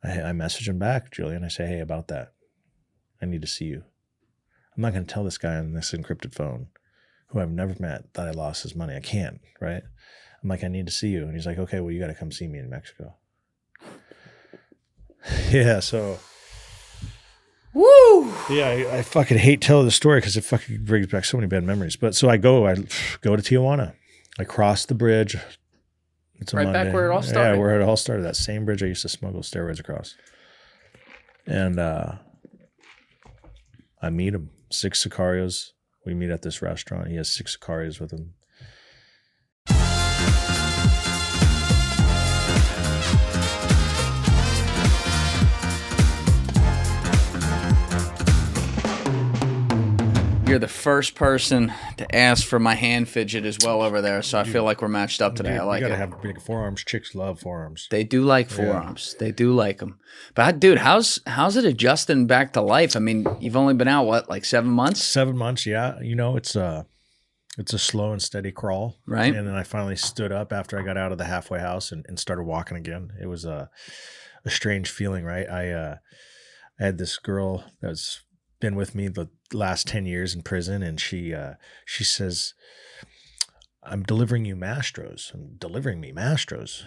I message him back, Julian. I say, hey, about that, I need to see you. I'm not going to tell this guy on this encrypted phone who I've never met that I lost his money. I can't, right? I'm like, I need to see you. And he's like, okay, well, you got to come see me in Mexico. Yeah, so. Woo! Yeah, I fucking hate telling the story because it fucking brings back so many bad memories. But so I go to Tijuana. I cross the bridge. It's a right Monday. Back where it all started. Yeah, where it all started. That same bridge I used to smuggle steroids across. And I meet him. 6 Sicarios. We meet at this restaurant. He has 6 Sicarios with him. You're the first person to ask for my hand fidget as well over there, so I feel like we're matched up today. Dude, I like you it. gotta have big forearms. Chicks love forearms. They do like forearms. Yeah. They do like them. But dude, how's it adjusting back to life? I mean, you've only been out what, like 7 months? 7 months, yeah. You know, it's a slow and steady crawl, right? And then I finally stood up after I got out of the halfway house and started walking again. It was a strange feeling, right? I had this girl that's been with me the last 10 years in prison, and she says, I'm delivering you Mastros. I'm delivering me Mastros.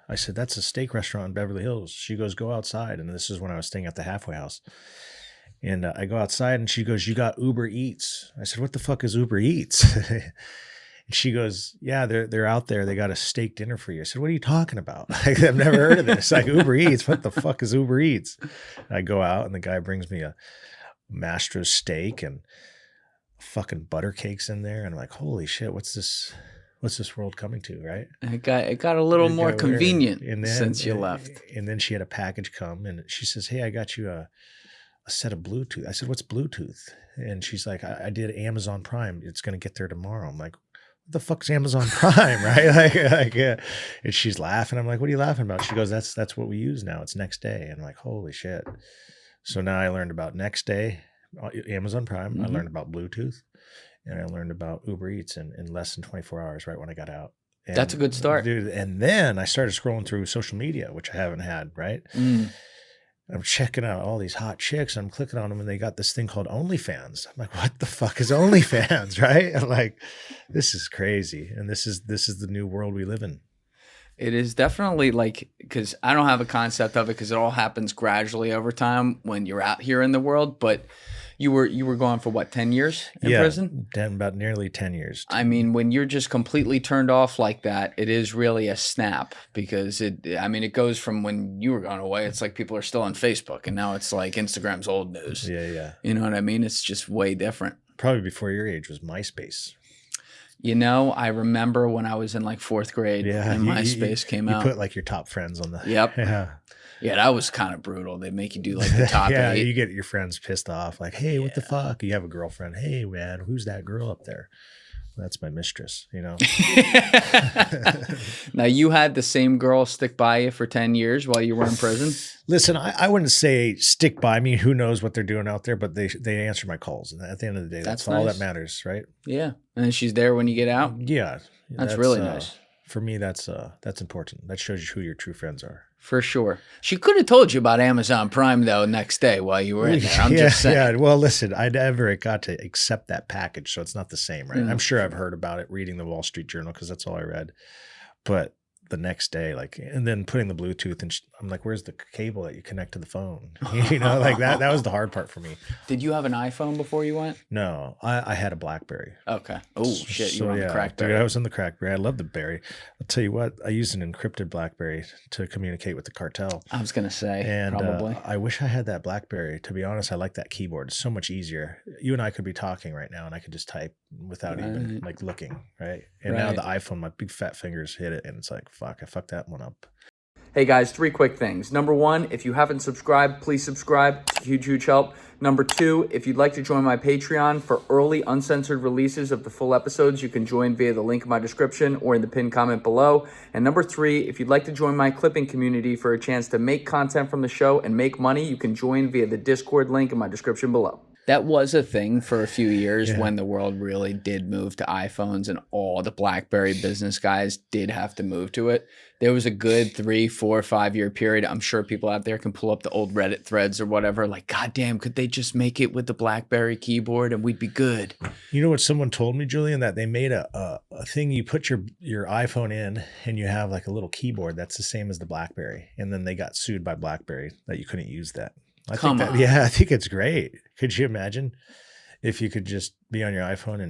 I said, that's a steak restaurant in Beverly Hills. She goes, go outside. And this is when I was staying at the halfway house. And I go outside and she goes, you got Uber Eats. I said, what the fuck is Uber Eats? And she goes, yeah, they're out there. They got a steak dinner for you. I said, what are you talking about? I've never heard of this. Like, Uber Eats. What the fuck is Uber Eats? And I go out and the guy brings me a Mastro's steak and fucking butter cakes in there. And I'm like, holy shit, what's this world coming to, right? It got a little more convenient since you left. And then she had a package come and she says, hey, I got you a set of Bluetooth. I said, what's Bluetooth? And she's like, I did Amazon Prime. It's going to get there tomorrow. I'm like, what the fuck's Amazon Prime, right? like yeah. And she's laughing. I'm like, what are you laughing about? She goes, that's what we use now. It's next day. And I'm like, holy shit. So now I learned about next day, Amazon Prime. I learned about Bluetooth, and I learned about Uber Eats in less than 24 hours right when I got out. And, that's a good start. Dude, and then I started scrolling through social media, which I haven't had, right? I'm checking out all these hot chicks. I'm clicking on them, and they got this thing called OnlyFans. I'm like, what the fuck is OnlyFans, right? I'm like, this is crazy, and this is the new world we live in. It is definitely like, because I don't have a concept of it because it all happens gradually over time when you're out here in the world. But you were gone for what, 10 years in prison? About nearly 10 years. I mean, when you're just completely turned off like that, it is really a snap because it goes from when you were gone away. It's like people are still on Facebook, and now it's like Instagram's old news. Yeah. You know what I mean? It's just way different. Probably before your age was MySpace. You know, I remember when I was in like 4th grade and MySpace came out. You put like your top friends on the... Yep. Yeah, that was kind of brutal. They make you do like the top 8. You get your friends pissed off. Like, hey, what the fuck? You have a girlfriend. Hey, man, who's that girl up there? That's my mistress, you know? Now, you had the same girl stick by you for 10 years while you were in prison? Listen, I wouldn't say stick by me. Who knows what they're doing out there, but they answer my calls. And at the end of the day, that's all that matters, right? Yeah. And she's there when you get out? Yeah. That's really nice. For me, that's important. That shows you who your true friends are. For sure. She could have told you about Amazon Prime, though, next day while you were in there. I'm just saying. Yeah, well, listen, I never got to accept that package, so it's not the same, right? I'm sure I've heard about it reading the Wall Street Journal because that's all I read. But the next day, like, and then putting the Bluetooth, and I'm like, where's the cable that you connect to the phone? You know, like that was the hard part for me. Did you have an iPhone before you went? No, I had a Blackberry. Okay. Oh, shit. You were on the Crackberry. Dude, I was on the Crackberry. I love the berry. I'll tell you what, I used an encrypted Blackberry to communicate with the cartel. I was going to say, and, probably. I wish I had that Blackberry. To be honest, I like that keyboard. It's so much easier. You and I could be talking right now, and I could just type without even like looking, right? And now the iPhone, my big fat fingers hit it, and it's like, fuck, I fucked that one up. Hey guys, 3 quick things. Number 1, if you haven't subscribed, please subscribe. It's a huge, huge help. Number 2, if you'd like to join my Patreon for early uncensored releases of the full episodes, you can join via the link in my description or in the pinned comment below. And number 3, if you'd like to join my clipping community for a chance to make content from the show and make money, you can join via the Discord link in my description below. That was a thing for a few years when the world really did move to iPhones and all the BlackBerry business guys did have to move to it. There was a good 3, 4, 5 year period. I'm sure people out there can pull up the old Reddit threads or whatever. Like, goddamn, could they just make it with the BlackBerry keyboard and we'd be good? You know what someone told me, Julian, that they made a thing you put your iPhone in and you have like a little keyboard that's the same as the BlackBerry. And then they got sued by BlackBerry that you couldn't use that. I think it's great. Could you imagine if you could just be on your iPhone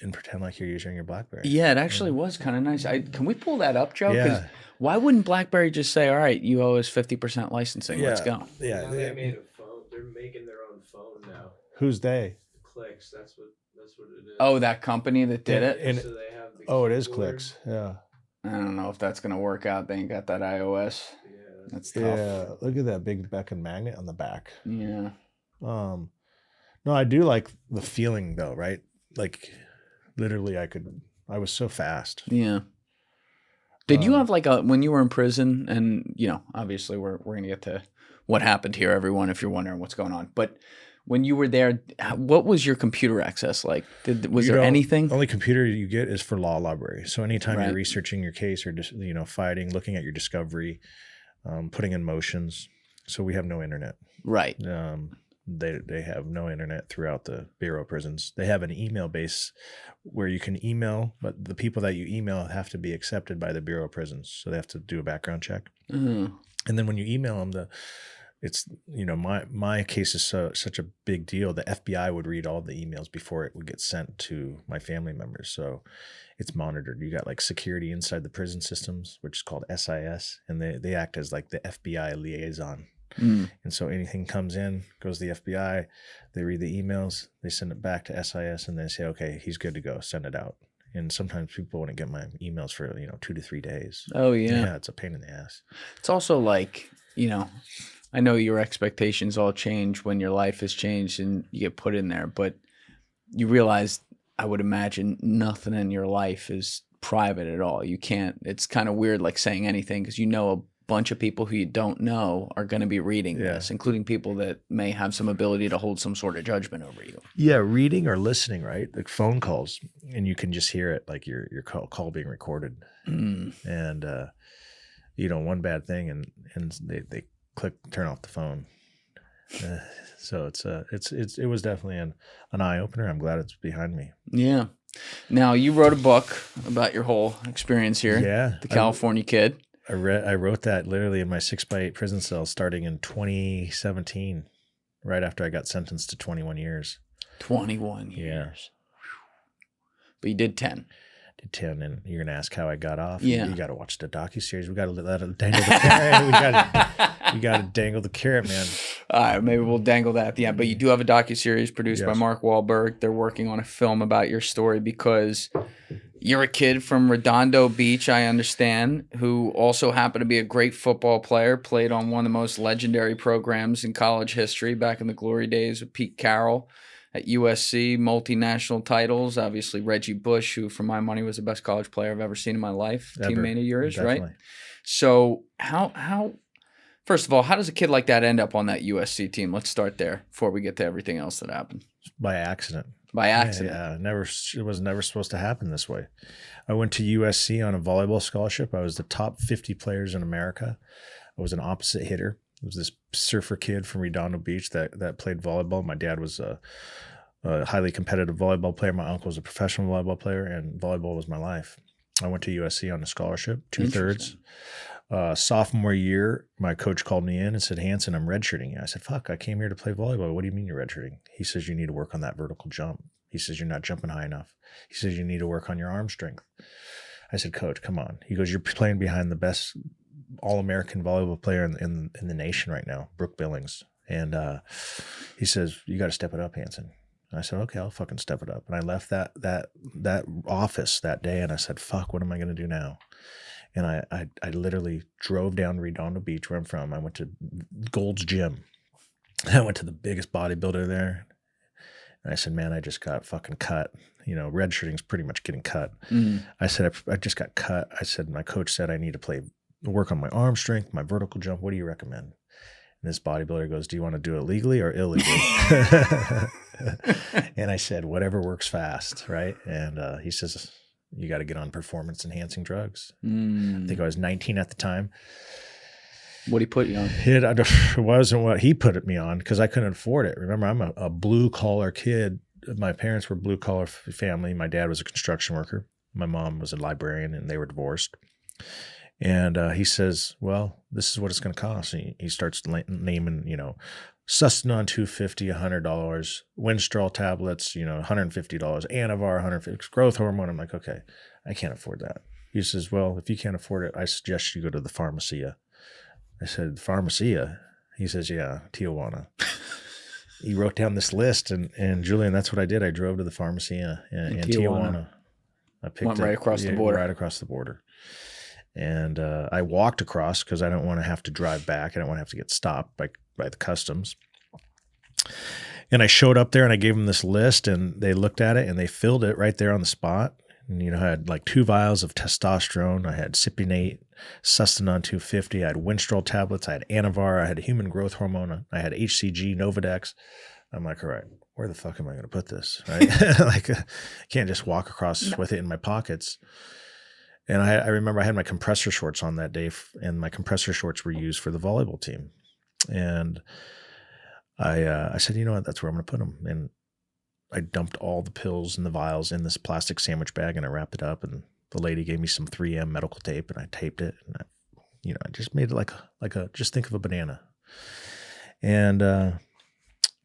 and pretend like you're using your BlackBerry? Yeah, it actually was kind of nice. Can we pull that up, Joe? Yeah. Why wouldn't BlackBerry just say, all right, you owe us 50% licensing. Let's go. Yeah. Now they made a phone. They're making their own phone now. Who's they? Clicks. That's what it is. Oh, that company that did it? And So they have the it is keyboard. Clicks. Yeah. I don't know if that's going to work out. They ain't got that iOS. Yeah. That's tough. Yeah. Look at that big Beacon magnet on the back. Yeah. No, I do like the feeling though, right? Like literally I was so fast. Yeah. Did you have like when you were in prison, and obviously we're going to get to what happened here, everyone, if you're wondering what's going on. But when you were there, what was your computer access like? Was there anything? Only computer you get is for law library. So anytime Right. you're researching your case or just, fighting, looking at your discovery, putting in motions. So we have no internet. Right. They have no internet throughout the Bureau of Prisons. They have an email base where you can email, but the people that you email have to be accepted by the Bureau of Prisons. So they have to do a background check. Mm-hmm. And then when you email them, my case is such a big deal. The FBI would read all the emails before it would get sent to my family members. So it's monitored. You got like security inside the prison systems, which is called SIS, and they act as like the FBI liaison. Mm. And so anything comes in, goes to the FBI, they read the emails, they send it back to SIS, and they say, okay, he's good to go, send it out. And sometimes people wouldn't get my emails for 2 to 3 days. Oh, yeah. Yeah, it's a pain in the ass. It's also like, I know your expectations all change when your life has changed and you get put in there, but you realize, I would imagine, nothing in your life is private at all. You can't, it's kind of weird like saying anything because a bunch of people who you don't know are going to be reading this, including people that may have some ability to hold some sort of judgment over you. Yeah, reading or listening, right? Like phone calls, and you can just hear it, like your call being recorded. Mm. And one bad thing, and they click turn off the phone. So it was definitely an eye opener. I'm glad it's behind me. Yeah. Now you wrote a book about your whole experience here. Yeah, The California Kid. I wrote that literally in my 6x8 prison cell starting in 2017, right after I got sentenced to 21 years. 21 years. Yeah. But you did 10. Did 10, and you're gonna ask how I got off. Yeah. You got to watch the docuseries. We got to let it dangle the carrot. we got to dangle the carrot, man. All right, maybe we'll dangle that at the end. But you do have a docuseries produced by Mark Wahlberg. They're working on a film about your story because you're a kid from Redondo Beach, I understand, who also happened to be a great football player, played on one of the most legendary programs in college history back in the glory days with Pete Carroll at USC, multinational titles. Obviously, Reggie Bush, who for my money was the best college player I've ever seen in my life, teammate of yours, Definitely. right? So how first of all, how does a kid like that end up on that USC team? Let's start there before we get to everything else that happened. By accident. By accident. Yeah, it was never supposed to happen this way. I went to USC on a volleyball scholarship. I was the top 50 players in America. I was an opposite hitter. It was this surfer kid from Redondo Beach that played volleyball. My dad was a highly competitive volleyball player. My uncle was a professional volleyball player, and volleyball was my life. I went to USC on a scholarship, 2/3. Sophomore year, my coach called me in and said, Hanson, I'm redshirting you. I said, fuck, I came here to play volleyball. What do you mean you're redshirting? He says, you need to work on that vertical jump. He says, you're not jumping high enough. He says, you need to work on your arm strength. I said, coach, come on. He goes, you're playing behind the best all-American volleyball player in the nation right now, Brooke Billings. And he says, you got to step it up, Hanson. And I said, okay, I'll fucking step it up. And I left that office that day, and I said, fuck, what am I going to do now? And I literally drove down Redondo Beach, where I'm from. I went to Gold's Gym. I went to the biggest bodybuilder there. And I said, man, I just got fucking cut. Redshirting's pretty much getting cut. Mm. I said, I just got cut. I said, my coach said I need to work on my arm strength, my vertical jump. What do you recommend? And this bodybuilder goes, do you want to do it legally or illegally? And I said, whatever works fast, right? And he says, you got to get on performance enhancing drugs. I think I was 19 at the time. What did he put you on? It wasn't what he put me on because I couldn't afford it. Remember, I'm a blue collar kid. My parents were blue collar family. My dad was a construction worker. My mom was a librarian, and they were divorced. And he says, well, this is what it's going to cost. And he starts naming, Sustanon $250, $100, Winstrol tablets, $150, Anavar, $150, growth hormone. I'm like, okay, I can't afford that. He says, well, if you can't afford it, I suggest you go to the Pharmacia. I said, Pharmacia? He says, yeah, Tijuana. He wrote down this list, and Julian, that's what I did. I drove to the Pharmacia in Tijuana. I picked right across the border. Right across the border. And I walked across because I don't want to have to drive back. I don't want to have to get stopped by the customs. And I showed up there and I gave them this list, and they looked at it and they filled it right there on the spot. And, I had like 2 vials of testosterone. I had Cypionate, Sustanon 250. I had Winstrol tablets. I had Anavar. I had human growth hormone. I had HCG, Novadex. I'm like, all right, where the fuck am I going to put this? Right? Like, I can't just walk across with it in my pockets. And I remember I had my compressor shorts on that day, and my compressor shorts were used for the volleyball team. And I said, you know what, that's where I'm going to put them. And I dumped all the pills and the vials in this plastic sandwich bag, and I wrapped it up. And the lady gave me some 3M medical tape, and I taped it. And I just made it like a just think of a banana. And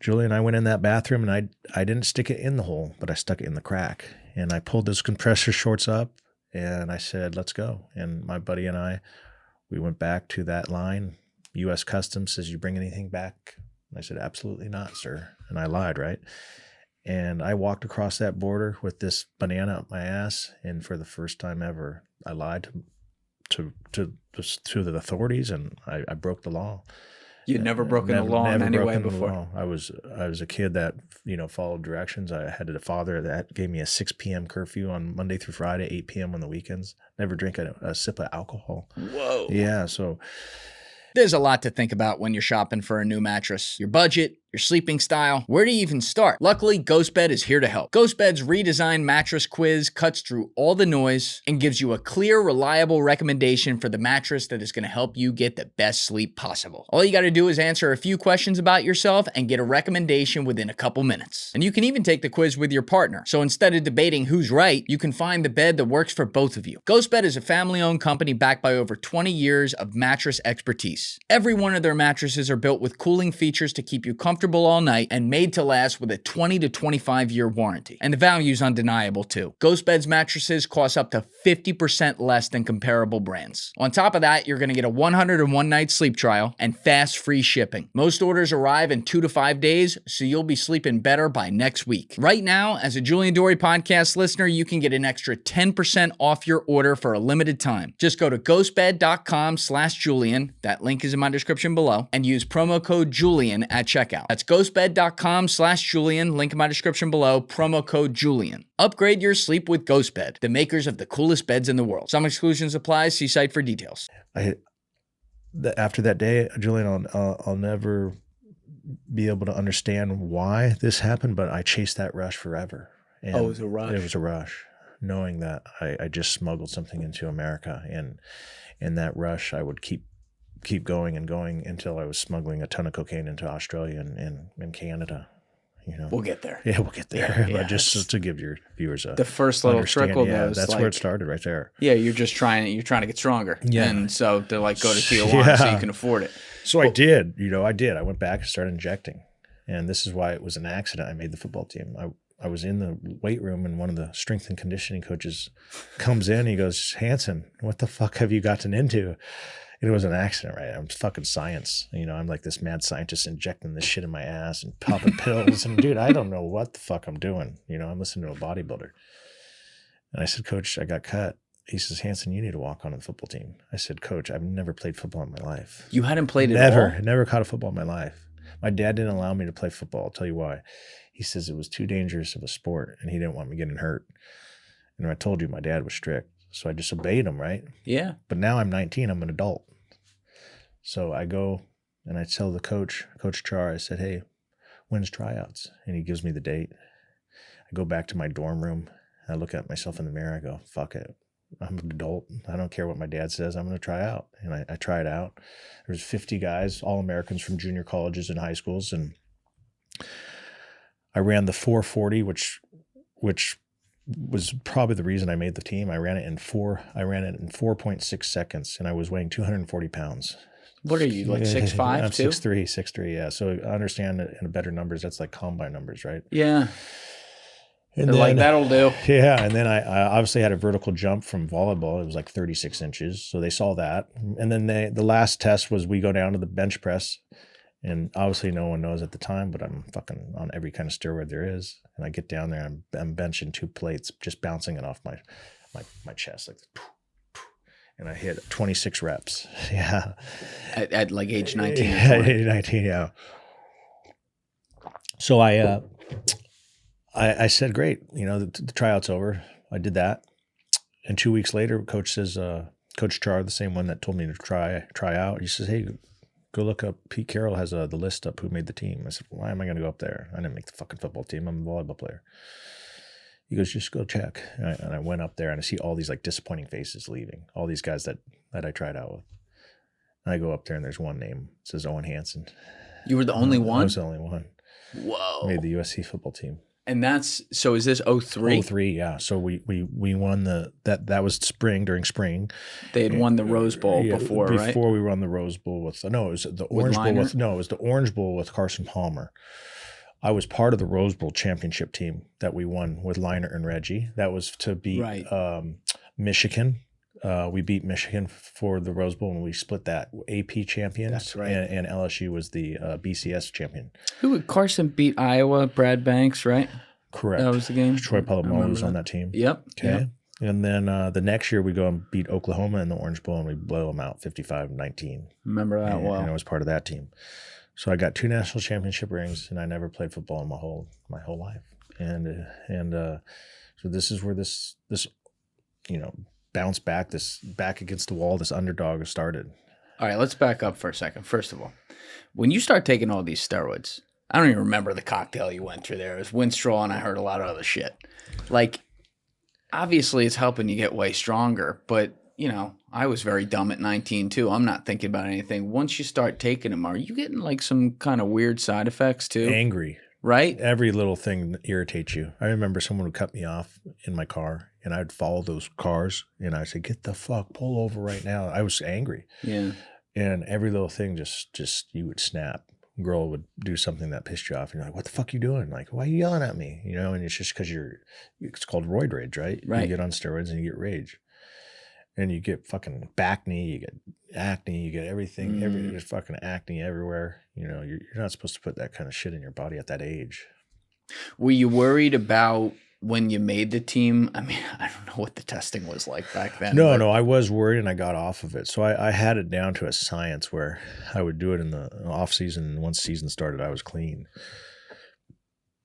Julian and I went in that bathroom, and I didn't stick it in the hole, but I stuck it in the crack. And I pulled those compressor shorts up, and I said, let's go. And my buddy and we went back to that line. U.S. Customs says, you bring anything back? And I said, absolutely not, sir. And I lied, right? And I walked across that border with this banana up my ass. And for the first time ever, I lied to the authorities, and I broke the law. You'd never broken the law in any way before. I was a kid that, followed directions. I had a father that gave me a 6 p.m. curfew on Monday through Friday, 8 p.m. on the weekends. Never drink a sip of alcohol. Whoa. Yeah. So there's a lot to think about when you're shopping for a new mattress. Your budget, your sleeping style, where do you even start? Luckily, GhostBed is here to help. GhostBed's redesigned mattress quiz cuts through all the noise and gives you a clear, reliable recommendation for the mattress that is going to help you get the best sleep possible. All you got to do is answer a few questions about yourself and get a recommendation within a couple minutes. And you can even take the quiz with your partner. So instead of debating who's right, you can find the bed that works for both of you. GhostBed is a family-owned company backed by over 20 years of mattress expertise. Every one of their mattresses are built with cooling features to keep you comfortable all night and made to last with a 20 to 25-year warranty. And the value's undeniable too. GhostBed's mattresses cost up to 50% less than comparable brands. On top of that, you're going to get a 101-night sleep trial and fast free shipping. Most orders arrive in 2 to 5 days, so you'll be sleeping better by next week. Right now, as a Julian Dorey podcast listener, you can get an extra 10% off your order for a limited time. Just go to ghostbed.com/Julian. That link is in my description below, and use promo code Julian at checkout. That's ghostbed.com/Julian, link in my description below, promo code Julian. Upgrade your sleep with GhostBed, the makers of the coolest beds in the world. Some exclusions apply. See site for details. After that day, Julian, I'll never be able to understand why this happened, but I chased that rush forever. And it was a rush. It was a rush, knowing that I just smuggled something into America, and in that rush, I would keep going and going until I was smuggling a ton of cocaine into Australia and Canada. We'll get there. Yeah, we'll get there. Yeah, but just to give your viewers the first little trickle. Yeah, that's where it started, right there. Yeah, you're trying to get stronger. Yeah, and so they're like, go to Tijuana so you can afford it. So I did. I went back and started injecting, and this is why it was an accident. I made the football team. I was in the weight room, and one of the strength and conditioning coaches comes in. And he goes, Hanson, what the fuck have you gotten into? It was an accident, right? I'm fucking science. I'm like this mad scientist injecting this shit in my ass and popping pills. And dude, I don't know what the fuck I'm doing. I'm listening to a bodybuilder. And I said, Coach, I got cut. He says, Hanson, you need to walk on the football team. I said, Coach, I've never played football in my life. You hadn't played at all? Never caught a football in my life. My dad didn't allow me to play football. I'll tell you why. He says it was too dangerous of a sport, and he didn't want me getting hurt. And I told you my dad was strict. So I just obeyed him, right? Yeah. But now I'm 19. I'm an adult. So I go And I tell the coach Char, I said, hey, when's tryouts? And he gives me the date. I go back to my dorm room. I look at myself in the mirror. I go, fuck it. I'm an adult. I don't care what my dad says. I'm going to try out. And I tried out. There was 50 guys, all Americans from junior colleges and high schools. And I ran the 440, which was probably the reason I made the team. I ran it in 4.6 seconds, and I was weighing 240 pounds. What are you, like 6'5", I'm too? 6'3", yeah. So I understand that in better numbers, that's like combine numbers, right? Yeah. And they're then, like, that'll do. Yeah, and then I obviously had a vertical jump from volleyball. It was like 36 inches, so they saw that. And then the last test was we go down to the bench press, and obviously no one knows at the time, but I'm fucking on every kind of steroid there is. And I get down there, and I'm benching 2 plates, just bouncing it off my chest, like, and I hit 26 reps. Yeah. At like age 19. Yeah, age 19, yeah. So I said, great, the tryout's over. I did that. And 2 weeks later, coach says, Coach Char, the same one that told me to try out, he says, hey, go look up. Pete Carroll has the list up who made the team. I said, why am I going to go up there? I didn't make the fucking football team. I'm a volleyball player. He goes, just go check. And I went up there, and I see all these like disappointing faces leaving, all these guys that I tried out with. And I go up there, and there's one name. It says Owen Hanson. You were the only one? I was the only one. Whoa. Made the USC football team. And so is this 03? 03, yeah. So we won that was during spring. They had won the Rose Bowl before, right? Before we won the Rose Bowl it was the Orange Bowl it was the Orange Bowl with Carson Palmer. I was part of the Rose Bowl championship team that we won with Liner and Reggie. That was to beat Michigan. We beat Michigan for the Rose Bowl, and we split that. AP champions. That's right. And LSU was the BCS champion. Carson beat Iowa, Brad Banks, right? Correct. That was the game. Troy Polamalu was on that team. Yep. Okay. Yep. And then the next year we go and beat Oklahoma in the Orange Bowl, and we blow them out 55-19. Remember that well. And I was part of that team. So I got 2 national championship rings, and I never played football in my whole life. And so this is where this bounce back, this back against the wall, this underdog started. All right, let's back up for a second. First of all, when you start taking all these steroids, I don't even remember the cocktail you went through there. It was Winstrol, and I heard a lot of other shit. Like, obviously it's helping you get way stronger, but, I was very dumb at 19 too. I'm not thinking about anything. Once you start taking them, are you getting like some kind of weird side effects too? Angry. Right? Every little thing irritates you. I remember someone would cut me off in my car, and I'd follow those cars, and I'd say, get the fuck, pull over right now. I was angry. Yeah. And every little thing just you would snap. Girl would do something that pissed you off, and you're like, what the fuck are you doing? Like, why are you yelling at me? And it's just because it's called roid rage, right? Right. You get on steroids and you get rage. And you get fucking back knee, you get acne, you get everything, there's fucking acne everywhere. You're not supposed to put that kind of shit in your body at that age. Were you worried about when you made the team? I mean, I don't know what the testing was like back then. No, I was worried, and I got off of it. So I had it down to a science where I would do it in the off season, and once season started, I was clean.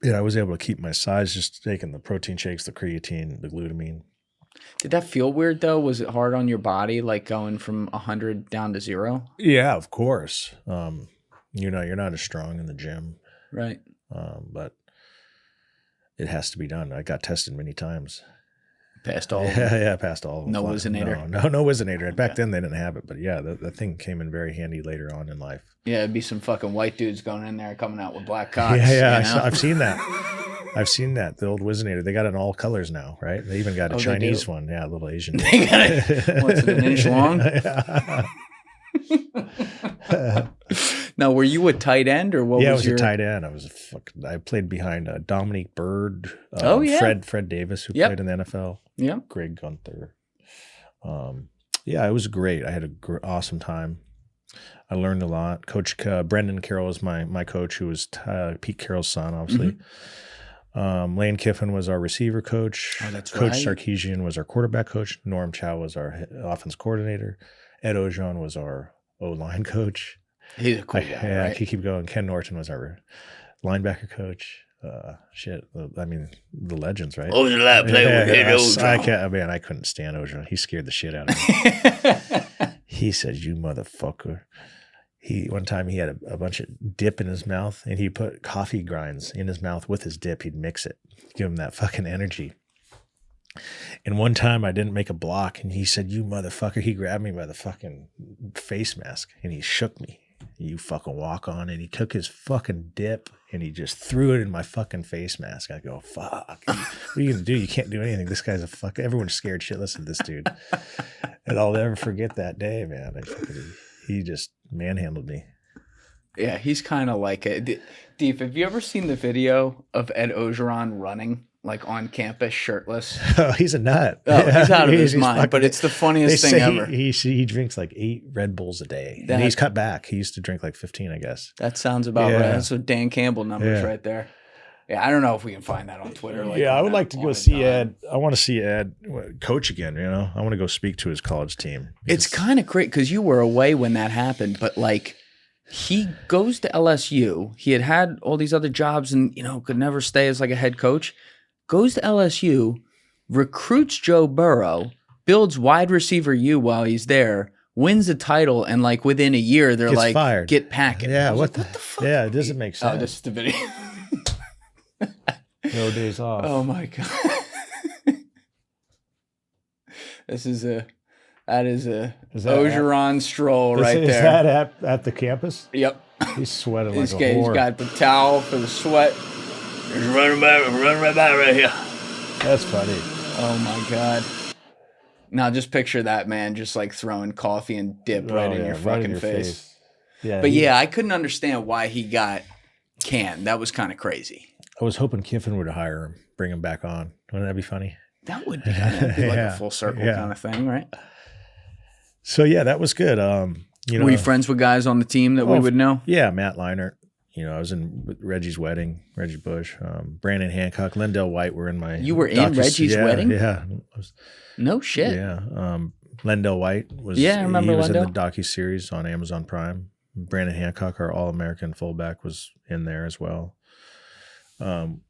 I was able to keep my size just taking the protein shakes, the creatine, the glutamine. Did that feel weird though? Was it hard on your body, like going from 100 down to 0? Yeah, of course. You're not as strong in the gym, right? But it has to be done. I got tested many times. Passed all. Yeah, passed all. No Wizinator. No Wizinator. Back then they didn't have it, but yeah, that thing came in very handy later on in life. Yeah, it'd be some fucking white dudes going in there coming out with black cocks. Yeah. I've seen that. The old Wizinator. They got it in all colors now, right? They even got a Chinese one. Yeah, a little Asian. They got it. What's it, an inch long? Now, were you a tight end or what? Yeah, I was a tight end. I played behind Dominique Bird. Fred Davis, who played in the NFL. Yeah. Greg Gunther. It was great. I had an awesome time. I learned a lot. Coach Brendan Carroll was my coach, who was Pete Carroll's son, obviously. Mm-hmm. Lane Kiffin was our receiver coach. Oh, that's Coach right. Sarkeesian was our quarterback coach. Norm Chow was our offense coordinator. Ed Ojon was our O-line coach. He's a cool guy, Yeah, right? I could keep going. Ken Norton was our linebacker coach. The legends, right? What was it like playing with Ed Ojon? I couldn't stand Ojon. He scared the shit out of me. He said, "You motherfucker." One time he had a bunch of dip in his mouth, and he put coffee grinds in his mouth with his dip. He'd mix it, give him that fucking energy. And one time I didn't make a block, and he said, "You motherfucker." He grabbed me by the fucking face mask and he shook me. "You fucking walk on." And he took his fucking dip and he just threw it in my fucking face mask. I go, "Fuck. What are you gonna do? You can't do anything. This guy's a fuck." Everyone's scared shitless of this dude. And I'll never forget that day, man. He just manhandled me. Yeah, he's kind of like it. Deep, have you ever seen the video of Ed Ogeron running like on campus shirtless? Oh, he's a nut. Oh, he's out of his He's mind, fucking, but it's the funniest thing ever. He drinks like 8 Red Bulls a day. And he's cut back. He used to drink like 15, I guess. That sounds about right. That's what Dan Campbell numbers right there. Yeah, I don't know if we can find that on Twitter. I would like to go see Ed. I want to see Ed coach again, I want to go speak to his college team. It's kind of great because you were away when that happened, but like he goes to LSU. He had all these other jobs and, could never stay as like a head coach. Goes to LSU, recruits Joe Burrow, builds wide receiver U while he's there, wins the title, and like within a year, they're gets like, fired. Get packing. Yeah, what the fuck? Yeah, it doesn't make sense. Oh, this is the video. No days off. Oh my God. That is a Ogeron stroll right there. Is that at the campus? Yep. He's sweating like a whore. He's got the towel for the sweat. He's running right by right here. That's funny. Oh my God. Now just picture that man just like throwing coffee and dip right in your fucking face. Yeah. But I couldn't understand why he got canned. That was kind of crazy. I was hoping Kingpin would hire him, bring him back on. Wouldn't that be funny? That would be, like a full circle kind of thing, right? So that was good. Were you friends with guys on the team that we would know? Yeah, Matt Leinart. I was in Reggie's wedding, Reggie Bush, Brandon Hancock, Lendell White were in my. You were in Reggie's wedding? Yeah. No shit. Yeah. Lendell White was. Yeah, I remember he was Lendell. in the docuseries on Amazon Prime. Brandon Hancock, our All-American fullback, was in there as well.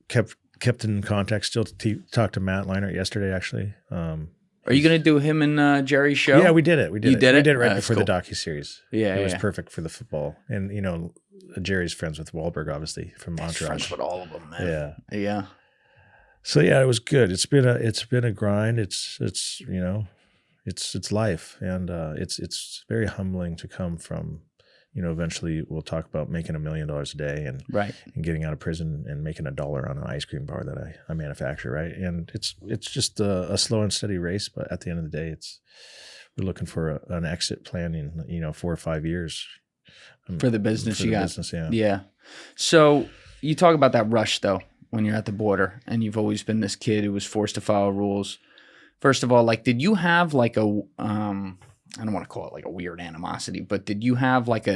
Kept in contact still to talk to Matt Leinart yesterday, actually. Are you going to do him and Jerry's show? Yeah, we did it. We did it right before cool. the docuseries. Yeah, it was perfect for the football. And, Jerry's friends with Wahlberg, obviously, from Entourage. Friends with all of them, man. Yeah. So, it was good. It's been a grind. It's life. And it's very humbling to come from, eventually we'll talk about making $1 million a day and getting out of prison and making $1 on an ice cream bar that I manufacture, right? And it's just a slow and steady race, but at the end of the day, we're looking for an exit plan in 4 or 5 years for the business you got. Business, yeah. So you talk about that rush though when you're at the border, and you've always been this kid who was forced to follow rules. First of all, like, did you have like a I don't want to call it like a weird animosity, but did you have like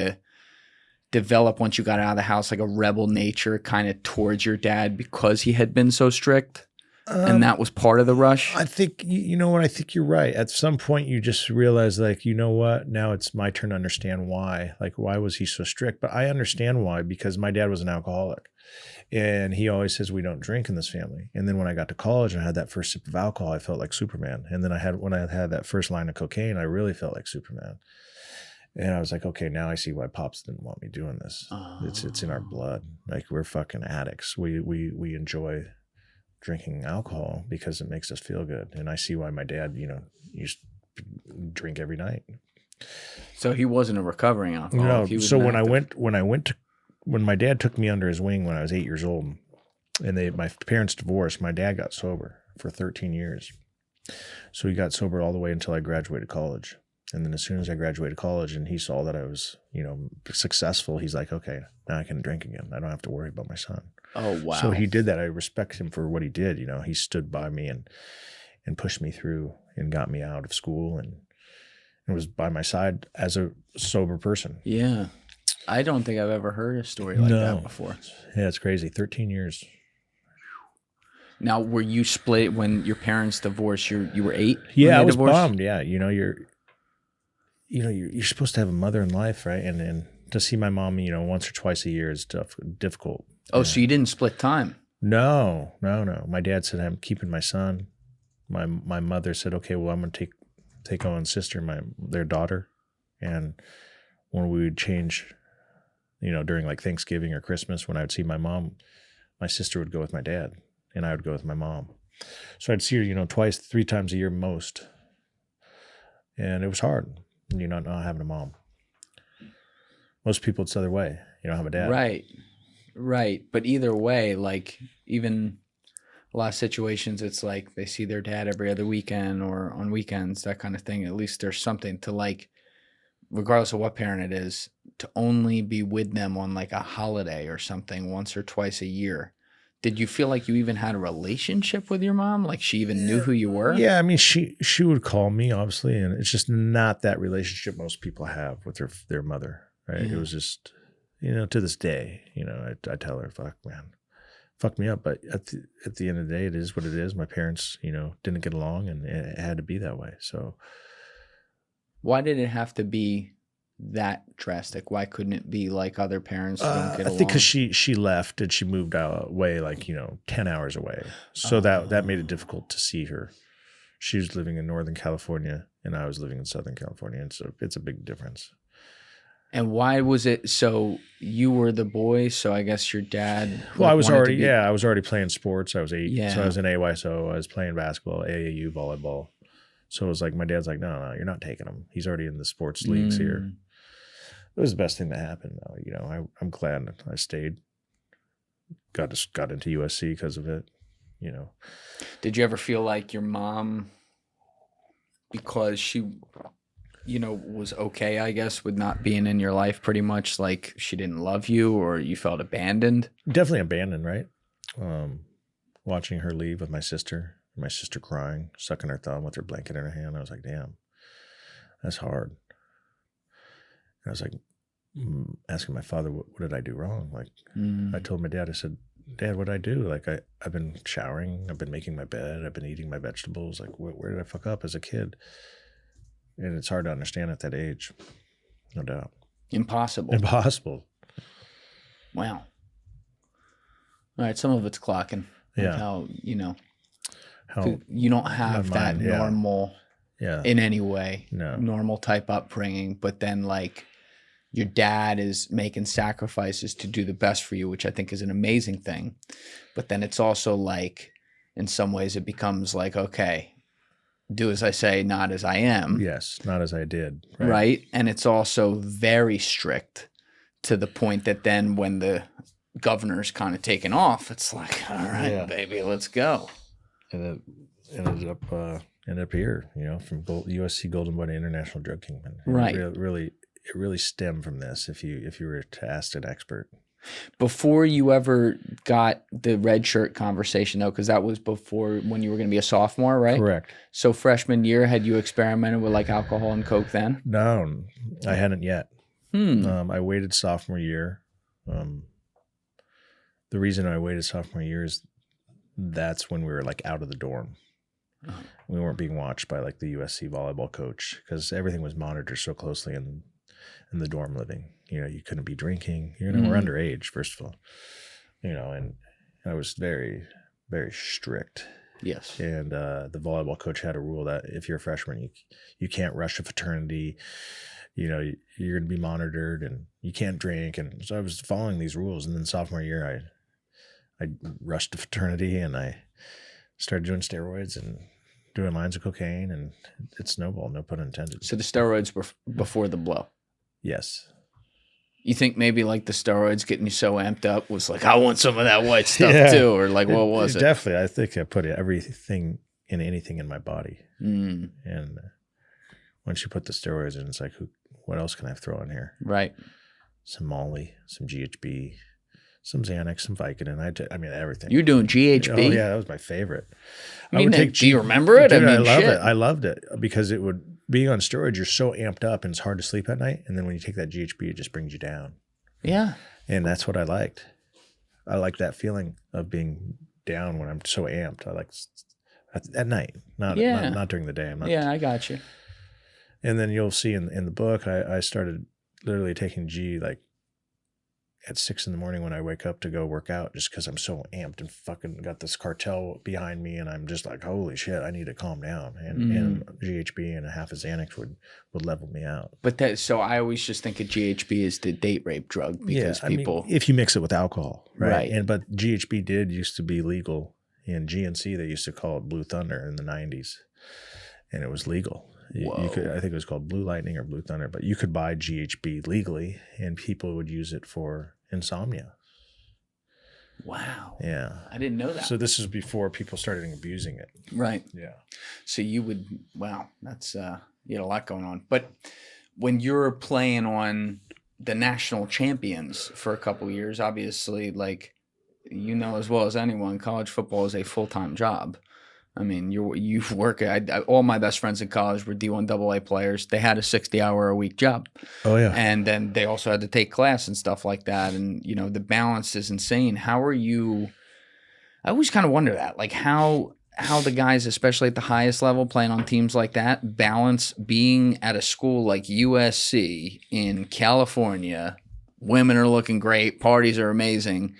develop once you got out of the house, like a rebel nature kind of towards your dad because he had been so strict? And that was part of the rush? I think, I think you're right. At some point, you just realize, like, what? Now it's my turn to understand why. Like, why was he so strict? But I understand why, because my dad was an alcoholic. And he always says we don't drink in this family. And then when I got to college and I had that first sip of alcohol, I felt like Superman. And then when I had that first line of cocaine, I really felt like Superman. And I was like, okay, now I see why Pops didn't want me doing this. Oh. It's in our blood. Like, we're fucking addicts. We enjoy drinking alcohol because it makes us feel good. And I see why my dad, used to drink every night. So he wasn't a recovering alcoholic. No. So when my dad took me under his wing when I was 8 years old, and my parents divorced, my dad got sober for 13 years. So he got sober all the way until I graduated college. And then as soon as I graduated college and he saw that I was, successful, he's like, okay, now I can drink again. I don't have to worry about my son. Oh, wow. So he did that. I respect him for what he did. He stood by me and pushed me through and got me out of school and was by my side as a sober person. Yeah. I don't think I've ever heard a story like that before. Yeah, it's crazy. 13 years. Now, were you split when your parents divorced? You were 8? Yeah, I was bummed. Yeah, you're supposed to have a mother in life, right? And to see my mom, once or twice a year is difficult. Oh, so you didn't split time? No. My dad said, I'm keeping my son. My mother said, okay, well, I'm going to take Owen's sister, their daughter, and when we would change, during like Thanksgiving or Christmas, when I would see my mom, my sister would go with my dad and I would go with my mom. So I'd see her, twice, 3 times a year most. And it was hard, not having a mom. Most people, it's the other way. You don't have a dad. Right. But either way, like even a lot of situations, it's like they see their dad every other weekend or on weekends, that kind of thing. At least there's something to like, regardless of what parent it is, to only be with them on like a holiday or something once or twice a year. Did you feel like you even had a relationship with your mom? Like she even knew who you were? Yeah, I mean, she would call me, obviously, and it's just not that relationship most people have with their mother, right? Yeah. It was just, to this day, I tell her, fuck me up. But at the end of the day, it is what it is. My parents, didn't get along, and it had to be that way. So why did it have to be that drastic? Why couldn't it be like other parents don't get along? I think because she left and she moved away, like 10 hours away, so that made it difficult to see her. She was living in Northern California and I was living in Southern California, and so it's a big difference. And why was it? So you were the boy, so I guess your dad. Well, I was already playing sports. I was 8, Yeah. So I was in AYSO. I was playing basketball, AAU, volleyball. So it was like my dad's like, no, you're not taking him. He's already in the sports leagues here. It was the best thing that happened, though. I'm glad I stayed. Got into USC because of it. Did you ever feel like your mom, because she, was okay, I guess, with not being in your life, pretty much, like she didn't love you, or you felt abandoned? Definitely abandoned, right? Watching her leave with my sister crying, sucking her thumb with her blanket in her hand. I was like, damn, that's hard. And I was like, asking my father, what did I do wrong? Like, I told my dad, I said, Dad, what did I do? Like, I've been showering, I've been making my bed, I've been eating my vegetables. Like, where did I fuck up as a kid? And it's hard to understand at that age, no doubt. Impossible. Wow. All right, some of it's clocking. Yeah. Like how How you don't have that mind, yeah. normal, in any way, normal type upbringing, but then like your dad is making sacrifices to do the best for you, which I think is an amazing thing. But then it's also like, in some ways it becomes like, okay, do as I say, not as I am. Yes, not as I did. Right? And it's also very strict to the point that then when the governor's kind of taken off, it's like, all right, baby, let's go. And it ended up here, from USC Golden Boy to International Drug Kingpin. Right. It really stemmed from this. If you were to ask an expert. Before you ever got the red shirt conversation, though, because that was before when you were going to be a sophomore, right? Correct. So freshman year, had you experimented with like alcohol and coke then? No, I hadn't yet. I waited sophomore year. The reason I waited sophomore year is that's when we were like out of the dorm. We weren't being watched by like the USC volleyball coach because everything was monitored so closely in the dorm living. You couldn't be drinking. We're underage, first of all. And I was very, very strict. Yes. And the volleyball coach had a rule that if you're a freshman, you can't rush a fraternity. You're going to be monitored and you can't drink. And so I was following these rules. And then sophomore year, I rushed a fraternity and I started doing steroids and doing lines of cocaine, and it snowballed, no pun intended. So the steroids were before the blow? Yes. You think maybe like the steroids getting you so amped up was like, I want some of that white stuff too, or like what was it? Definitely. I think I put everything in anything in my body. And once you put the steroids in, it's like, what else can I throw in here? Right. Some Molly, some GHB, some Xanax, some Vicodin. I mean, everything. You're doing GHB? Oh, yeah, that was my favorite. Do you remember it? Dude, I love it. I loved it because being on steroids, you're so amped up and it's hard to sleep at night. And then when you take that GHB, it just brings you down. Yeah. And that's what I liked. I like that feeling of being down when I'm so amped. I like at night, not during the day. I got you. And then you'll see in the book, I started literally taking G like at 6 in the morning when I wake up to go work out, just because I'm so amped and fucking got this cartel behind me, and I'm just like, holy shit, I need to calm down. And GHB and a half a Xanax would level me out. But so I always just think of GHB as the date rape drug, because people, if you mix it with alcohol, Right. But GHB used to be legal in GNC. They used to call it Blue Thunder in the 90s, and it was legal. You could, I think it was called Blue Lightning or Blue Thunder, but you could buy GHB legally, and people would use it for insomnia. Wow. Yeah. I didn't know that. So this is before people started abusing it. Right. Yeah. So you would, wow, that's, you had a lot going on. But when you're playing on the national champions for a couple of years, obviously, like, you know as well as anyone, college football is a full-time job. I mean, you work. All my best friends in college were D1 AA players. They had a 60-hour-a-week job. Oh yeah. And then they also had to take class and stuff like that. And you know, the balance is insane. How are you? I always kind of wonder that, like how the guys, especially at the highest level, playing on teams like that, balance being at a school like USC in California. Women are looking great. Parties are amazing.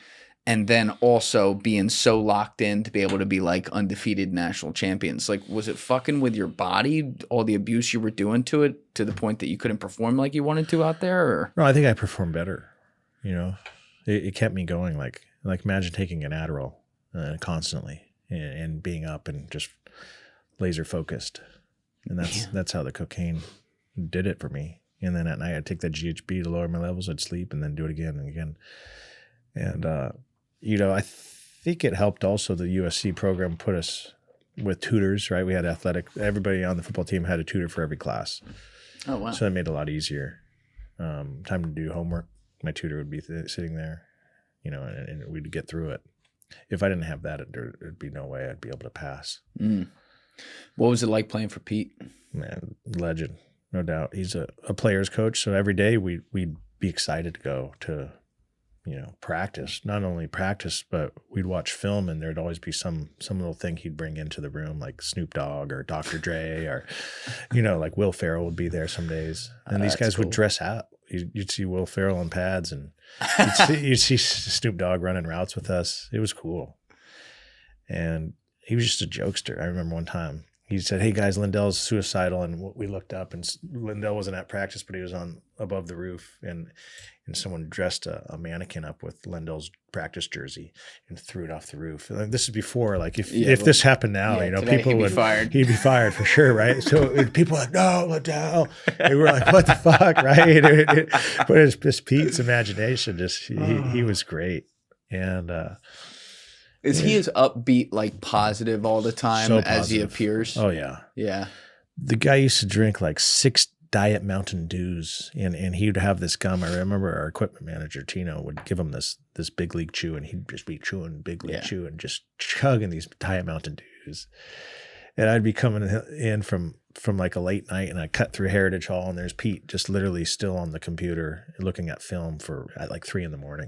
And then also being so locked in to be able to be like undefeated national champions. Like, was it fucking with your body, all the abuse you were doing to it, to the point that you couldn't perform like you wanted to out there? Or? No, I think I performed better. You know, it kept me going. Like imagine taking an Adderall constantly and being up and just laser focused. And that's how the cocaine did it for me. And then at night I'd take that GHB to lower my levels. I'd sleep and then do it again and again. And, you know, I think it helped also the USC program put us with tutors, right? We had everybody on the football team had a tutor for every class. Oh, wow. So that made it a lot easier. Time to do homework, my tutor would be sitting there, you know, and we'd get through it. If I didn't have that, there'd be no way I'd be able to pass. What was it like playing for Pete? Man, legend, no doubt. He's a player's coach. So every day we'd be excited to go to, you know, practice. Not only practice, but we'd watch film, and there'd always be some little thing he'd bring into the room, like Snoop Dogg or Dr. Dre, or, you know, like Will Ferrell would be there some days. And these guys would dress out. You'd see Will Ferrell on pads, and you'd see Snoop Dogg running routes with us. It was cool. And he was just a jokester. I remember one time he said, "Hey guys, Lindell's suicidal," and we looked up, and Lindell wasn't at practice, but he was on above the roof, and someone dressed a mannequin up with Lindell's practice jersey and threw it off the roof. And this is before, like, if this happened now, you know, people would he'd be fired for sure, right? So people were like, "No, Lindell," and we were like, "What the fuck," right? But it's just Pete's imagination. Just he was great, and. Is he as upbeat, like positive all the time as he appears? Oh, yeah. Yeah. The guy used to drink like 6 Diet Mountain Dews, and he would have this gum. I remember our equipment manager, Tino, would give him this big league chew, and he'd just be chewing big league chew and just chugging these Diet Mountain Dews. And I'd be coming in from like a late night, and I'd cut through Heritage Hall, and there's Pete just literally still on the computer looking at film at like 3 a.m. Wow.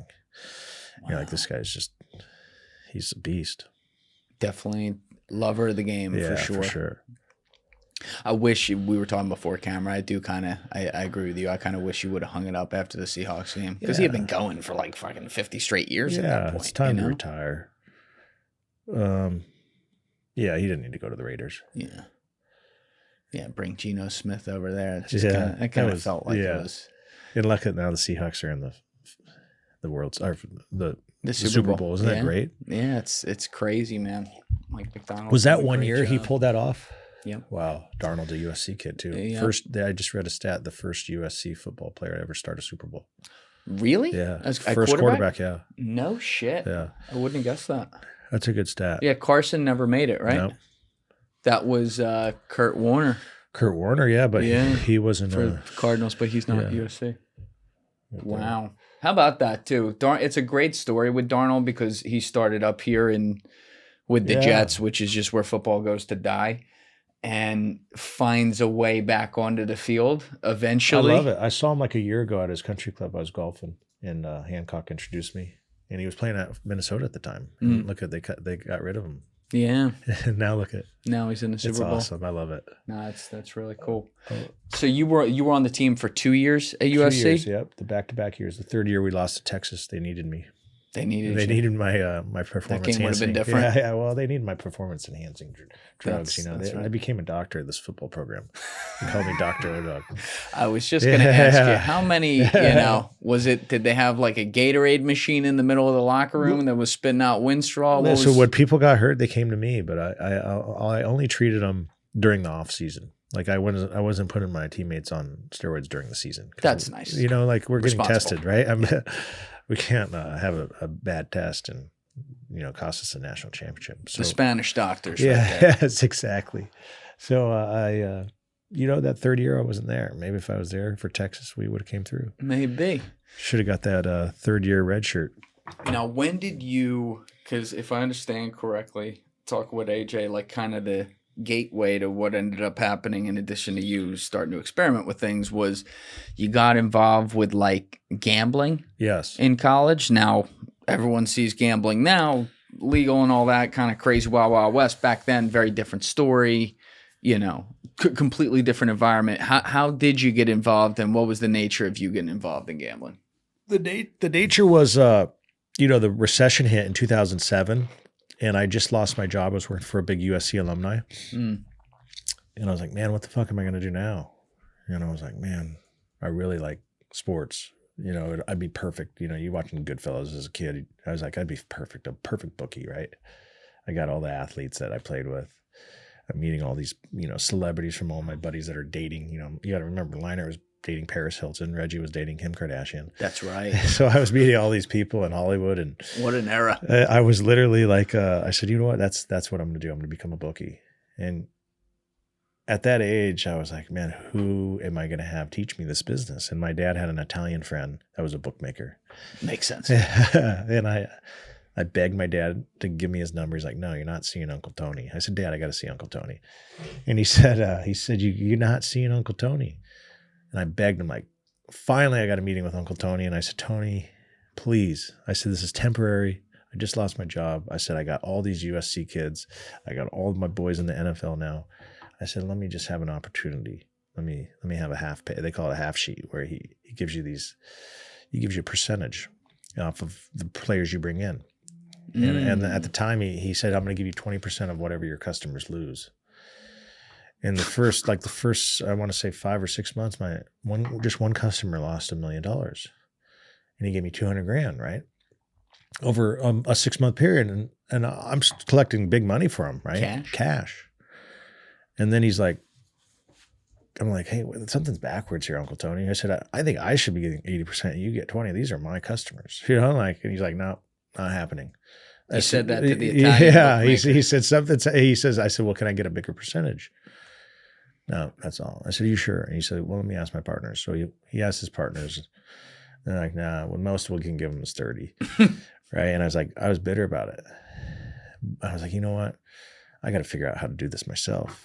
You're like, this guy's just... He's a beast. Definitely lover of the game, for sure. I wish we were talking before camera. I agree with you. I kind of wish you would have hung it up after the Seahawks game, because he had been going for like fucking 50 straight years at that point. It's time to retire. Yeah, he didn't need to go to the Raiders. Yeah, bring Geno Smith over there. It just kind of felt like it was. And look at now the Seahawks are in the Super Bowl. Isn't that great? Yeah, it's crazy, man. Mike McDonald. Was that one year he pulled that off? Yep. Wow. Darnold's a USC kid too. Yep. I just read a stat, the first USC football player to ever start a Super Bowl. Really? Yeah. As first quarterback, yeah. No shit. Yeah. I wouldn't have guessed that. That's a good stat. Yeah, Carson never made it, right? No. That was Kurt Warner. Kurt Warner, yeah, but he wasn't for Cardinals, but he's not USC. Wow. How about that too? It's a great story with Darnold, because he started up here with the Jets, which is just where football goes to die, and finds a way back onto the field eventually. I love it. I saw him like a year ago at his country club. I was golfing, and Hancock introduced me, and he was playing at Minnesota at the time. And look at they got rid of him Yeah. And now look at Now he's in the Super it's Bowl. awesome. I love it. No, that's really cool. So you were on the team for 2 years at 2 USC? years, yep. The back-to-back years. The third year we lost to Texas. They needed me. They needed my performance. That game would have been different. Yeah, well, they needed my performance enhancing drugs. That's right. I became a doctor of this football program. They called me Dr. O-Dog. I was just going to ask you, how many, did they have like a Gatorade machine in the middle of the locker room that was spitting out wind straw? So when people got hurt, they came to me, but I only treated them during the off season. Like I wasn't putting my teammates on steroids during the season. That's nice. Like we're getting tested, right? We can't have a bad test and cost us a national championship. So, the Spanish doctors. Yeah, right there. yes, exactly. So that third year I wasn't there. Maybe if I was there for Texas, we would have came through. Maybe. Should have got that third year red shirt. Now, when did you? Because if I understand correctly, talk with AJ, like kind of the gateway to what ended up happening in addition to you starting to experiment with things was you got involved with like gambling. Yes. In college. Now everyone sees gambling now legal and all that kind of crazy wild wild west. Back then, very different story, completely different environment. How did you get involved and what was the nature of you getting involved in gambling? The nature was the recession hit in 2007. And I just lost my job. I was working for a big USC alumni. And I was like, man, what the fuck am I going to do now? And I was like, man, I really like sports. I'd be perfect. You watching Goodfellas as a kid. I was like, I'd be perfect. A perfect bookie, right? I got all the athletes that I played with. I'm meeting all these, celebrities from all my buddies that are dating. You got to remember, Liner was dating Paris Hilton. Reggie was dating Kim Kardashian. That's right. So I was meeting all these people in Hollywood, and what an era! I was literally like, I said, you know what? That's what I'm going to do. I'm going to become a bookie. And at that age, I was like, man, who am I going to have teach me this business? And my dad had an Italian friend that was a bookmaker. Makes sense. And I begged my dad to give me his number. He's like, no, you're not seeing Uncle Tony. I said, Dad, I got to see Uncle Tony. And he said, you're not seeing Uncle Tony. And I begged him, like, finally I got a meeting with Uncle Tony. And I said, Tony, please. I said, this is temporary. I just lost my job. I said, I got all these USC kids. I got all of my boys in the NFL now. I said, let me just have an opportunity. Let me have a half pay. They call it a half sheet, where he gives you a percentage off of the players you bring in. And at the time he said, I'm going to give you 20% of whatever your customers lose. In the first, I want to say 5 or 6 months, one customer lost $1 million, and he gave me $200,000, right? Over a 6-month period. And I'm collecting big money for him, right? Cash. And then he's like, I'm like, hey, something's backwards here, Uncle Tony. I said, I think I should be getting 80%. You get 20. These are my customers, and he's like, no, not happening. I said that to the Italian. Yeah. He said something. I said, well, can I get a bigger percentage? No, that's all. I said, are you sure? And he said, well, let me ask my partners. So he asked his partners. They're like, nah, well, most we can give him is 30. Right. And I was bitter about it. I was like, you know what? I got to figure out how to do this myself.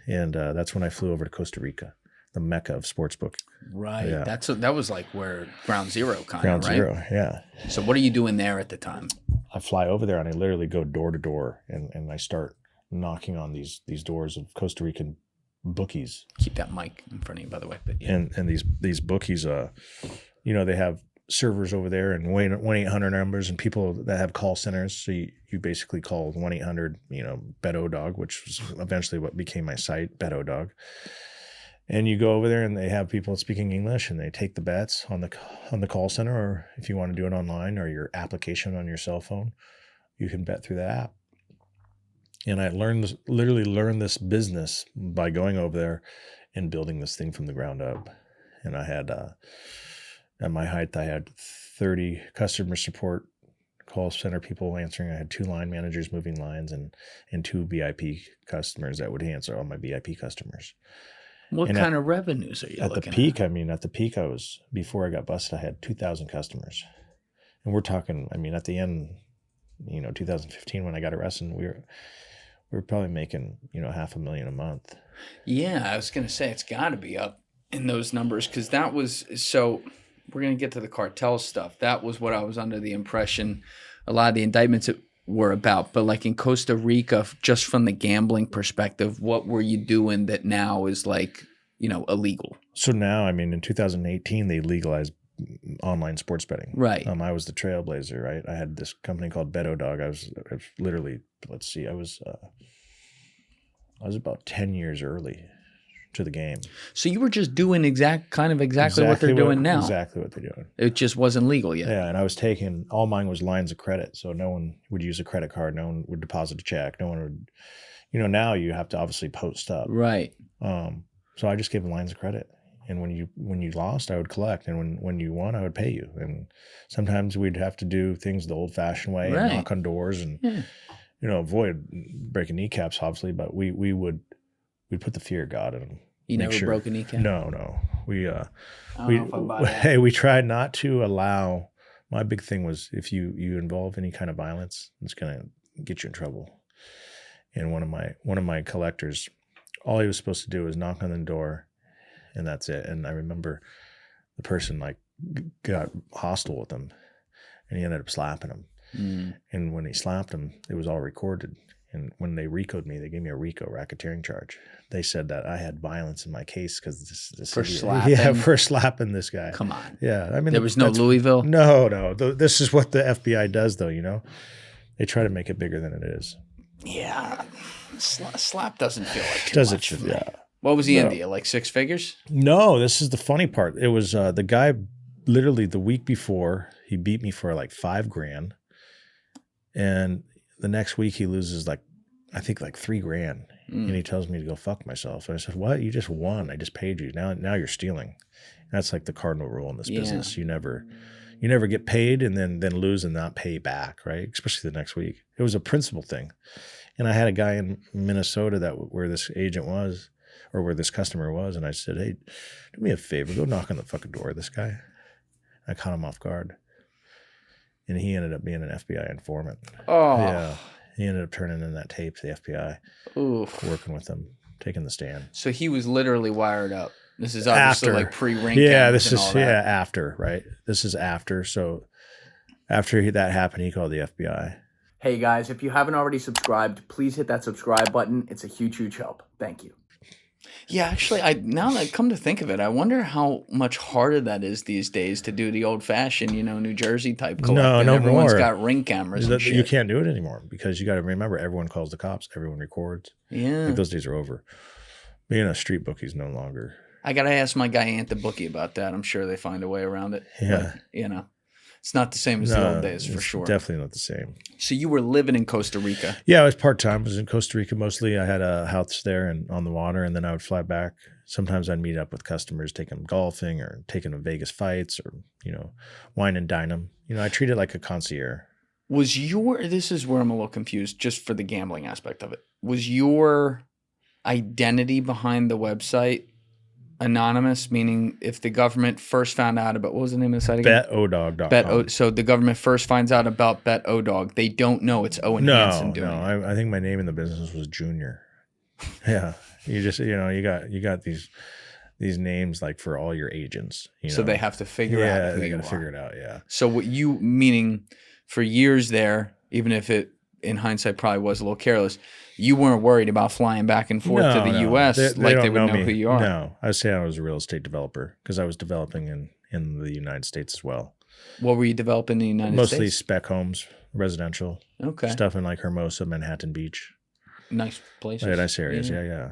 And that's when I flew over to Costa Rica, the mecca of sportsbook. Right. Yeah. That was like where ground zero kind of, Ground right? zero, yeah. So what are you doing there at the time? I fly over there and I literally go door to door and I start knocking on these doors of Costa Rican bookies. Keep that mic in front of you, by the way. But yeah. And these bookies, they have servers over there and 1-800 numbers and people that have call centers. So you basically call 1-800, Bet O-Dog, which was eventually what became my site, Bet O-Dog. And you go over there and they have people speaking English and they take the bets on the call center, or if you want to do it online or your application on your cell phone, you can bet through the app. And I literally learned this business by going over there and building this thing from the ground up. And I had, at my height, I had 30 customer support call center people answering. I had 2 line managers moving lines and 2 VIP customers that would answer all my VIP customers. What kind of revenues are you looking at? At the peak, I was, before I got busted, I had 2,000 customers. And we're talking, at the end, 2015 when I got arrested, we were probably making, $500,000 a month. Yeah, I was going to say it's got to be up in those numbers because that was, so we're going to get to the cartel stuff. That was what I was under the impression. A lot of the indictments were about, but like in Costa Rica, just from the gambling perspective, what were you doing that now is like, illegal? So now, I mean, in 2018, they legalized online sports betting. Right. I was the trailblazer, right? I had this company called Bet-O-Dog. I was literally, I was about 10 years early to the game. So you were just doing exactly what they're doing now. Exactly what they're doing. It just wasn't legal yet. Yeah, and I was taking, all mine was lines of credit. So no one would use a credit card. No one would deposit a check. No one would, now you have to obviously post up. Right. So I just gave them lines of credit. And when you lost, I would collect. And when you won, I would pay you. And sometimes we'd have to do things the old fashioned way, and knock on doors and, avoid breaking kneecaps, obviously. But we'd put the fear of God in them. You never broke a kneecap? No. We tried not to allow. My big thing was if you involve any kind of violence, it's gonna get you in trouble. And one of my collectors, all he was supposed to do was knock on the door, and that's it. And I remember the person got hostile with him, and he ended up slapping him. And when he slapped him, it was all recorded. And when they RICO'd me, they gave me a RICO racketeering charge. They said that I had violence in my case because this for slapping. Yeah, for slapping this guy. Come on. Yeah, I mean there was no Louisville. No. This is what the FBI does, though. They try to make it bigger than it is. Yeah, slap doesn't feel like too much. Yeah. What was he into you? Like six figures? No, this is the funny part. It was the guy. Literally the week before, he beat me for like $5,000, and the next week he loses I think $3,000, and he tells me to go fuck myself. And I said, "What? You just won. I just paid you. Now you're stealing." And that's like the cardinal rule in this business. You never get paid and then lose and not pay back, right? Especially the next week. It was a principle thing. And I had a guy in Minnesota where this agent was, or where this customer was, and I said, "Hey, do me a favor, go knock on the fucking door of this guy." I caught him off guard. And he ended up being an FBI informant. Oh. Yeah. He ended up turning in that tape to the FBI. Oof. Working with them, taking the stand. So he was literally wired up. This is obviously after. Like pre-ring. Yeah, this is after, right? This is after. So after that happened, he called the FBI. Hey guys, if you haven't already subscribed, please hit that subscribe button. It's a huge help. Thank you. Yeah, actually, now that I come to think of it, I wonder how much harder that is these days to do the old-fashioned, New Jersey type collecting. No Everyone's more. got ring cameras and shit. You can't do it anymore because you got to remember, everyone calls the cops, everyone records. Yeah. Those days are over. Being a street bookie's no longer. I got to ask my guy Ant the Bookie about that. I'm sure they find a way around it. Yeah. But, it's not the same as the old days for sure. Definitely not the same. So you were living in Costa Rica. Yeah, I was part-time. I was in Costa Rica mostly. I had a house there and on the water, and then I would fly back. Sometimes I'd meet up with customers, take them golfing or taking them Vegas fights or, wine and dine them. I treat it like a concierge. This is where I'm a little confused just for the gambling aspect of it. Was your identity behind the website anonymous, meaning if the government first found out about, what was the name of the site again? BetOdog.com. So the government first finds out about Bet-O-Dog. They don't know it's Owen Hanson doing it. No, I think my name in the business was Junior. Yeah. You just, you got these names like for all your agents. So they have to figure out who they you got to are. figure it out, yeah. So what you, meaning for years there, even if it in hindsight probably was a little careless, you weren't worried about flying back and forth to the U.S. They would know who you are. No, I was saying I was a real estate developer because I was developing in the United States as well. What were you developing in the United States? Mostly spec homes, residential. Okay. Stuff in like Hermosa, Manhattan Beach. Nice places. Yeah, nice areas, yeah.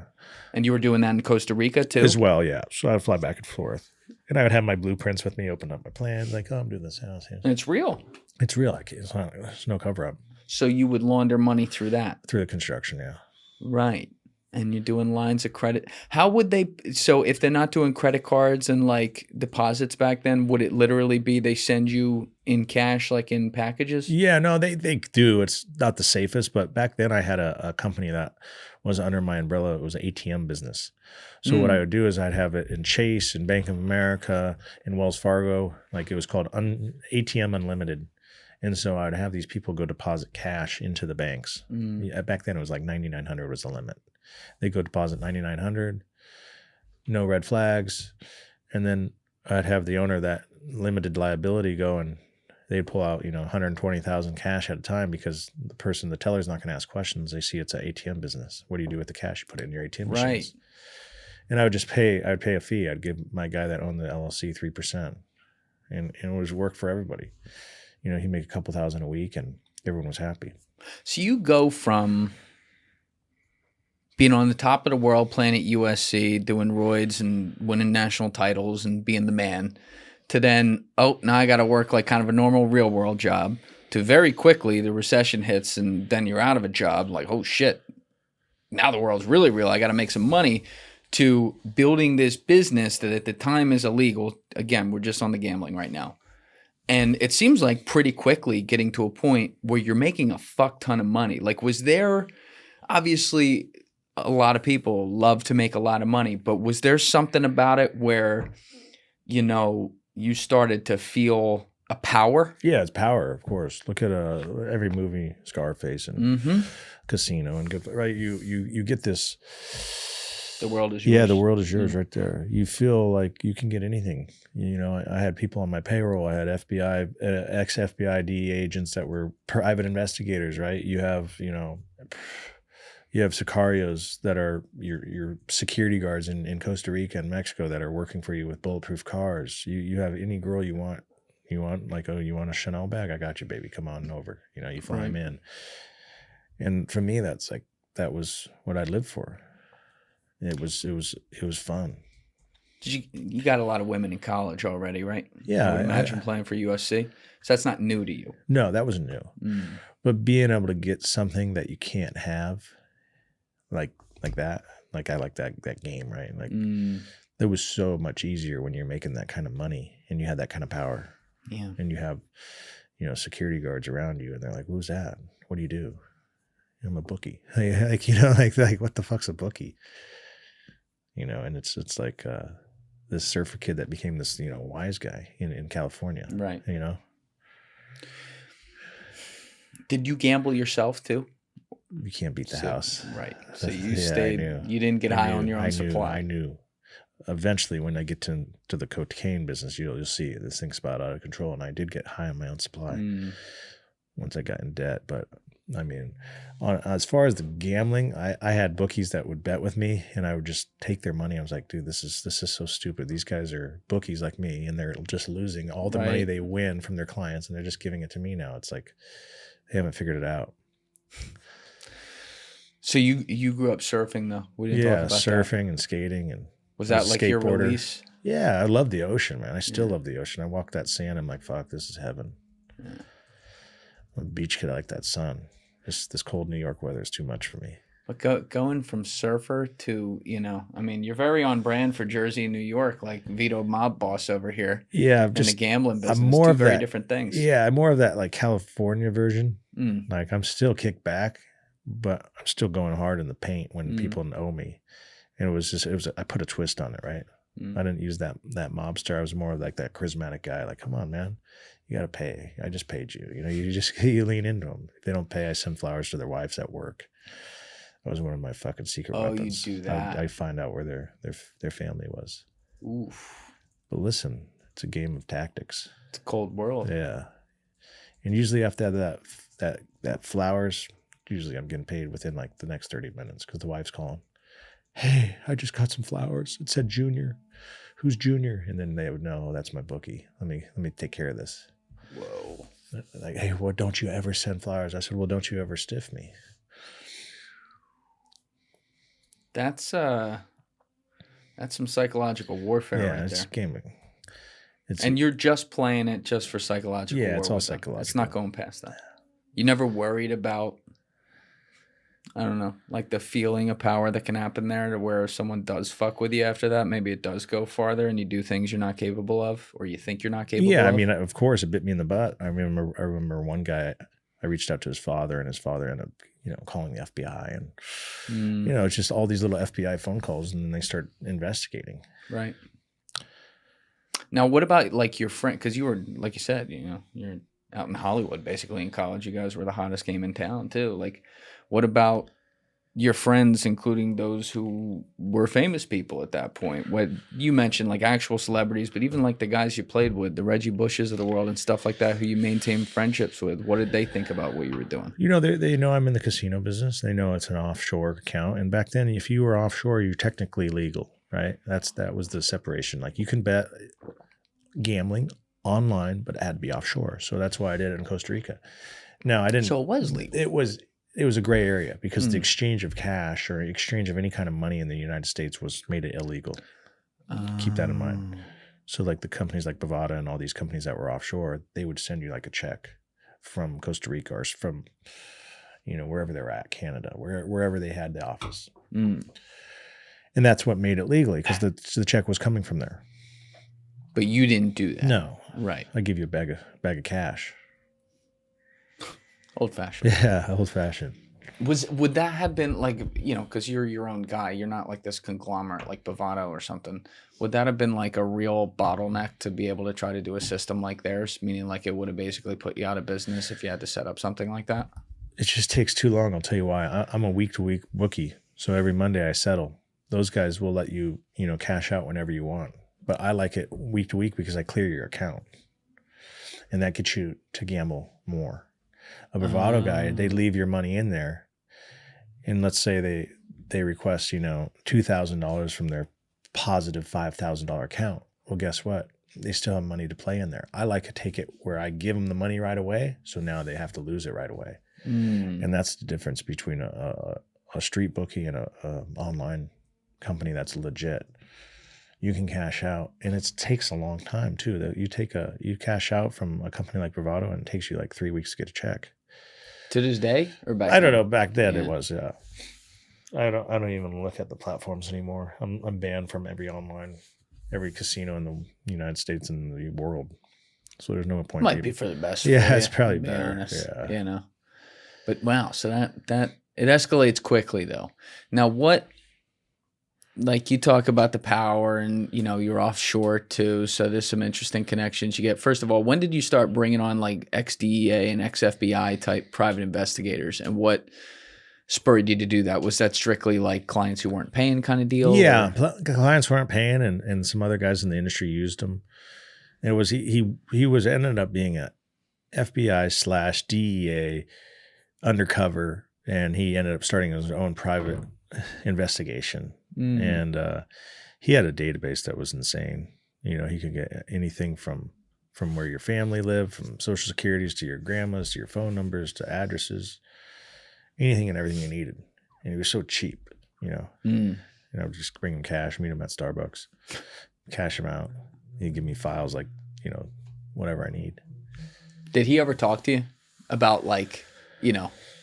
And you were doing that in Costa Rica too? As well, yeah. So I would fly back and forth. And I would have my blueprints with me, open up my plans, like, I'm doing this house. Yeah. And it's real. It's real. There's no cover up. So you would launder money through that? Through the construction, yeah. Right. And you're doing lines of credit. How would they, so if they're not doing credit cards and like deposits back then, would it literally be they send you in cash, like in packages? Yeah, no, they do. It's not the safest, but back then I had a company that was under my umbrella. It was an ATM business. So what I would do is I'd have it in Chase and Bank of America and Wells Fargo. Like it was called ATM Unlimited. And so I'd have these people go deposit cash into the banks. Back then it was like $9,900 was the limit. They go deposit $9,900, no red flags. And then I'd have the owner of that limited liability go and they'd pull out, 120,000 cash at a time because the teller's not going to ask questions. They see it's an ATM business. What do you do with the cash? You put it in your ATM machines. And I would pay a fee. I'd give my guy that owned the LLC 3%. And it was work for everybody. He'd make a couple thousand a week and everyone was happy. So you go from being on the top of the world, playing at USC, doing roids and winning national titles and being the man, to then, now I got to work like kind of a normal real world job, to very quickly the recession hits and then you're out of a job, like, oh shit, now the world's really real. I got to make some money, to building this business that at the time is illegal. Again, we're just on the gambling right now. And it seems like pretty quickly getting to a point where you're making a fuck ton of money. Like, was there, obviously a lot of people love to make a lot of money, but was there something about it where, you started to feel a power? Yeah, it's power, of course. Look at every movie, Scarface and Casino and good, right? You get this. The world is yours. Yeah, the world is yours right there. You feel like you can get anything. I had people on my payroll. I had FBI, ex-FBI DEA agents that were private investigators, right? You have Sicarios that are your security guards in Costa Rica and Mexico that are working for you with bulletproof cars. You have any girl you want. You want you want a Chanel bag? I got you, baby. Come on over. You fly them in. And for me, that was what I lived for. It was fun. You got a lot of women in college already, right? Yeah. I imagine playing for USC. So that's not new to you. No, that wasn't new. But being able to get something that you can't have, like that, like I like that game, right? Like it was so much easier when you're making that kind of money and you had that kind of power. Yeah. And you have, security guards around you and they're like, who's that? What do you do? I'm a bookie. Like what the fuck's a bookie? And it's like this surfer kid that became this, wise guy in California. Right. Did you gamble yourself too? You can't beat the house. Right. So you stayed, you didn't get high on your own supply. I knew. Eventually, when I get to the cocaine business, you'll see this thing's about out of control. And I did get high on my own supply once I got in debt. But as far as the gambling, I had bookies that would bet with me, and I would just take their money. I was like, dude, this is so stupid. These guys are bookies like me, and they're just losing all the money they win from their clients, and they're just giving it to me now. It's like they haven't figured it out. So you grew up surfing though? We didn't talk about surfing and skating, and was that like your release? Yeah, I love the ocean, man. I still love the ocean. I walk that sand. I'm like, fuck, this is heaven. Yeah. I'm a beach kid. I like that sun. This cold New York weather is too much for me. But going from surfer to, you're very on brand for Jersey and New York, like Vito Mob Boss over here. Yeah, in the gambling business. I'm more two of very that, different things. Yeah, I'm more of that like California version. Like I'm still kicked back, but I'm still going hard in the paint when people know me. And I put a twist on it, right? I didn't use that mobster. I was more like that charismatic guy. Like, come on, man. You got to pay. I just paid you. You lean into them. If they don't pay, I send flowers to their wives at work. That was one of my fucking secret weapons. You do that. I find out where their family was. Oof. But listen, it's a game of tactics. It's a cold world. Yeah. And usually after that flowers, usually I'm getting paid within like the next 30 minutes because the wife's calling. Hey, I just got some flowers. It said Junior. Who's Junior? And then they would know, oh, that's my bookie. Let me take care of this. Whoa. Like, hey, well, don't you ever send flowers? I said, well, don't you ever stiff me? That's some psychological warfare right there. It's gaming. And you're just playing it just for psychological war. Yeah, it's all psychological. It's not going past that. You never worried about, I don't know, like the feeling of power that can happen there to where someone does fuck with you after that. Maybe it does go farther and you do things you're not capable of or you think you're not capable of. Yeah, I mean, of course, it bit me in the butt. I remember one guy, I reached out to his father and his father ended up, calling the FBI and, it's just all these little FBI phone calls and then they start investigating. Right. Now, what about like your friend? Because you were, like you said, you're out in Hollywood, basically in college. You guys were the hottest game in town too. Like, what about your friends, including those who were famous people at that point? What you mentioned, like actual celebrities, but even like the guys you played with, the Reggie Bushes of the world and stuff like that, who you maintained friendships with. What did they think about what you were doing? You know, they know I'm in the casino business. They know it's an offshore account. And back then, if you were offshore, you're technically legal, right? That was the separation. Like you can bet gambling online, but it had to be offshore. So that's why I did it in Costa Rica. No, I didn't. So it was legal. It was a gray area because the exchange of cash or exchange of any kind of money in the United States made it illegal. Keep that in mind. So like the companies like Bovada and all these companies that were offshore, they would send you like a check from Costa Rica or from, wherever they're at, Canada, wherever they had the office. And that's what made it legally because the check was coming from there. But you didn't do that. No. Right. I give you a bag of cash. Old fashioned. Yeah, old fashioned. Would that have been like, because you're your own guy, you're not like this conglomerate like Bovado or something. Would that have been like a real bottleneck to be able to try to do a system like theirs? Meaning like it would have basically put you out of business if you had to set up something like that? It just takes too long. I'll tell you why. I'm a week-to-week bookie. So every Monday I settle. Those guys will let you, cash out whenever you want. But I like it week to week because I clear your account. And that gets you to gamble more. A bravado guy, they leave your money in there. And let's say they request, $2,000 from their positive $5,000 account. Well, guess what? They still have money to play in there. I like to take it where I give them the money right away. So now they have to lose it right away. And that's the difference between a street bookie and a online company that's legit. You can cash out, and it takes a long time too. That you cash out from a company like Bravado, and it takes you like 3 weeks to get a check. To this day, or back? I don't know. Back then it was. Yeah. I don't even look at the platforms anymore. I'm banned from every casino in the United States and the world. So there's no point. Might be for the best. Yeah, it's probably better. Yeah. But wow, so that it escalates quickly though. Now what? Like you talk about the power and, you're offshore too. So there's some interesting connections you get. First of all, when did you start bringing on like ex-DEA and ex-FBI type private investigators, and what spurred you to do that? Was that strictly like clients who weren't paying kind of deal? Yeah. Clients weren't paying and some other guys in the industry used them. And it was, he was ended up being a FBI/DEA undercover, and he ended up starting his own private investigation. And he had a database that was insane. He could get anything from where your family lived, from social securities to your grandma's, to your phone numbers, to addresses, anything and everything you needed. And he was so cheap, just bring him cash, meet him at Starbucks, cash him out. He'd give me files like, whatever I need. Did he ever talk to you about like,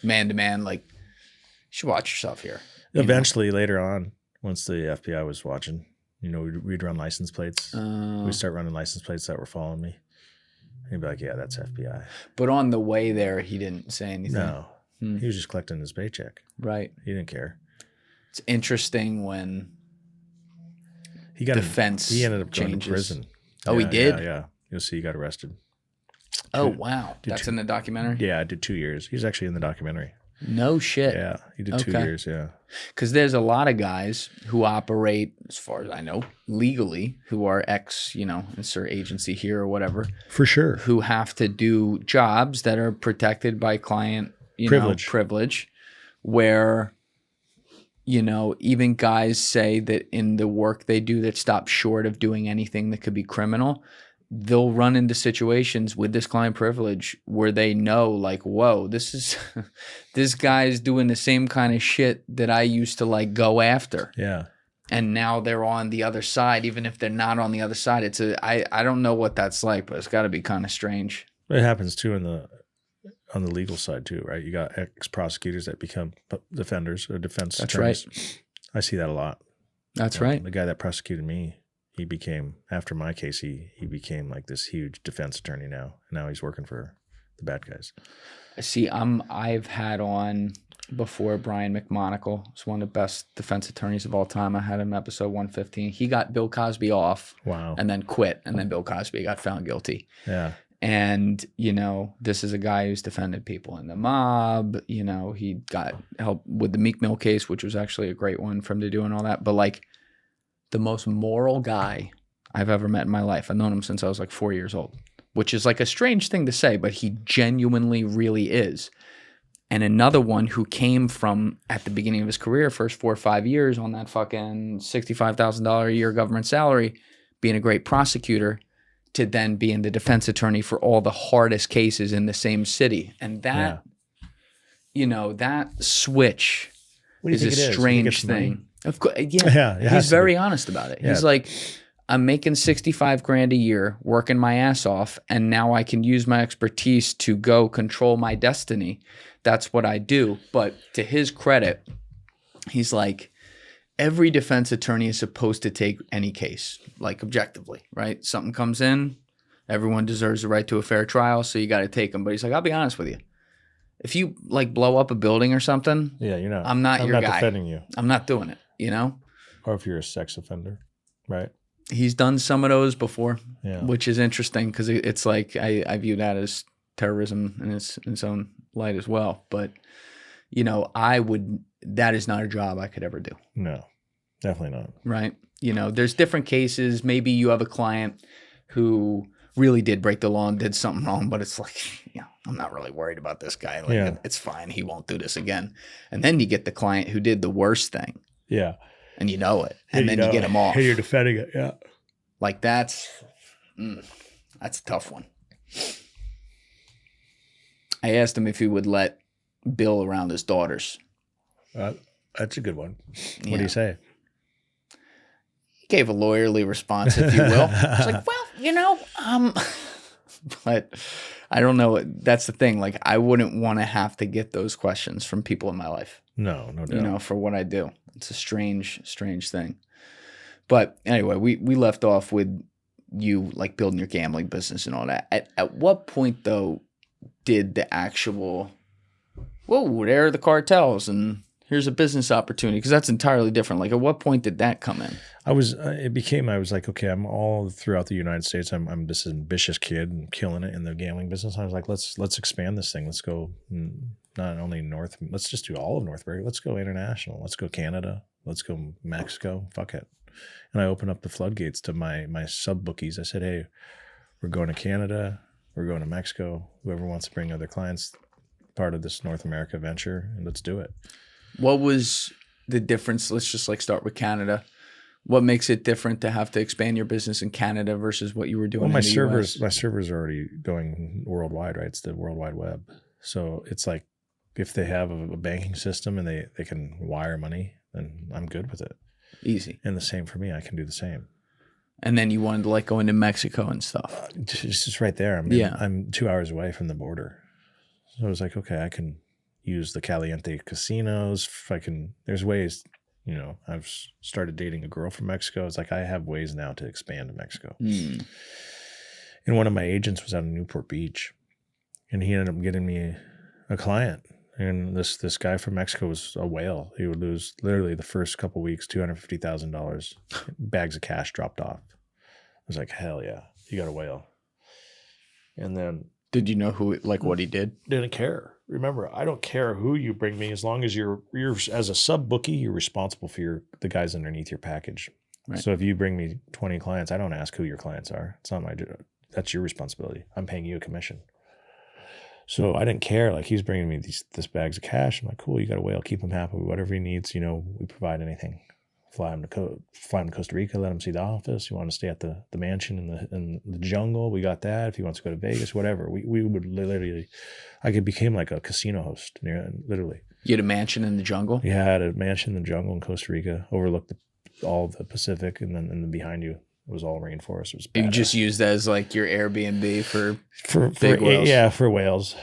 man to man, like, you should watch yourself here? Eventually, later on, once the FBI was watching, we'd run license plates. We'd start running license plates that were following me. He'd be like, yeah, that's FBI. But on the way there, he didn't say anything. No. He was just collecting his paycheck. Right. He didn't care. It's interesting when he got defense he ended up going changes. to prison. Oh, he did? Yeah. You'll see he got arrested. Oh, wow. That's in the documentary? Yeah, I did 2 years. He's actually in the documentary. No shit. Yeah, he did 2 years, yeah. Because there's a lot of guys who operate, as far as I know, legally, who are insert agency here or whatever. For sure. Who have to do jobs that are protected by client privilege, where, even guys say that in the work they do that stops short of doing anything that could be criminal, they'll run into situations with this client privilege where they know like, whoa, this guy's doing the same kind of shit that I used to like go after. Yeah. And now they're on the other side. Even if they're not on the other side, I don't know what that's like, but it's got to be kind of strange. It happens too on the legal side too, right? You got ex-prosecutors that become defenders or defense attorneys. Right. I see that a lot. That's right. The guy that prosecuted me, he became, after my case, he became like this huge defense attorney now. And now he's working for the bad guys. See, I've had on before Brian McMonagle. He's one of the best defense attorneys of all time. I had him episode 115. He got Bill Cosby off. Wow. And then quit. And then Bill Cosby got found guilty. Yeah. And, you know, this is a guy who's defended people in the mob. You know, he got help with the Meek Mill case, which was actually a great one for him to do and all that. But like the most moral guy I've ever met in my life. I've known him since I was like 4 years old, which is like a strange thing to say, but he genuinely really is. And another one who came from, at the beginning of his career, first 4 or 5 years on that fucking $65,000 a year government salary, being a great prosecutor, to then being the defense attorney for all the hardest cases in the same city. And that, you know, that switch is a strange thing. Of course, he's very honest about it. Yeah. He's like, I'm making 65 grand a year, working my ass off, and now I can use my expertise to go control my destiny. That's what I do. But to his credit, he's like, every defense attorney is supposed to take any case, like objectively, right? Something comes in, everyone deserves the right to a fair trial, so you got to take them. But he's like, I'll be honest with you. If you like blow up a building or something, you're not. I'm not your guy. Defending you. I'm not doing it, you know? Or if you're a sex offender, right? He's done some of those before, which is interesting because it's like I view that as terrorism in its own light as well. But, you know, that is not a job I could ever do. No, definitely not. Right? You know, there's different cases. Maybe you have a client who really did break the law and did something wrong, but it's like, you know, I'm not really worried about this guy. Like, it's fine. He won't do this again. And then you get the client who did the worst thing. Yeah. And you know it. And then you get him off. And you're defending it. Yeah. Like that's a tough one. I asked him if he would let Bill around his daughters. That's a good one. What do you say? He gave a lawyerly response, if you will. It's like, well, you know, but I don't know. That's the thing. Like, I wouldn't want to have to get those questions from people in my life. No doubt. You know, for what I do. It's a strange thing. But anyway, we left off with you like building your gambling business and all that. At what point though did the actual, whoa, there are the cartels and here's a business opportunity? Because that's entirely different. Like, at what point did that come in? I was like, okay, I'm all throughout the United States. I'm this ambitious kid and killing it in the gambling business. I was like, let's expand this thing. Let's go not only let's just do all of North America. Let's go international. Let's go Canada. Let's go Mexico. Fuck it. And I opened up the floodgates to my sub bookies. I said, hey, we're going to Canada. We're going to Mexico. Whoever wants to bring other clients, part of this North America venture, and let's do it. What was the difference? Let's just like start with Canada. What makes it different to have to expand your business in Canada versus what you were doing in the US? My servers are already going worldwide, right? It's the World Wide Web. So it's like if they have a banking system and they can wire money, then I'm good with it. Easy. And the same for me. I can do the same. And then you wanted to like go into Mexico and stuff. It's just right there. I'm 2 hours away from the border. So I was like, okay, I can use the Caliente casinos. There's ways, you know, I've started dating a girl from Mexico. It's like I have ways now to expand to Mexico. And one of my agents was out in Newport Beach, and he ended up getting me a client. And this guy from Mexico was a whale. He would lose literally the first couple of weeks, $250,000, bags of cash dropped off. I was like, hell yeah, you got a whale. And then, did you know what he did? Didn't care. Remember, I don't care who you bring me as long as you're as a sub bookie, you're responsible for the guys underneath your package. Right. So if you bring me 20 clients, I don't ask who your clients are. It's not my job. That's your responsibility. I'm paying you a commission. So I didn't care. Like, he's bringing me this bags of cash. I'm like, cool, you got a whale. Keep him happy. Whatever he needs, you know, we provide anything. Fly him to Costa Rica. Let him see the office. You want to stay at the mansion in the jungle? We got that. If he wants to go to Vegas, whatever. We would literally. became like a casino host. Literally. You had a mansion in the jungle? Yeah, I had a mansion in the jungle in Costa Rica. Overlooked all the Pacific, and then behind you. It was all rainforest. It was badass. You just used that as like your Airbnb for big whales. Yeah, for whales,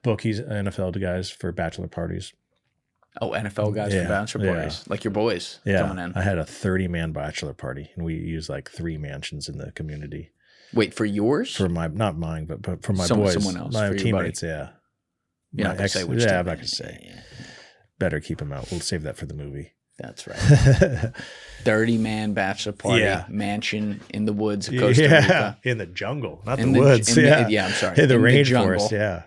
bookies, NFL guys for bachelor parties. Oh, NFL guys for bachelor parties, like your boys coming in. I had a 30-man bachelor party, and we used like 3 mansions in the community. Wait, for yours? For not mine, but for my boys, someone else, my teammates. Yeah, you're not gonna say which. I'm not gonna say. Yeah. Better keep them out. We'll save that for the movie. That's right. 30-man bachelor party, mansion in the woods of Costa Rica. In the jungle, not the woods. I'm sorry. In the rainforest, jungle. yeah.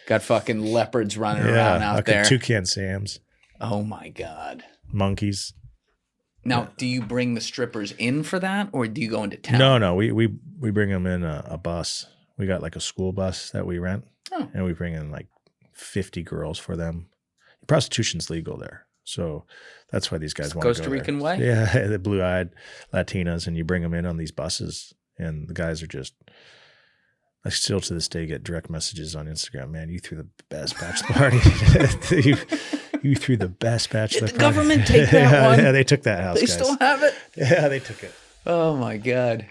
Got fucking leopards running around out there. Toucan Sams. Oh, my God. Monkeys. Now, do you bring the strippers in for that, or do you go into town? No. We bring them in a bus. We got like a school bus that we rent, and we bring in like 50 girls for them. Prostitution's legal there, so that's why these guys want to go Costa Rican way. Yeah, the blue-eyed Latinas, and you bring them in on these buses, and the guys are just. I still to this day get direct messages on Instagram. Man, you threw the best bachelor party. You threw the best bachelor Did the party. government take that one? Yeah, they took that house. They guys. still have it. Yeah, they took it. Oh my God.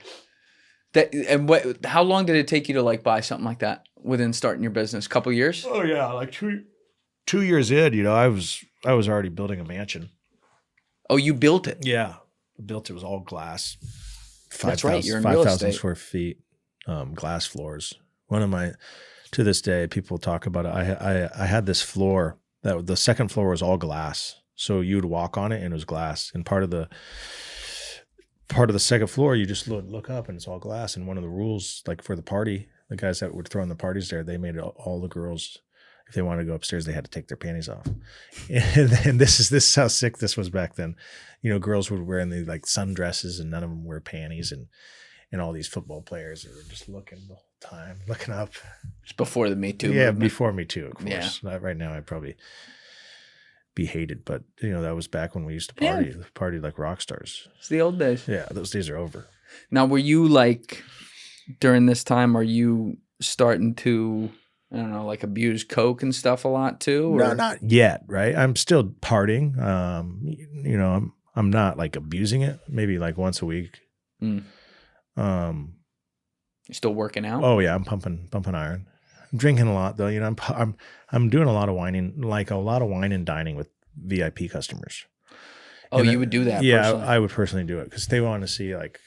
How long did it take you to like buy something like that within starting your business? A couple years? Oh yeah, like 2 years in. I was already building a mansion. Oh, you built it? Yeah, built it. Was all glass. That's right. You're in real estate. 5,000 square feet. Glass floors. To this day, people talk about it. I had this floor that the second floor was all glass. So you'd walk on it and it was glass. And part of the second floor, you just look up and it's all glass. And one of the rules, like for the party, the guys that would throw in the parties there, they made all the girls, if they wanted to go upstairs, they had to take their panties off. And this is how sick this was back then. Girls would wear the like sundresses and none of them wear panties and all these football players were just looking the whole time, looking up. It's before the Me Too Yeah, movement. before Me Too, of course. Yeah. Right now, I'd probably be hated, but that was back when we used to party like rock stars. It's the old days. Yeah, those days are over. Now, were you like during this time? Are you starting to, I don't know, like abuse coke and stuff a lot too? Or? No, not yet. Right, I'm still partying. I'm not like abusing it. Maybe like once a week. You're still working out? Oh yeah, I'm pumping iron. I'm drinking a lot though. I'm doing a lot of wine and dining with VIP customers. Oh, you would do that? Yeah, personally? I would personally do it because they want to see like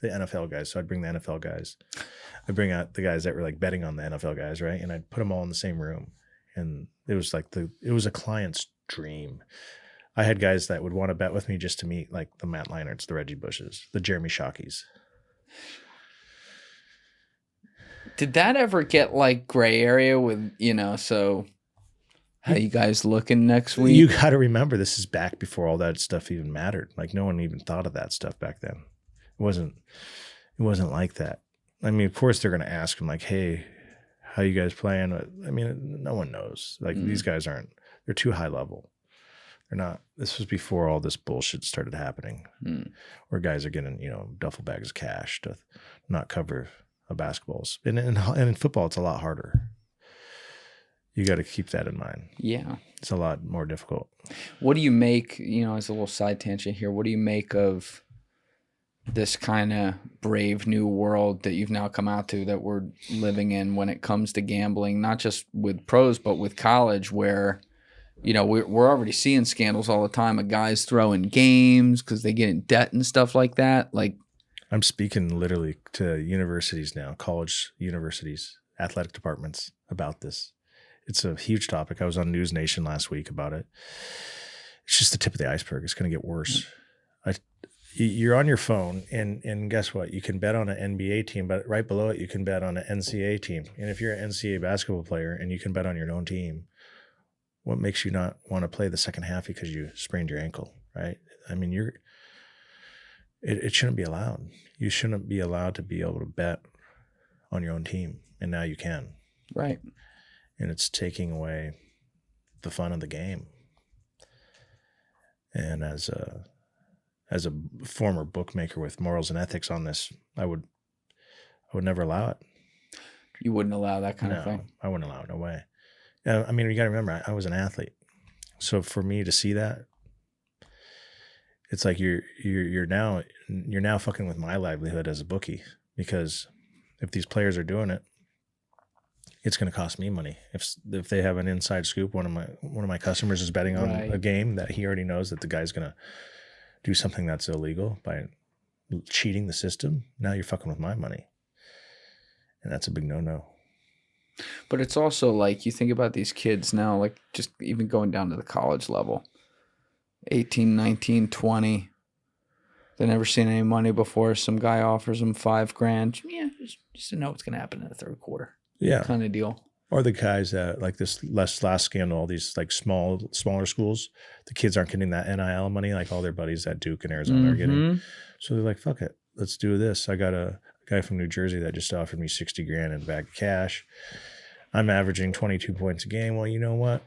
the NFL guys. So I'd bring the NFL guys. I'd bring out the guys that were like betting on the NFL guys, right? And I'd put them all in the same room. And it was like it was a client's dream. I had guys that would want to bet with me just to meet like the Matt Leinarts, the Reggie Bushes, the Jeremy Shockeys. Did that ever get like gray area with, so how you guys looking next week? You got to remember, this is back before all that stuff even mattered. Like no one even thought of that stuff back then. It wasn't like that. I mean, of course they're going to ask them like, hey, how you guys playing? I mean, no one knows. Like these guys they're too high level. They're not, this was before all this bullshit started happening where guys are getting, duffel bags of cash to not cover a basketball. And in football, it's a lot harder. You got to keep that in mind. Yeah. It's a lot more difficult. What do you make, as a little side tangent here, what do you make of this kind of brave new world that you've now come out to that we're living in when it comes to gambling, not just with pros, but with college where, we're already seeing scandals all the time of guys throwing games because they get in debt and stuff like that. Like, I'm speaking literally to universities now, college universities, athletic departments about this. It's a huge topic. I was on News Nation last week about it. It's just the tip of the iceberg. It's going to get worse. You're on your phone, and guess what? You can bet on an NBA team, but right below it, you can bet on an NCAA team. And if you're an NCAA basketball player and you can bet on your own team, what makes you not want to play the second half because you sprained your ankle, right? I mean, it shouldn't be allowed. You shouldn't be allowed to be able to bet on your own team, and now you can. Right. And it's taking away the fun of the game. And as a former bookmaker with morals and ethics on this, I would never allow it. You wouldn't allow that kind of thing? I wouldn't allow it. No way. I mean, you got to remember, I was an athlete. So for me to see that, it's like you're now fucking with my livelihood as a bookie, because if these players are doing it, it's going to cost me money. If they have an inside scoop, one of my customers is betting on a game that he already knows that the guy's going to do something that's illegal by cheating the system. Now you're fucking with my money, and that's a big no-no. But it's also like you think about these kids now, like just even going down to the college level. 18, 19, 20. They've never seen any money before. Some guy offers them $5,000. Yeah, just to know what's going to happen in the third quarter. Yeah. Kind of deal. Or the guys that like this last scandal, all these like smaller schools, the kids aren't getting that NIL money like all their buddies at Duke and Arizona are getting. So they're like, fuck it, let's do this. I got a guy from New Jersey that just offered me $60,000 in a bag of cash. I'm averaging 22 points a game. Well, you know what?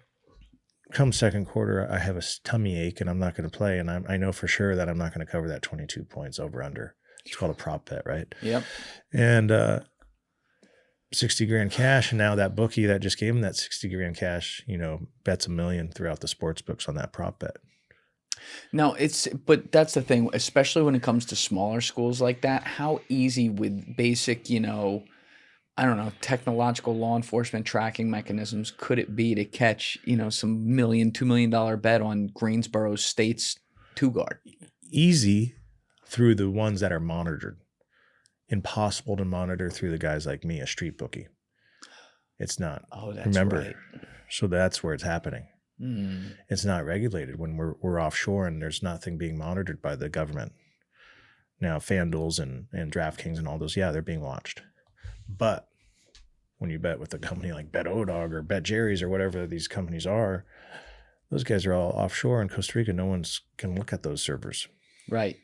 Come second quarter, I have a tummy ache and I'm not going to play. And I know for sure that I'm not going to cover that 22 points over under. It's called a prop bet, right? Yep. And $60,000 cash. And now that bookie that just gave him that $60,000 cash, bets $1 million throughout the sports books on that prop bet. No, but that's the thing, especially when it comes to smaller schools like that, how easy with basic, I don't know, technological law enforcement tracking mechanisms could it be to catch, some $1 million, $2 million bet on Greensboro State's two-guard? Easy through the ones that are monitored. Impossible to monitor through the guys like me, a street bookie. It's not. Oh, that's Remember, right. So that's where it's happening. It's not regulated when we're offshore and there's nothing being monitored by the government. Now, FanDuels and DraftKings and all those, yeah, they're being watched. But when you bet with a company like BetOdog or BetJerry's or whatever these companies are, those guys are all offshore in Costa Rica. No one's can look at those servers. Right.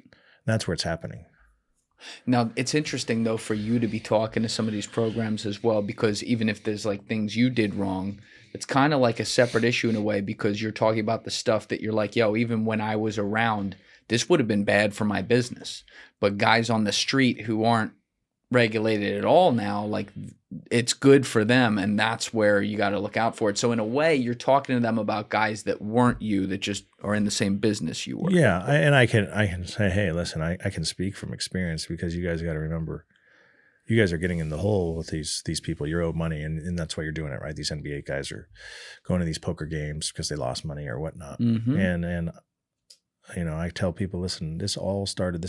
That's where it's happening. Now, it's interesting, though, for you to be talking to some of these programs as well, because even if there's like things you did wrong, it's kind of like a separate issue in a way, because you're talking about the stuff that you're like, yo, even when I was around, this would have been bad for my business. But guys on the street who aren't regulated at all now, like it's good for them, and that's where you got to look out for it. So in a way, you're talking to them about guys that weren't you, that just are in the same business you were. Yeah, and I can say, hey, listen, I can speak from experience, because you guys got to remember, you guys are getting in the hole with these people. You're owed money, and that's why you're doing it, right? These NBA guys are going to these poker games because they lost money or whatnot, and I tell people, listen, this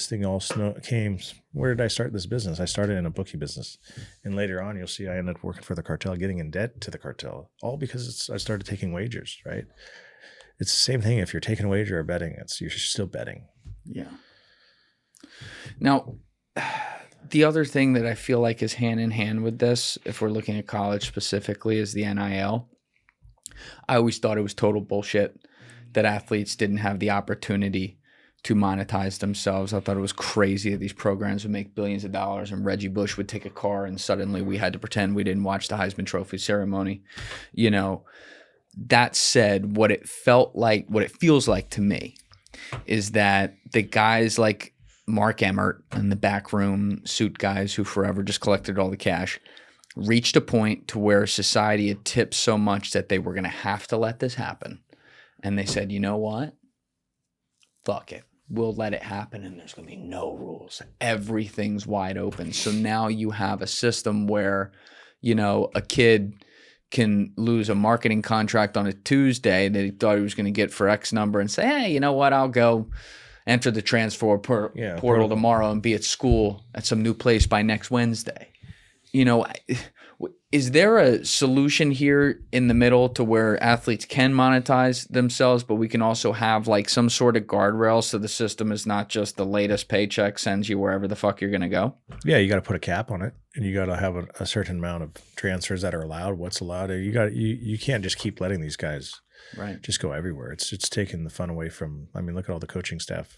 thing all came. Where did I start this business? I started in a bookie business. And later on, you'll see I ended up working for the cartel, getting in debt to the cartel, all because I started taking wagers, right? It's the same thing. If you're taking a wager or betting, you're still betting. Yeah. Now, the other thing that I feel like is hand in hand with this, if we're looking at college specifically, is the NIL. I always thought it was total bullshit that athletes didn't have the opportunity to monetize themselves. I thought it was crazy that these programs would make billions of dollars and Reggie Bush would take a car and suddenly we had to pretend we didn't watch the Heisman Trophy ceremony. That said, what it feels like to me is that the guys like Mark Emmert and the backroom suit guys who forever just collected all the cash reached a point to where society had tipped so much that they were going to have to let this happen. And they said, you know what? Fuck it. We'll let it happen, and there's going to be no rules. Everything's wide open. So now you have a system where, a kid can lose a marketing contract on a Tuesday that he thought he was going to get for X number and say, hey, you know what? I'll go enter the transfer portal tomorrow and be at school at some new place by next Wednesday. Is there a solution here in the middle to where athletes can monetize themselves, but we can also have like some sort of guardrail so the system is not just the latest paycheck sends you wherever the fuck you're going to go? Yeah, you got to put a cap on it, and you got to have a certain amount of transfers that are allowed. What's allowed? You can't just keep letting these guys just go everywhere. It's taking the fun away from. I mean, look at all the coaching staff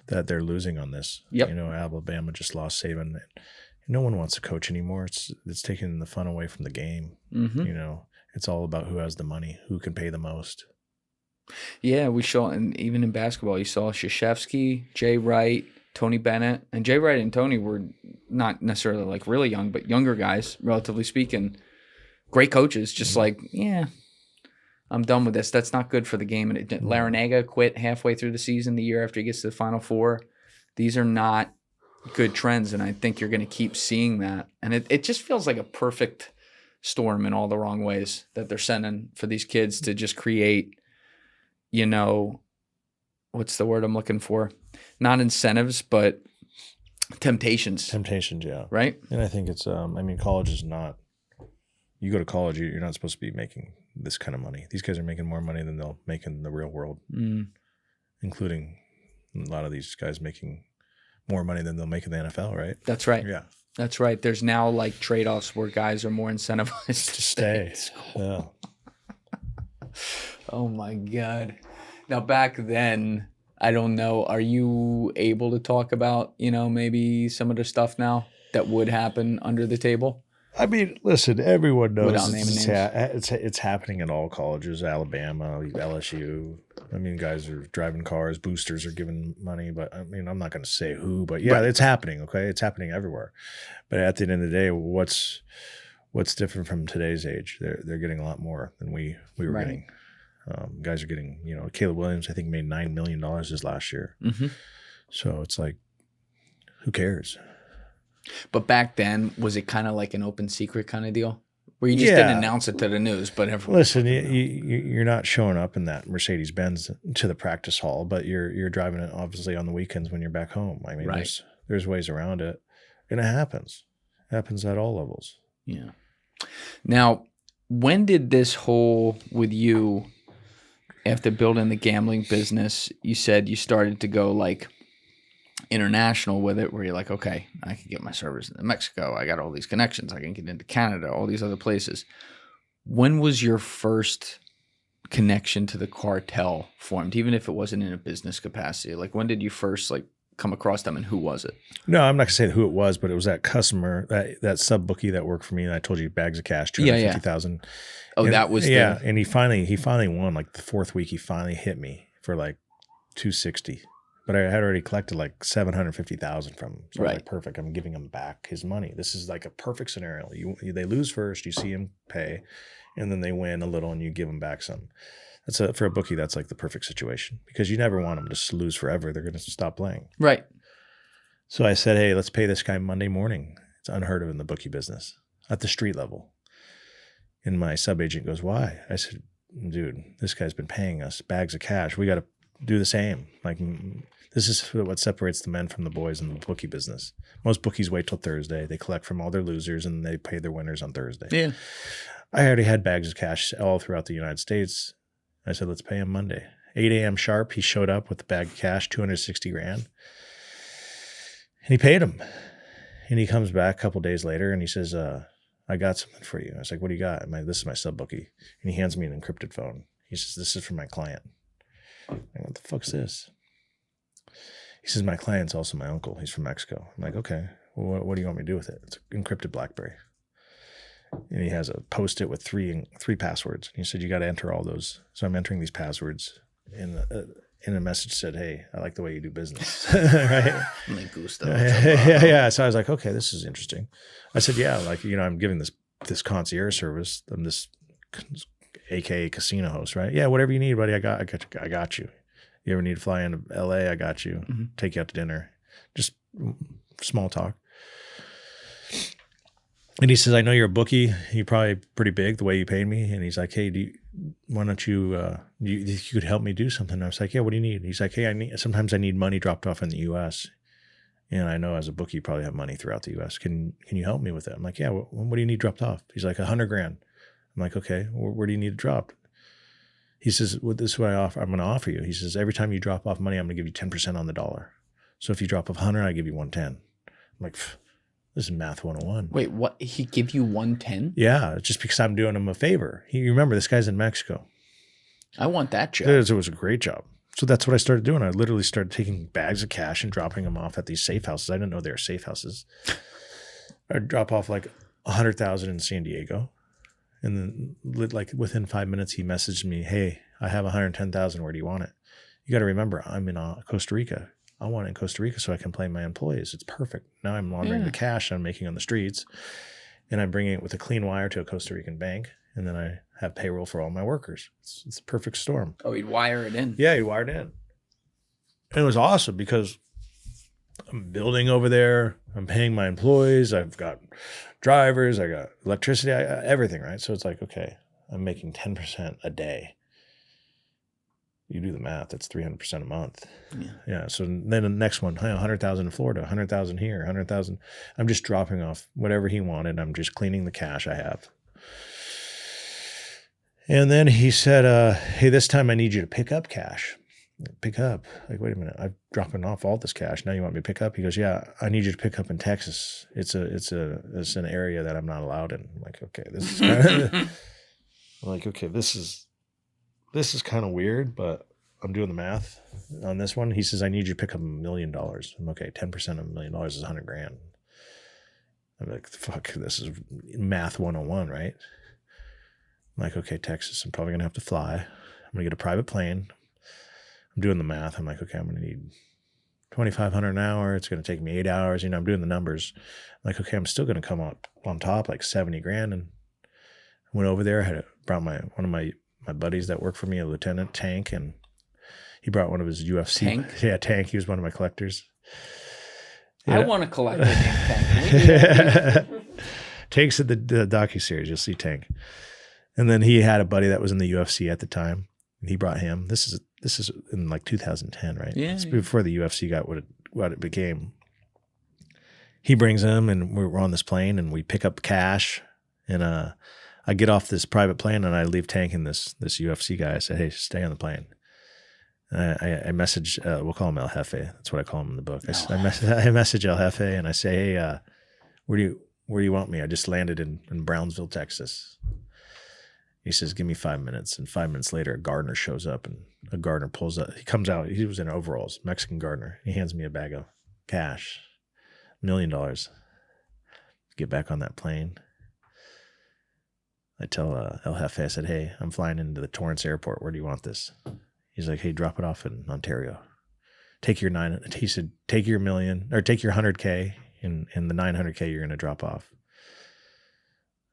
that they're losing on this. Yep. Alabama just lost Saban. No one wants to coach anymore. It's taking the fun away from the game. It's all about who has the money, who can pay the most. Yeah, we saw, and even in basketball, you saw Krzyzewski, Jay Wright, Tony Bennett, and Jay Wright and Tony were not necessarily like really young, but younger guys, relatively speaking. Great coaches, just like, yeah, I'm done with this. That's not good for the game. And Larinaga quit halfway through the season, the year after he gets to the Final Four. These are not good trends, and I think you're going to keep seeing that. And it just feels like a perfect storm in all the wrong ways that they're sending for these kids to just create, what's the word I'm looking for? Not incentives, but temptations. Temptations, yeah. Right? And I think it's, college is not, you go to college, you're not supposed to be making this kind of money. These guys are making more money than they'll make in the real world. And including a lot of these guys making more money than they'll make in the NFL, right? That's right. Yeah. That's right. There's now like trade-offs where guys are more incentivized to stay. Yeah. Oh my God. Now back then, I don't know, are you able to talk about, maybe some of the stuff now that would happen under the table? I mean, listen, everyone knows Without naming names. it's happening in all colleges, Alabama, LSU. I mean, guys are driving cars, boosters are giving money, but I mean, I'm not going to say who, but yeah, It's happening. Okay. It's happening everywhere. But at the end of the day, what's different from today's age? They're getting a lot more than we were getting. Guys are getting, Caleb Williams, I think made $9 million this last year. Mm-hmm. So it's like, who cares? But back then, was it kind of like an open secret kind of deal? Where you just didn't announce it to the news, but everyone... Listen, you're not showing up in that Mercedes-Benz to the practice hall, but you're driving it obviously on the weekends when you're back home. I mean, there's ways around it, and it happens. It happens at all levels. Yeah. Now, when did this whole, with you, after building the gambling business, you said you started to go like international with it, where you're like, okay, I can get my servers into Mexico. I got all these connections. I can get into Canada, all these other places. When was your first connection to the cartel formed, even if it wasn't in a business capacity? Like, when did you first like come across them, and who was it? No, I'm not gonna say who it was, but it was that customer, that sub bookie that worked for me, and I told you bags of cash, 250,000. Oh, and that was and he finally won. Like the fourth week, he finally hit me for like 260. But I had already collected like 750,000 from him. So I was like, perfect. I'm giving him back his money. This is like a perfect scenario. They lose first, you see him pay, and then they win a little, and you give them back some. For a bookie, that's like the perfect situation, because you never want them to lose forever. They're going to stop playing. Right. So I said, hey, let's pay this guy Monday morning. It's unheard of in the bookie business at the street level. And my sub agent goes, why? I said, dude, this guy's been paying us bags of cash. We got to do the same. Like, this is what separates the men from the boys in the bookie business. Most bookies wait till Thursday. They collect from all their losers, and they pay their winners on Thursday. Yeah. I already had bags of cash all throughout the United States. I said, let's pay him Monday. 8 a.m. sharp, he showed up with the bag of cash, 260 grand. And he paid him. And he comes back a couple days later, and he says, I got something for you. I was like, what do you got? This is my sub bookie. And he hands me an encrypted phone. He says, this is for my client. I go, what the fuck's this? He says, my client's also my uncle. He's from Mexico. I'm like, okay, well, what do you want me to do with it? It's an encrypted Blackberry. And he has a Post-it with three passwords. And he said, you got to enter all those. So I'm entering these passwords. And a message said, hey, I like the way you do business. Right? Me gusta. Yeah. So I was like, okay, this is interesting. I said, yeah, like, I'm giving this concierge service. I'm this AKA casino host, right? Yeah, whatever you need, buddy. I got you. You ever need to fly into LA? I got you. Mm-hmm. Take you out to dinner. Just small talk. And he says, I know you're a bookie. You're probably pretty big the way you paid me. And he's like, hey, why don't you could help me do something? And I was like, yeah, what do you need? He's like, hey, sometimes I need money dropped off in the U.S. And I know as a bookie, you probably have money throughout the U.S. Can you help me with it? I'm like, yeah, what do you need dropped off? He's like, 100 grand. I'm like, okay, where do you need it dropped? He says, well, this is what I'm going to offer you. He says, every time you drop off money, I'm going to give you 10% on the dollar. So if you drop off 100, I give you 110. I'm like, this is math 101. Wait, what? He give you 110? Yeah, just because I'm doing him a favor. You remember, this guy's in Mexico. I want that job. It was a great job. So that's what I started doing. I literally started taking bags of cash and dropping them off at these safe houses. I didn't know they were safe houses. I'd drop off like 100,000 in San Diego. And then like within 5 minutes, he messaged me, hey, I have 110,000. Where do you want it? You got to remember, I'm in Costa Rica. I want it in Costa Rica so I can pay my employees. It's perfect. Now I'm laundering the cash I'm making on the streets, and I'm bringing it with a clean wire to a Costa Rican bank, and then I have payroll for all my workers. It's a perfect storm. Oh, he'd wire it in. Yeah, he wired it in. And it was awesome because I'm building over there. I'm paying my employees. I've got drivers. I got electricity, everything, right? So it's like, okay, I'm making 10% a day. You do the math, that's 300% a month. Yeah. So then the next one, 100,000 in Florida, 100,000 here, 100,000. I'm just dropping off whatever he wanted. I'm just cleaning the cash I have. And then he said, hey, this time I need you to pick up cash. Pick up. Like, wait a minute, I'm dropping off all this cash. Now you want me to pick up? He goes, yeah, I need you to pick up in Texas. It's an area that I'm not allowed in. I'm like, okay, this is kind of, I'm like, okay, this is kind of weird, but I'm doing the math on this one. He says, I need you to pick up $1 million. I'm okay. 10% of $1 million is $100,000. I'm like, fuck, this is math 101, right? I'm like, okay, Texas, I'm probably going to have to fly. I'm going to get a private plane. I'm doing the math. I'm like, okay, I'm going to need $2,500 an hour. It's going to take me 8 hours. You know, I'm doing the numbers. I'm like, okay, I'm still going to come up on top, like $70,000. And I went over there. I brought one of my buddies that worked for me, a lieutenant, Tank, and he brought one of his UFC. Tank? Yeah, Tank. He was one of my collectors. Yeah. I want to collect the Tank. Tank's in the docuseries. You'll see Tank. And then he had a buddy that was in the UFC at the time, and he brought him. This is in like 2010, right? Yeah. It's before the UFC got what it became. He brings him, and we're on this plane, and we pick up cash, and I get off this private plane, and I leave Tank and this UFC guy. I said, hey, stay on the plane. I message, we'll call him El Jefe. That's what I call him in the book. I message El Jefe, and I say, hey, where do you want me? I just landed in Brownsville, Texas. He says, give me 5 minutes. And 5 minutes later, a gardener shows up, and a gardener pulls up. He comes out. He was in overalls, Mexican gardener. He hands me a bag of cash, $1 million. Get back on that plane. I tell El Jefe, I said, hey, I'm flying into the Torrance airport. Where do you want this? He's like, hey, drop it off in Ontario. He said, take your million, or take your 100K, and the 900K you're going to drop off.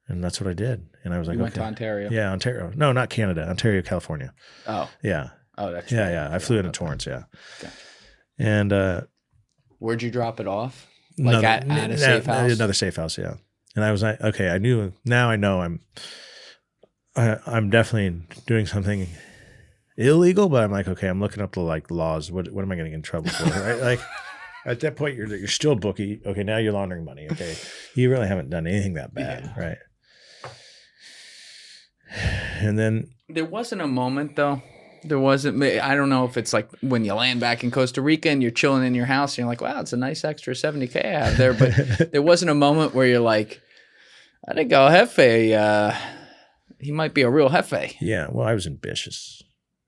And that's what I did. And I was like, you went to Ontario? Yeah, Ontario. No, not Canada. Ontario, California. Oh. Yeah. Oh, that's yeah, right. yeah. I flew into Torrance, yeah. Gotcha. And where'd you drop it off? Like at a safe house? Another safe house, yeah. And I was like, okay, I know I'm definitely doing something illegal, but I'm like, okay, I'm looking up the like laws. What am I going to get in trouble for? Right? Like at that point, you're still Bookie. Okay, now you're laundering money. Okay, you really haven't done anything that bad, right? And then there wasn't a moment though. There wasn't. I don't know if it's like when you land back in Costa Rica and you're chilling in your house and you're like, wow, it's a nice extra 70K I have there. But there wasn't a moment where you're like, I think El Jefe, he might be a real Jefe. Yeah, well, I was ambitious.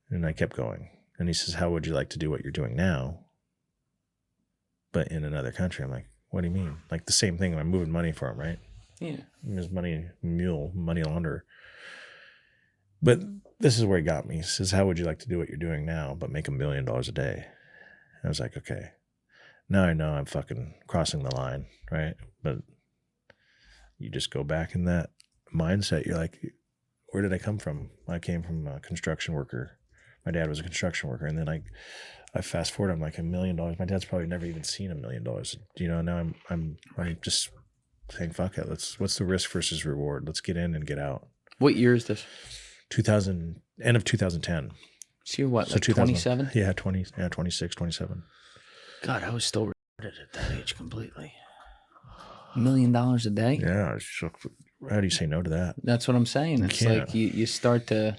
And I kept going. And he says, how would you like to do what you're doing now, but in another country? I'm like, what do you mean? Like the same thing. I'm moving money for him, right? Yeah. There's money launderer. But this is where he got me. He says, how would you like to do what you're doing now, but make $1 million a day? And I was like, okay, now I know I'm fucking crossing the line, right? But you just go back in that mindset. You're like, where did I come from? I came from a construction worker. My dad was a construction worker. And then I fast forward, I'm like $1 million. My dad's probably never even seen $1 million. You know, now I'm just saying, fuck it. What's the risk versus reward? Let's get in and get out. What year is this? End of 2010. So you're what, so like 27? Yeah, 26, 27. God, I was still retarded at that age completely. $1 million a day? Yeah. How do you say no to that? That's what I'm saying. It's like you start to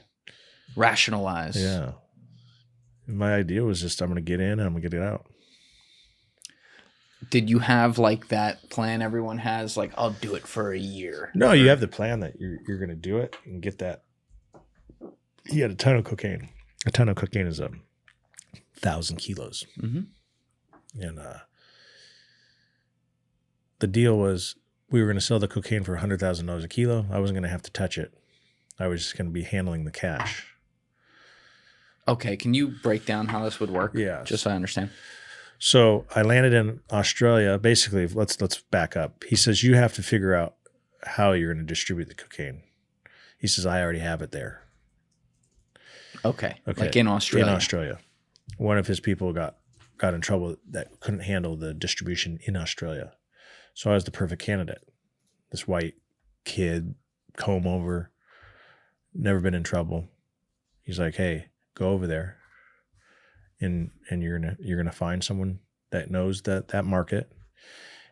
rationalize. Yeah. My idea was just, I'm going to get in and I'm going to get it out. Did you have like that plan everyone has, like, I'll do it for a year? No, you have the plan that you're going to do it and get that. He had a ton of cocaine. A ton of cocaine is 1,000 kilos. Mm-hmm. And the deal was we were going to sell the cocaine for $100,000 a kilo. I wasn't going to have to touch it. I was just going to be handling the cash. Okay, can you break down how this would work? Yeah. Just so I understand. So I landed in Australia. Basically, let's back up. He says, you have to figure out how you're going to distribute the cocaine. He says, I already have it there. Okay. Like in Australia. In Australia. One of his people got in trouble that couldn't handle the distribution in Australia. So I was the perfect candidate. This white kid, comb over, never been in trouble. He's like, hey, go over there and you're gonna find someone that knows that market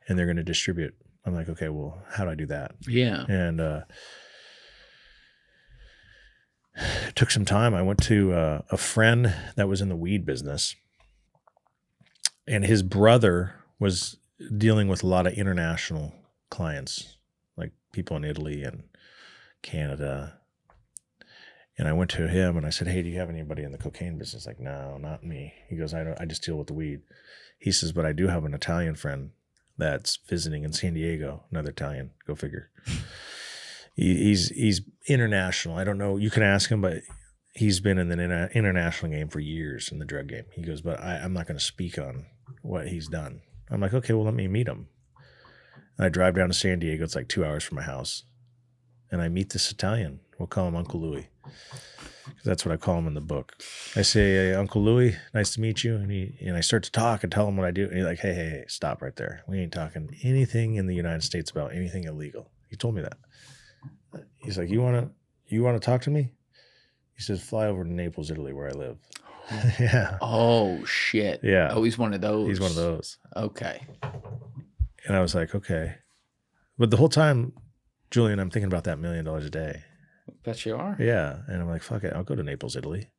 and they're gonna distribute. I'm like, okay, well, how do I do that? Yeah. And took some time. I went to a friend that was in the weed business, and his brother was dealing with a lot of international clients, like people in Italy and Canada. And I went to him and I said, hey, do you have anybody in the cocaine business? Like, no, not me. He goes, I just deal with the weed. He says, but I do have an Italian friend that's visiting in San Diego, another Italian, go figure. He's international. I don't know. You can ask him, but he's been in the international game for years in the drug game. He goes, but I'm not going to speak on what he's done. I'm like, okay, well, let me meet him. And I drive down to San Diego. It's like 2 hours from my house. And I meet this Italian. We'll call him Uncle Louie. That's what I call him in the book. I say, hey, Uncle Louie, nice to meet you. And I start to talk and tell him what I do. And he's like, hey, stop right there. We ain't talking anything in the United States about anything illegal. He told me that. He's like, you want to talk to me? He says, fly over to Naples, Italy, where I live. Yeah. Oh, shit. Yeah. Oh, he's one of those. He's one of those. Okay. And I was like, okay. But the whole time, Julian, I'm thinking about that $1 million a day. Bet you are. Yeah. And I'm like, fuck it. I'll go to Naples, Italy.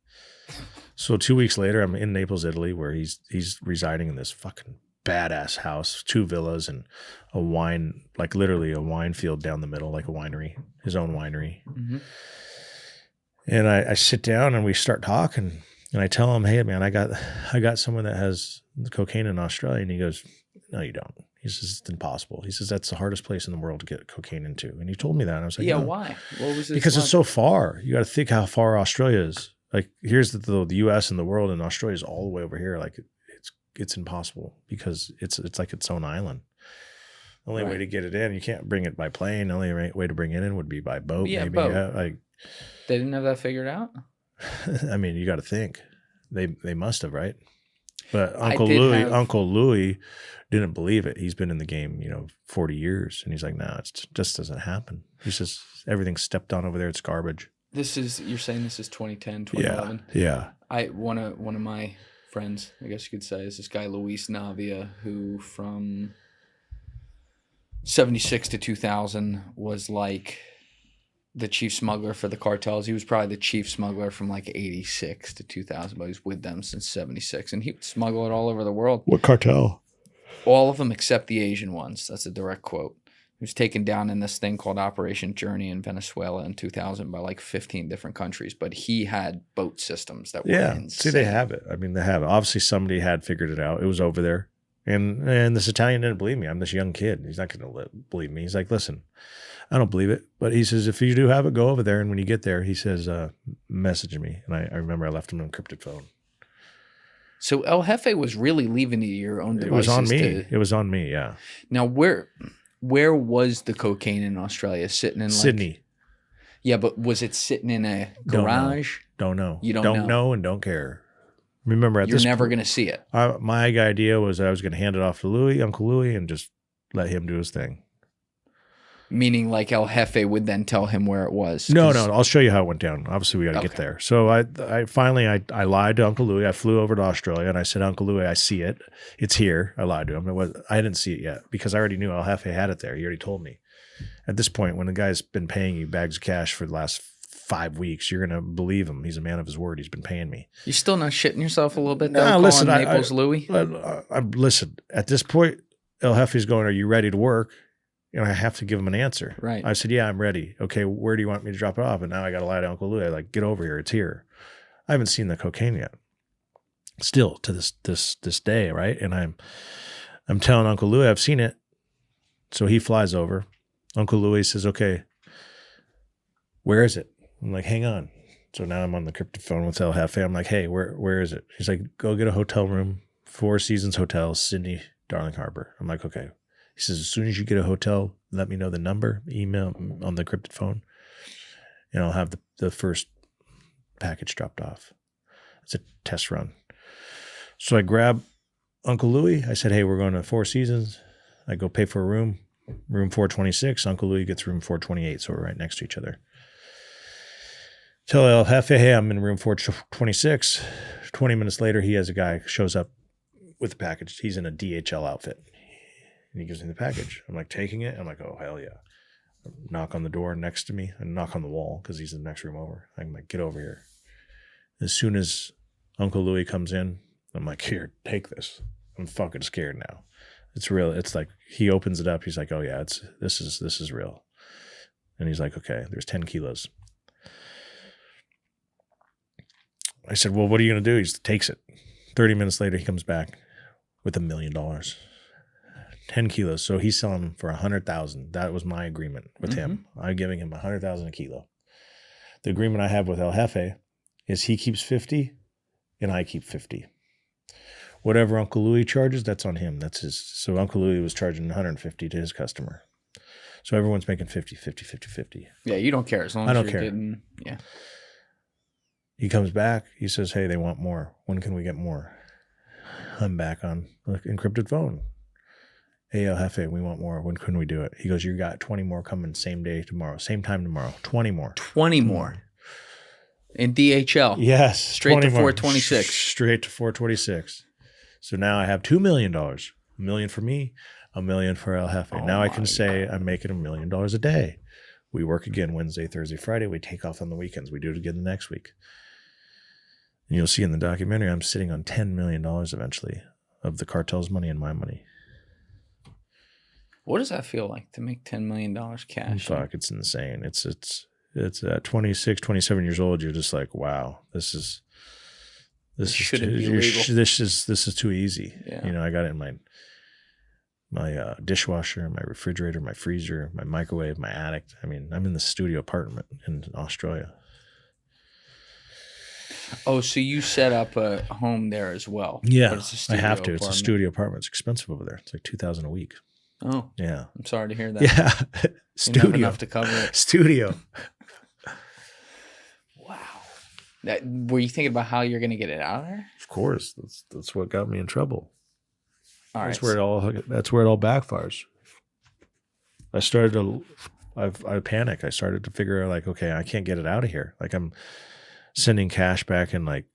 So 2 weeks later, I'm in Naples, Italy, where he's residing in this fucking badass house, 2 villas and a wine, like literally a wine field down the middle, like a winery, his own winery. Mm-hmm. And I sit down and we start talking and I tell him, hey man, I got someone that has cocaine in Australia. And he goes, no, you don't. He says, it's impossible. He says, that's the hardest place in the world to get cocaine into. And he told me that. And I was like, yeah, no. why? What was it? Because it's so far. You got to think how far Australia is. Like here's the U.S. and the world, and Australia is all the way over here. Like it's impossible because it's like its own island. The only way to get it in, you can't bring it by plane. The only way to bring it in would be by boat. Yeah, maybe. boat. Yeah, like they didn't have that figured out. I mean, you got to think they must have, right? But Uncle Louie didn't believe it. He's been in the game, 40 years, and he's like, no, it just doesn't happen. He says everything's stepped on over there. It's garbage. You're saying this is 2010, 2011? Yeah. One of my friends, I guess you could say, is this guy Luis Navia, who from 76 to 2000 was like the chief smuggler for the cartels. He was probably the chief smuggler from like 86 to 2000, but he was with them since 76, and he would smuggle it all over the world. What cartel? All of them except the Asian ones. That's a direct quote. He was taken down in this thing called Operation Journey in Venezuela in 2000 by like 15 different countries, but he had boat systems that were insane. See, they have it. I mean, they have it. Obviously, somebody had figured it out. It was over there. And this Italian didn't believe me. I'm this young kid. He's not going to believe me. He's like, listen, I don't believe it. But he says, if you do have it, go over there. And when you get there, he says, message me. And I remember I left him an encrypted phone. So El Jefe was really leaving to your own devices. It was on me. It was on me, yeah. Now, where was the cocaine in Australia? Sitting in Sydney. Yeah, but was it sitting in a garage? Don't know. You don't know and don't care. Remember, you're never going to see it. My idea was I was going to hand it off to Uncle Louie, and just let him do his thing. Meaning like El Jefe would then tell him where it was. No. I'll show you how it went down. Obviously, we got to get there. So I finally lied to Uncle Louie. I flew over to Australia, and I said, Uncle Louie, I see it. It's here. I lied to him. I didn't see it yet because I already knew El Jefe had it there. He already told me. At this point, when the guy's been paying you bags of cash for the last 5 weeks, you're going to believe him. He's a man of his word. He's been paying me. You're still not shitting yourself a little bit, though? No, listen, Naples Louie? Listen, at this point, El Jefe's going, are you ready to work? And I have to give him an answer. Right. I said, yeah, I'm ready. Okay, where do you want me to drop it off? And now I got to lie to Uncle Louie. Like, get over here. It's here. I haven't seen the cocaine yet. Still to this day, right? And I'm telling Uncle Louie I've seen it. So he flies over. Uncle Louie says, okay, where is it? I'm like, hang on. So now I'm on the encrypted phone with El Jefe. I'm like, hey, where is it? He's like, go get a hotel room, Four Seasons Hotel, Sydney, Darling Harbor. I'm like, okay. He says, as soon as you get a hotel, let me know the number, email on the encrypted phone, and I'll have the first package dropped off. It's a test run. So I grab Uncle Louie. I said, hey, we're going to Four Seasons. I go pay for a room 426. Uncle Louie gets room 428, so we're right next to each other. Tell El Jefe, hey, I'm in room 426. 20 minutes later, he has a guy shows up with the package. He's in a DHL outfit. And he gives me the package. I'm like, taking it? I'm like, oh, hell yeah. knock on the door next to me and knock on the wall because he's in the next room over. I'm like, get over here. As soon as Uncle Louie comes in, I'm like, here, take this. I'm fucking scared now. It's real. It's like he opens it up. He's like, oh yeah, this is real. And he's like, okay, there's 10 kilos. I said, well, what are you going to do? He takes it. 30 minutes later, he comes back with $1 million. 10 kilos. So he's selling them for $100,000. That was my agreement with him. I'm giving him $100,000 a kilo. The agreement I have with El Jefe is he keeps 50 and I keep 50. Whatever Uncle Louie charges, that's on him. That's his. So Uncle Louie was charging 150 to his customer. So everyone's making 50, 50, 50, 50. Yeah, you don't care as long as you're getting, yeah. He comes back. He says, hey, they want more. When can we get more? I'm back on the encrypted phone. Hey, El Jefe, we want more. When can we do it? He goes, you got 20 more coming same day tomorrow. Same time tomorrow. 20 more. 20 more. In DHL. Yes. Straight to 426. Straight to 426. So now I have $2 million. $1 million for me, $1 million for El Jefe. Now I can say I'm making $1 million a day. We work again Wednesday, Thursday, Friday. We take off on the weekends. We do it again the next week. And you'll see in the documentary, I'm sitting on $10 million eventually of the cartel's money and my money. What does that feel like to make $10 million cash? Fuck, it's insane. It's at 26, 27 years old. You're just like, wow, this is too easy. Yeah. You know, I got it in my dishwasher, my refrigerator, my freezer, my microwave, my attic. I mean, I'm in the studio apartment in Australia. Oh, so you set up a home there as well? Yeah, I have to. Apartment. It's a studio apartment. It's expensive over there. It's like $2,000 a week. Oh, yeah. I'm sorry to hear that. Yeah, studio. You have enough to cover it. Studio. Wow. Were you thinking about how you're going to get it out of there? Of course. That's what got me in trouble. All right. That's where it all backfires. I panicked. I started to figure out like, okay, I can't get it out of here. Like I'm sending cash back in like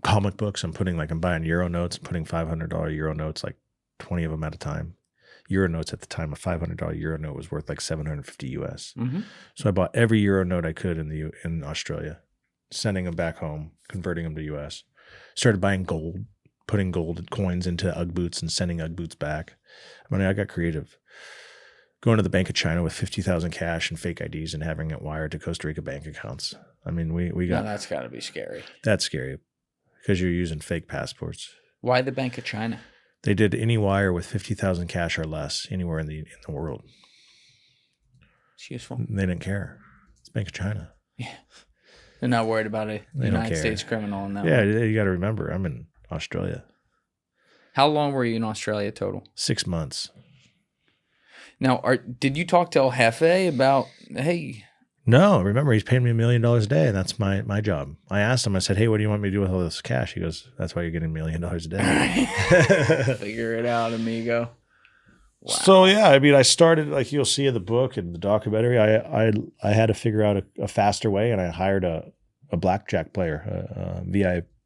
comic books. I'm buying Euro notes and putting $500 Euro notes, like 20 of them at a time. Euro notes at the time, a $500 Euro note was worth like 750 US. Mm-hmm. So I bought every Euro note I could in Australia, sending them back home, converting them to US. Started buying gold, putting gold coins into Ugg boots and sending Ugg boots back. I mean, I got creative. Going to the Bank of China with 50,000 cash and fake IDs and having it wired to Costa Rica bank accounts. I mean, we got... No, that's got to be scary. That's scary because you're using fake passports. Why the Bank of China? They did any wire with 50,000 cash or less anywhere in the world. It's useful. They didn't care. It's Bank of China. Yeah. They're not worried about a United States criminal in that Yeah, way. you got to remember, I'm in Australia. How long were you in Australia total? 6 months. Now, did you talk to El Jefe about, hey... No, remember, he's paying me $1 million a day, and that's my job. I asked him, I said, hey, what do you want me to do with all this cash? He goes, that's why you're getting $1 million a day. Figure it out, amigo. Wow. So, yeah, I mean, I started, like you'll see in the book and the documentary, I had to figure out a faster way, and I hired a blackjack player,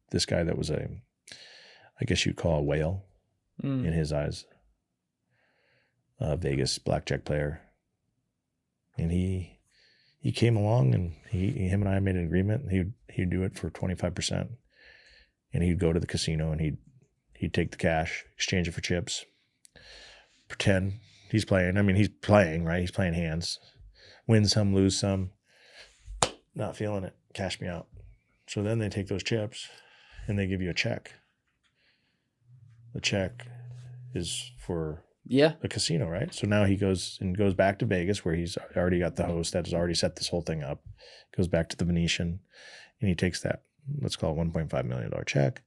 this guy that was I guess you'd call a whale in his eyes. Vegas blackjack player. And he came along and him and I made an agreement. He'd do it for 25%. And he'd go to the casino and he'd take the cash, exchange it for chips, pretend he's playing. I mean, he's playing, right? He's playing hands. Win some, lose some. Not feeling it. Cash me out. So then they take those chips and they give you a check. The check is for the casino, right? So now he goes back to Vegas where he's already got the host that has already set this whole thing up. Goes back to the Venetian and he takes that, let's call it $1.5 million check,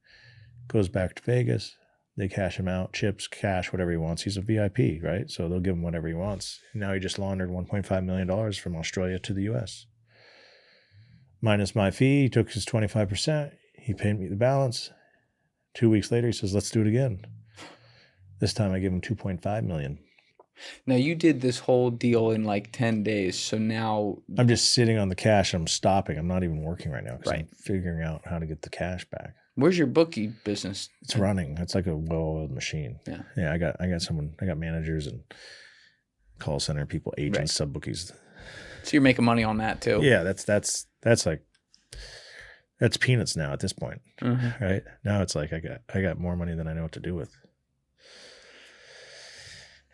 goes back to Vegas. They cash him out, chips, cash, whatever he wants. He's a VIP, right? So they'll give him whatever he wants. And now he just laundered $1.5 million from Australia to the US. Minus my fee, he took his 25%. He paid me the balance. 2 weeks later, he says, let's do it again. This time I give him $2.5 million. Now you did this whole deal in like 10 days. So now I'm just sitting on the cash. I'm stopping. I'm not even working right now because I'm figuring out how to get the cash back. Where's your bookie business? It's running. It's like a well-oiled machine. Yeah. Yeah. I got managers and call center people, agents, sub bookies. So you're making money on that too. Yeah, that's peanuts now at this point, right? Now it's like I got more money than I know what to do with.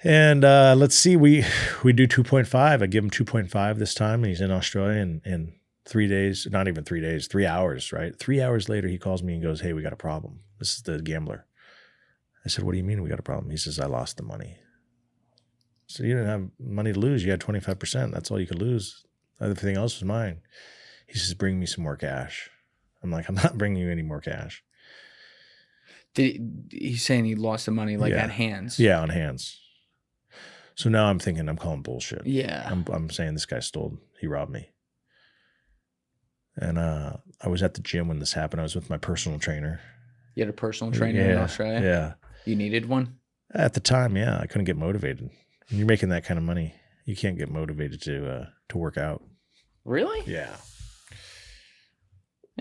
And let's see, we do 2.5. I give him 2.5 this time. He's in Australia in 3 days, not even 3 days, 3 hours, right? 3 hours later, he calls me and goes, "Hey, we got a problem. This is the gambler." I said, "What do you mean we got a problem?" He says, "I lost the money." So you didn't have money to lose. You had 25%. That's all you could lose. Everything else was mine. He says, "Bring me some more cash." I'm like, "I'm not bringing you any more cash." He's saying he lost the money at hands. Yeah, on hands. So now I'm thinking I'm calling bullshit. Yeah. I'm saying this guy he robbed me. And I was at the gym when this happened. I was with my personal trainer. You had a personal trainer in Australia? Yeah. You needed one? At the time, yeah. I couldn't get motivated. When you're making that kind of money, you can't get motivated to work out. Really? Yeah.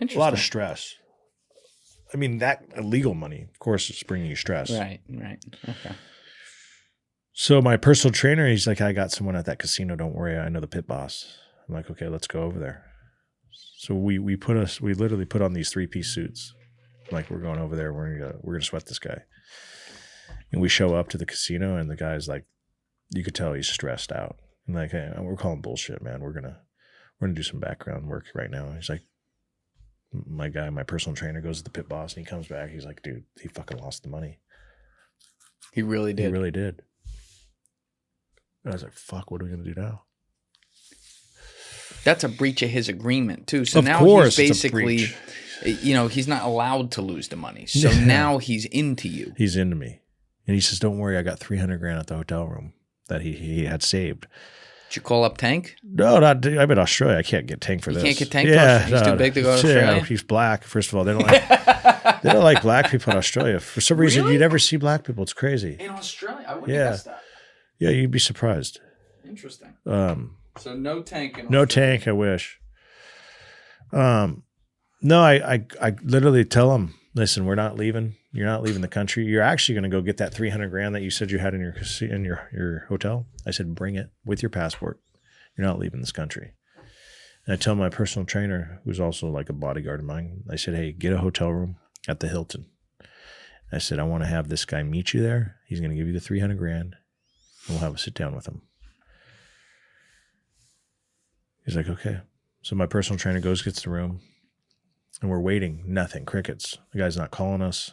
Interesting. A lot of stress. I mean, that illegal money, of course, is bringing you stress. Right. Okay. So my personal trainer, he's like, "I got someone at that casino. Don't worry. I know the pit boss." I'm like, "Okay, let's go over there." So we literally put on these 3-piece suits. Like, we're going over there. We're gonna sweat this guy. And we show up to the casino, and the guy's like, you could tell he's stressed out. I'm like, "Hey, we're calling bullshit, man. We're gonna do some background work right now." He's like, my personal trainer goes to the pit boss, and he comes back. He's like, "Dude, he fucking lost the money." He really did. He really did. And I was like, "Fuck, what are we gonna do now?" That's a breach of his agreement too. So of now course, he's basically, he's not allowed to lose the money. So now he's into you. He's into me. And he says, "Don't worry, I got $300,000 at the hotel room that he had saved." Did you call up Tank? No, I'm in Australia. I can't get Tank for this. You can't get Tank? Yeah, he's too big to go to Australia? Yeah, he's black. First of all, they don't like black people in Australia. For some reason, you never see black people. It's crazy. In Australia? I wouldn't have guessed that. Yeah, you'd be surprised. Interesting. So no Tank in Australia. No Tank, I wish. No, I literally tell him, "Listen, we're not leaving. You're not leaving the country. You're actually going to go get that $300,000 that you said you had in your hotel." I said, "Bring it with your passport. You're not leaving this country." And I tell my personal trainer, who's also like a bodyguard of mine, I said, "Hey, get a hotel room at the Hilton." I said, "I want to have this guy meet you there. He's going to give you the $300,000, and we'll have a sit down with him." He's like, "Okay." So my personal trainer gets the room, and we're waiting. Nothing. Crickets. The guy's not calling us.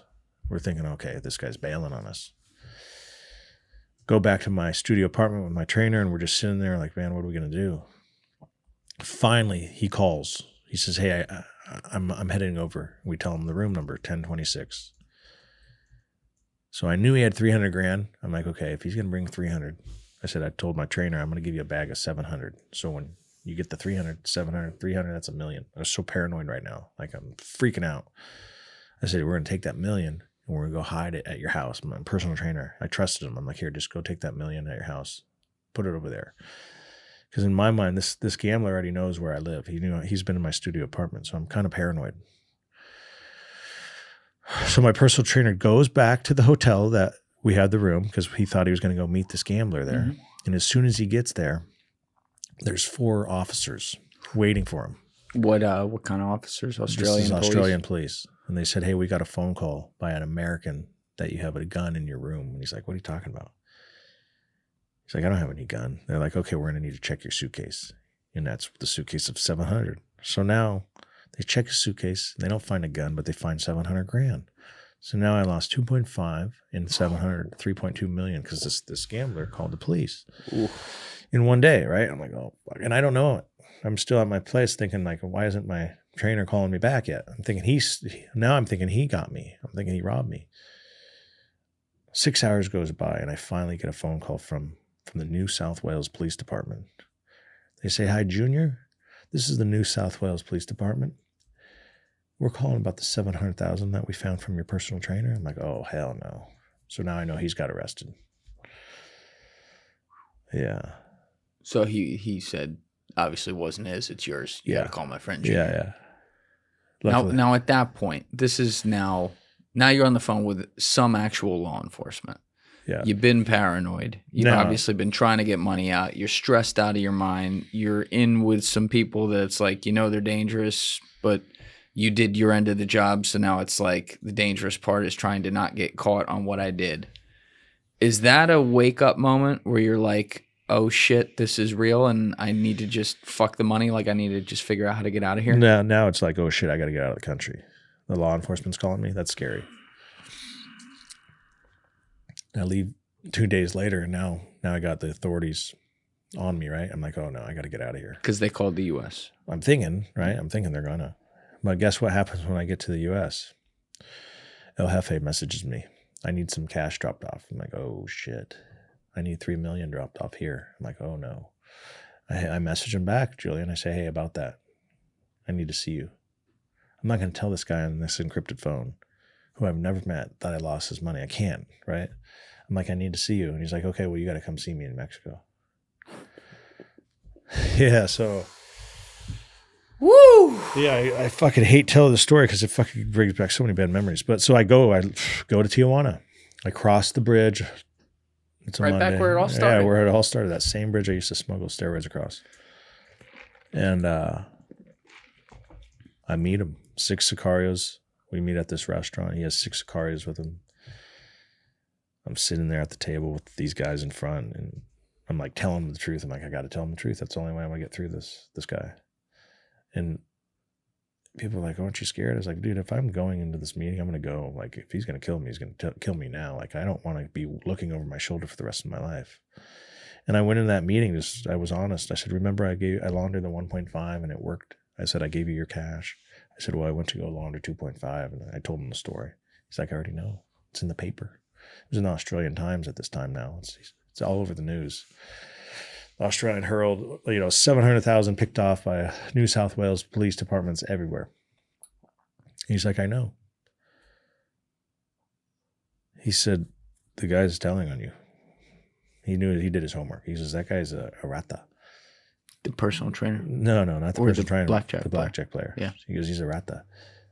We're thinking, okay, this guy's bailing on us. Go back to my studio apartment with my trainer, and we're just sitting there like, man, what are we going to do? Finally, he calls. He says, "Hey, I'm heading over." We tell him the room number, 1026. So I knew he had $300,000. I'm like, okay, if he's going to bring 300, I said, I told my trainer, "I'm going to give you a bag of 700. So when you get the 300, 700, 300, that's $1 million. I was so paranoid right now. Like, I'm freaking out. I said, "We're going to take that $1 million and we're going to go hide it at your house." My personal trainer, I trusted him. I'm like, "Here, just go take that $1 million at your house. Put it over there." Because in my mind, this gambler already knows where I live. He's been in my studio apartment, so I'm kind of paranoid. So my personal trainer goes back to the hotel that we had the room because he thought he was going to go meet this gambler there. Mm-hmm. And as soon as he gets there, there's 4 officers waiting for him. What kind of officers? Australian police. And they said, "Hey, we got a phone call by an American that you have a gun in your room." And he's like, "What are you talking about?" He's like, "I don't have any gun." They're like, "Okay, we're going to need to check your suitcase." And that's the suitcase of 700. So now they check his suitcase. They don't find a gun, but they find $700,000. So now I lost 2.5 and 700, 3.2 million because this gambler called the police. Ooh. In one day, right? I'm like, oh, fuck. And I don't know it. I'm still at my place thinking, like, why isn't my trainer calling me back yet? I'm thinking I'm thinking he got me. I'm thinking he robbed me. 6 hours goes by, and I finally get a phone call from the New South Wales Police Department. They say, "Hi, Junior. This is the New South Wales Police Department. We're calling about the $700,000 that we found from your personal trainer." I'm like, oh, hell no. So now I know he's got arrested. Yeah. So he said, obviously wasn't his, it's yours. You got to call my friend Junior. Yeah. Now at that point, this is now you're on the phone with some actual law enforcement. Yeah. You've been paranoid. You've obviously been trying to get money out. You're stressed out of your mind. You're in with some people that's like, they're dangerous, but you did your end of the job. So now it's like the dangerous part is trying to not get caught on what I did. Is that a wake up moment where you're like, oh shit, this is real and I need to just fuck the money? Like I need to just figure out how to get out of here? Now it's like, oh shit, I got to get out of the country. The law enforcement's calling me. That's scary. I leave 2 days later, and now I got the authorities on me, right? I'm like, oh no, I got to get out of here. Because they called the U.S. I'm thinking, right? I'm thinking they're gonna. But guess what happens when I get to the U.S.? El Jefe messages me. I need some cash dropped off. I'm like, oh shit. I need $3 million dropped off here. I'm like, oh no. I message him back, Julian. I say, hey, about that, I need to see you. I'm not going to tell this guy on this encrypted phone, who I've never met, that I lost his money. I can't, right? I'm like, I need to see you. And he's like, okay, well, you got to come see me in Mexico. Yeah, so. Woo! Yeah, I fucking hate telling the story because it fucking brings back so many bad memories. But so I go to Tijuana. I cross the bridge. It's a right Monday. Back where it all started. Yeah, where it all started. That same bridge I used to smuggle steroids across. And I meet him. 6 Sicarios. We meet at this restaurant. He has 6 Sicarios with him. I'm sitting there at the table with these guys in front, and I'm like telling them the truth. I'm like, I got to tell them the truth. That's the only way I'm gonna get through this guy. And people are like, aren't you scared? I was like, dude, if I'm going into this meeting, I'm gonna go. Like, if he's gonna kill me, he's gonna kill me now. Like, I don't want to be looking over my shoulder for the rest of my life. And I went in that meeting. I was honest. I said, remember, I laundered the 1.5 and it worked. I said, I gave you your cash. I said, well, I went to go launder 2.5, and I told him the story. He's like, I already know. It's in the paper. It was in the Australian Times at this time now. It's all over the news. The Australian Herald, 700,000 picked off by New South Wales police departments everywhere. He's like, I know. He said, the guy's telling on you. He knew he did his homework. He says, that guy's a rata. The personal trainer? No, not the personal trainer. The blackjack player. Yeah. He goes, he's a rata.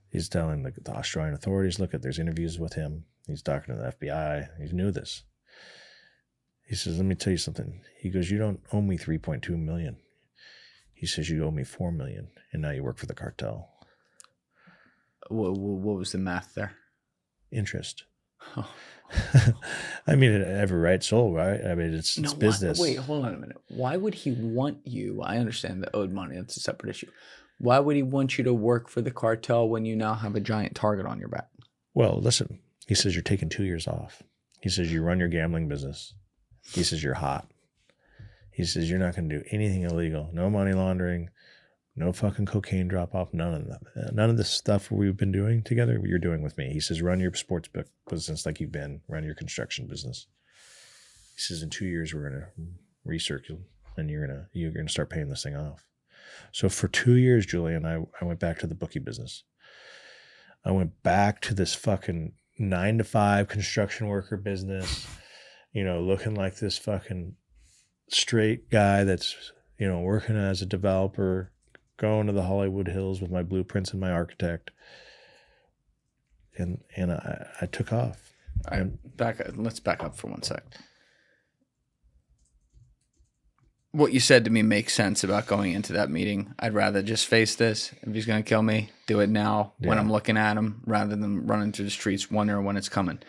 He's telling the Australian authorities, look, there's interviews with him. He's talking to the FBI. He knew this. He says, let me tell you something. He goes, you don't owe me 3.2 million. He says, you owe me 4 million, and now you work for the cartel. What was the math there? Interest. Oh. I mean, every right soul, right? I mean, it's business. Wait, hold on a minute. Why would he want you? I understand the owed money. That's a separate issue. Why would he want you to work for the cartel when you now have a giant target on your back? Well, listen. He says, you're taking 2 years off. He says, you run your gambling business. He says, you're hot. He says, you're not going to do anything illegal. No money laundering, no fucking cocaine drop off, none of that. None of the stuff we've been doing together, you're doing with me. He says, run your sports book business like you've been, run your construction business. He says, in 2 years, we're going to recircle and you're going to start paying this thing off. So for 2 years, Julian, I went back to the bookie business. I went back to this fucking 9-to-5 construction worker business, looking like this fucking straight guy that's, working as a developer, going to the Hollywood Hills with my blueprints and my architect. And I took off. All right, let's back up for 1 sec. What you said to me makes sense about going into that meeting. I'd rather just face this. If he's going to kill me, do it now when I'm looking at him rather than running through the streets wondering when it's coming.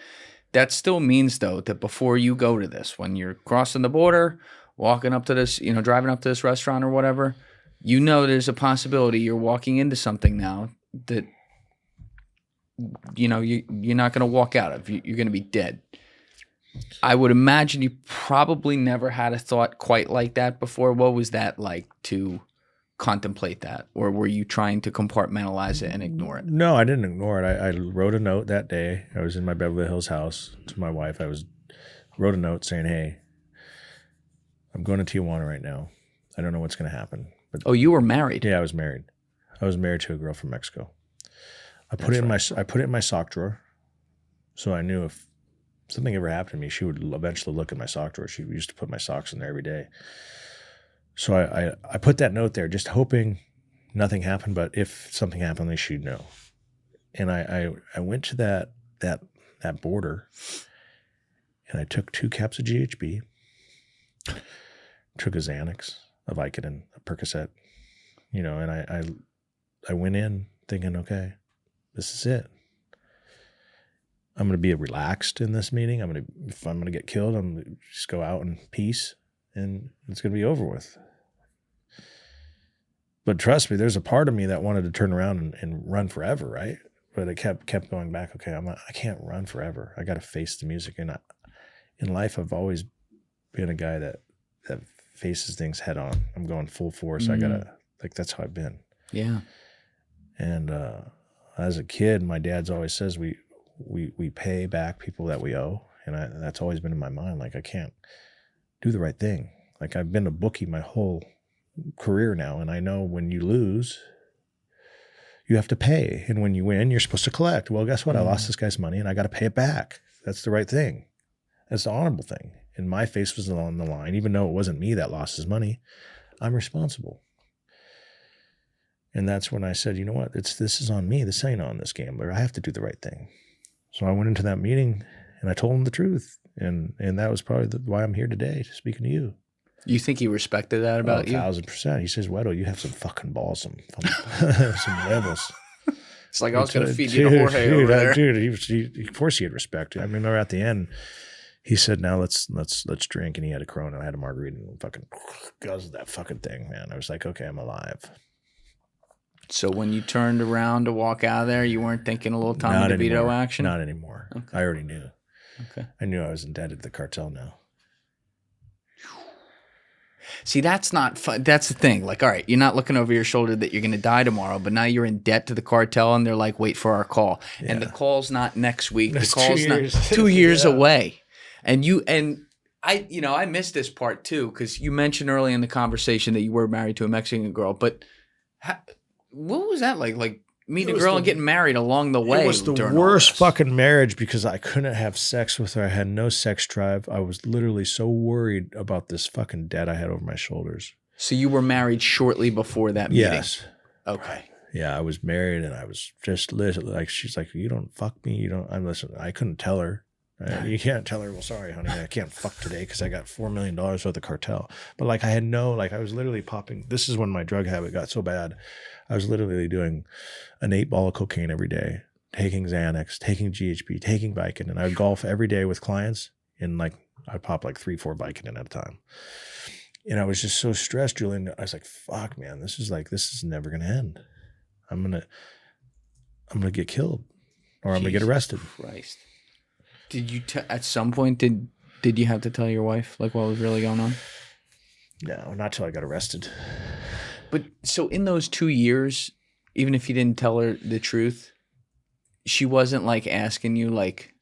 That still means, though, that before you go to this, when you're crossing the border, walking up to this, driving up to this restaurant or whatever, there's a possibility you're walking into something now that, you're not going to walk out of. You're going to be dead. I would imagine you probably never had a thought quite like that before. What was that like to contemplate that? Or were you trying to compartmentalize it and ignore it? No, I didn't ignore it. I wrote a note that day. I was in my Beverly Hills house to my wife. Wrote a note saying, hey, I'm going to Tijuana right now. I don't know what's going to happen. But you were married? Yeah, I was married. I was married to a girl from Mexico. I put it in my sock drawer. So I knew if something ever happened to me, she would eventually look at my sock drawer. She used to put my socks in there every day. So I put that note there just hoping nothing happened, but if something happened, at least she'd know. And I went to that border, and I took 2 caps of GHB, took a Xanax, a Vicodin, a Percocet, you know, and I went in thinking, okay, this is it. I'm going to be relaxed in this meeting. If I'm going to get killed, I'm going to just go out in peace and it's going to be over with. But trust me, there's a part of me that wanted to turn around and run forever, right? But it kept going back. Okay, I can't run forever. I got to face the music. And in life, I've always been a guy that faces things head on. I'm going full force. I gotta, like, that's how I've been. Yeah. And as a kid, my dad's always says we pay back people that we owe, and that's always been in my mind. Like, I can't do the right thing. Like, I've been a bookie my whole career now, and I know when you lose, you have to pay, and when you win, you're supposed to collect. Well, guess what? I lost this guy's money, and I got to pay it back. That's the right thing. That's the honorable thing. And my face was on the line, even though it wasn't me that lost his money. I'm responsible. And that's when I said, you know what? This is on me. This ain't on this gambler. I have to do the right thing. So I went into that meeting and I told him the truth. And that was probably why I'm here today, speaking to you. You think he respected that about you? 1,000%. He says, Wedo, you have some fucking balls, some levels. It's like I was going to feed you to Jorge over there. Dude, of course he had respect. I mean, at the end, he said, now let's drink. And he had a Corona. I had a margarita and fucking guzzled that fucking thing, man. I was like, okay, I'm alive. So when you turned around to walk out of there, you weren't thinking a little Tommy DeVito action? Not anymore. Okay. I already knew. Okay. I knew I was indebted to the cartel now. See, that's not fun. That's the thing. Like, all right, you're not looking over your shoulder that you're going to die tomorrow, but now you're in debt to the cartel, and they're like, wait for our call. Yeah. And the call's not next week. That's the call's 2 years. not 2 years away. And I missed this part too, because you mentioned early in the conversation that you were married to a Mexican girl, but what was that like? Like meeting a girl and getting married along the way? It was the worst fucking marriage because I couldn't have sex with her. I had no sex drive. I was literally so worried about this fucking debt I had over my shoulders. So you were married shortly before that meeting? Yes. Okay. Yeah, I was married and I was just like, she's like, you don't fuck me. You don't. I couldn't tell her. You can't tell her, well, sorry, honey, I can't fuck today because I got $4 million with the cartel. But like I was literally popping. This is when my drug habit got so bad. I was literally doing an 8-ball of cocaine every day, taking Xanax, taking GHB, taking Vicodin. And I would golf every day with clients and like I'd pop like 3-4 Vicodin at a time. And I was just so stressed, Julian. I was like, fuck, man, this is never going to end. I'm going to get killed or I'm going to get arrested. Christ. Did you at some point did you have to tell your wife like what was really going on? No, not till I got arrested. But so in those 2 years, even if you didn't tell her the truth, she wasn't like asking you like,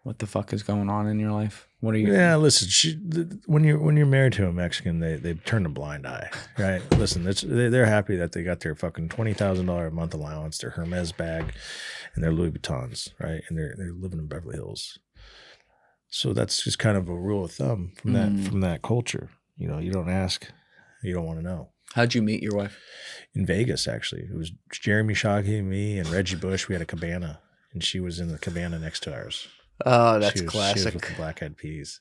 what the fuck is going on in your life? What are you? Yeah, listen. When you're married to a Mexican, they turn a blind eye, right? Listen, they're happy that they got their fucking $20,000 a month allowance, their Hermes bag, and their Louis Vuittons, right? And they're living in Beverly Hills. So that's just kind of a rule of thumb from that culture. You know, you don't ask, you don't want to know. How'd you meet your wife? In Vegas, actually. It was Jeremy Shockey, me, and Reggie Bush. We had a cabana, and she was in the cabana next to ours. Oh, that's classic. She was with the Black Eyed Peas.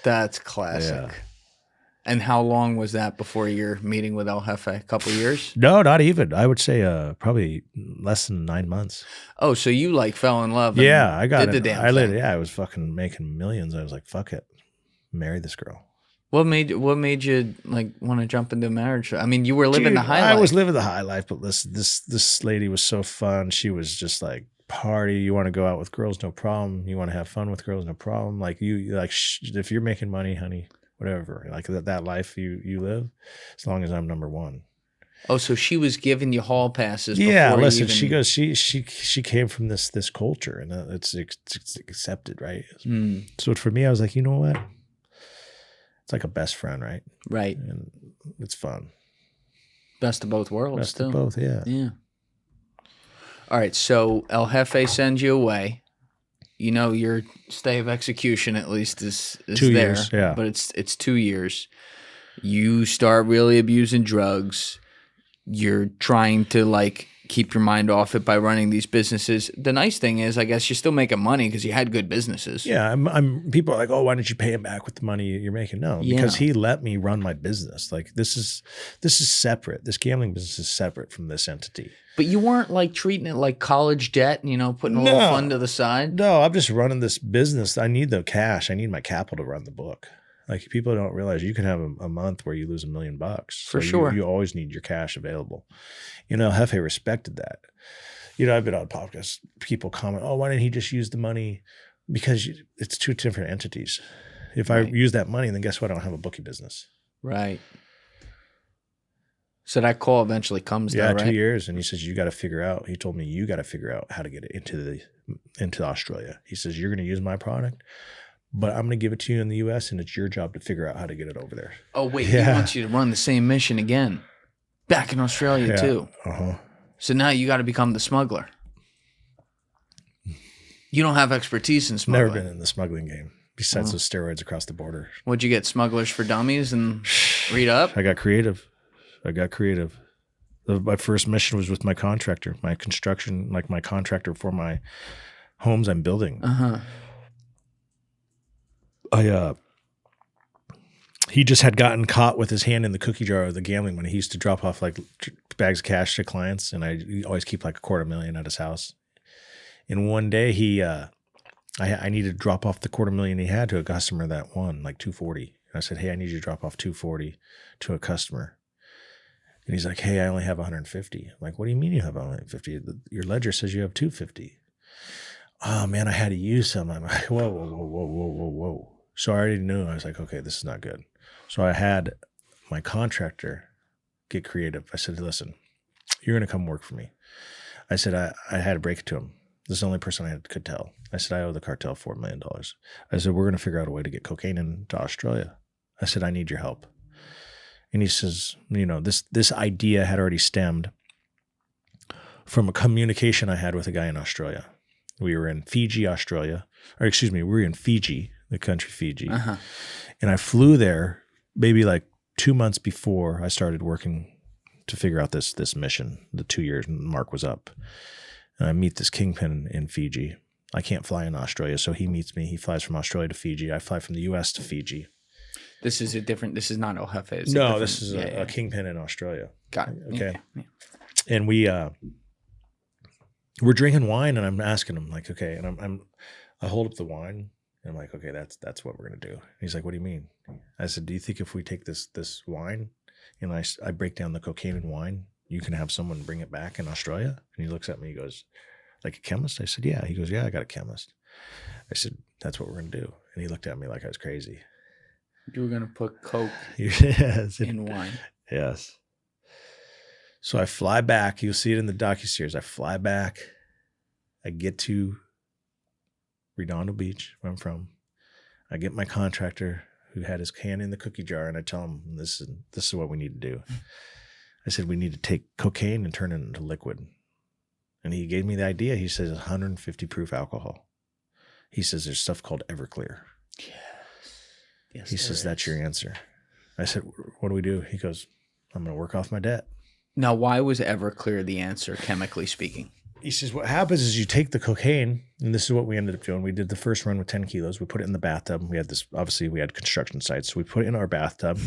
That's classic. Yeah. And how long was that before your meeting with El Jefe? A couple of years? No, not even. I would say probably less than 9 months. Oh, so you like fell in love? Yeah, I got it. The damn thing. I was fucking making millions. I was like, fuck it, marry this girl. What made you like want to jump into marriage? I mean, you were living the high life. I was living the high life, but listen, this lady was so fun. She was just like, party. You want to go out with girls, no problem. You want to have fun with girls, no problem. Like if you're making money, honey, whatever. Like that life you live, as long as I'm number one. Oh, so she was giving you hall passes. Yeah, listen. She goes. She came from this culture, and it's accepted, right? So for me, I was like, you know what? It's like a best friend, right? Right. And it's fun. Best of both worlds. Best of both, yeah. Yeah. All right, so El Jefe sends you away. You know your stay of execution at least is 2 there, years, yeah. But it's 2 years. You start really abusing drugs. You're trying to like keep your mind off it by running these businesses. The nice thing is, I guess you're still making money because you had good businesses. Yeah, I'm. People are like, oh, why didn't you pay him back with the money you're making? No, because he let me run my business. Like this is separate. This gambling business is separate from this entity. But you weren't like treating it like college debt, putting a little fund to the side. No, I'm just running this business. I need the cash. I need my capital to run the book. Like people don't realize you can have a month where you lose $1 million. For sure. You always need your cash available. Jefe respected that. I've been on podcasts. People comment, oh, why didn't he just use the money? Because it's two different entities. If I use that money, then guess what? I don't have a bookie business. Right. So that call eventually comes though, right? 2 years. And he says, he told me, you got to figure out how to get it into Australia. He says, you're going to use my product, but I'm going to give it to you in the U.S. and it's your job to figure out how to get it over there. Oh, wait. He wants you to run the same mission again. Back in Australia too. Uh-huh. So now you got to become the smuggler. You don't have expertise in smuggling. Never been in the smuggling game. Besides those steroids across the border. What'd you get? Smugglers for Dummies and read up? I got creative. My first mission was with my contractor, my construction, like my contractor for my homes I'm building. He just had gotten caught with his hand in the cookie jar of the gambling money. He used to drop off like bags of cash to clients, and I always keep like $250,000 at his house. And one day I needed to drop off the $250,000 he had to a customer that won like $240. I said, hey, I need you to drop off $240 to a customer. And he's like, hey, I only have 150. I'm like, what do you mean you have 150? Your ledger says you have 250. Oh man, I had to use some. I'm like, whoa. So I already knew. I was like, okay, this is not good. So I had my contractor get creative. I said, listen, you're going to come work for me. I said, I had to break it to him. This is the only person I could tell. I said, I owe the cartel $4 million. I said, we're going to figure out a way to get cocaine into Australia. I said, I need your help. And he says, this idea had already stemmed from a communication I had with a guy in Australia. We were in Fiji, Australia. Or excuse me, we were in Fiji, the country Fiji. And I flew there maybe like 2 months before I started working to figure out this mission. The 2 years mark was up. And I meet this Kingpin in Fiji. I can't fly in Australia, so he meets me. He flies from Australia to Fiji. I fly from the U.S. to Fiji. This is this is not El Jefe. No, this is a Kingpin in Australia. Got it. Okay. Yeah. And we're drinking wine, and I'm asking him like, okay, and I hold up the wine, and I'm like, okay, that's what we're gonna do. And he's like, what do you mean? I said, do you think if we take this wine and I break down the cocaine in wine, you can have someone bring it back in Australia? And he looks at me, he goes, like a chemist? I said, yeah. He goes, yeah, I got a chemist. I said, that's what we're gonna do. And he looked at me like I was crazy. You were gonna put coke in wine. Yes. So I fly back. You'll see it in the docuseries. I fly back. I get to Redondo Beach, where I'm from. I get my contractor who had his hand in the cookie jar, and I tell him, this is what we need to do. I said, we need to take cocaine and turn it into liquid. And he gave me the idea. He says 150 proof alcohol. He says there's stuff called Everclear. Yes, he says, that's your answer. I said, what do we do? He goes, I'm going to work off my debt. Now, why was Everclear the answer, chemically speaking? He says, what happens is you take the cocaine, and this is what we ended up doing. We did the first run with 10 kilos. We put it in the bathtub. We had construction sites. So we put it in our bathtub.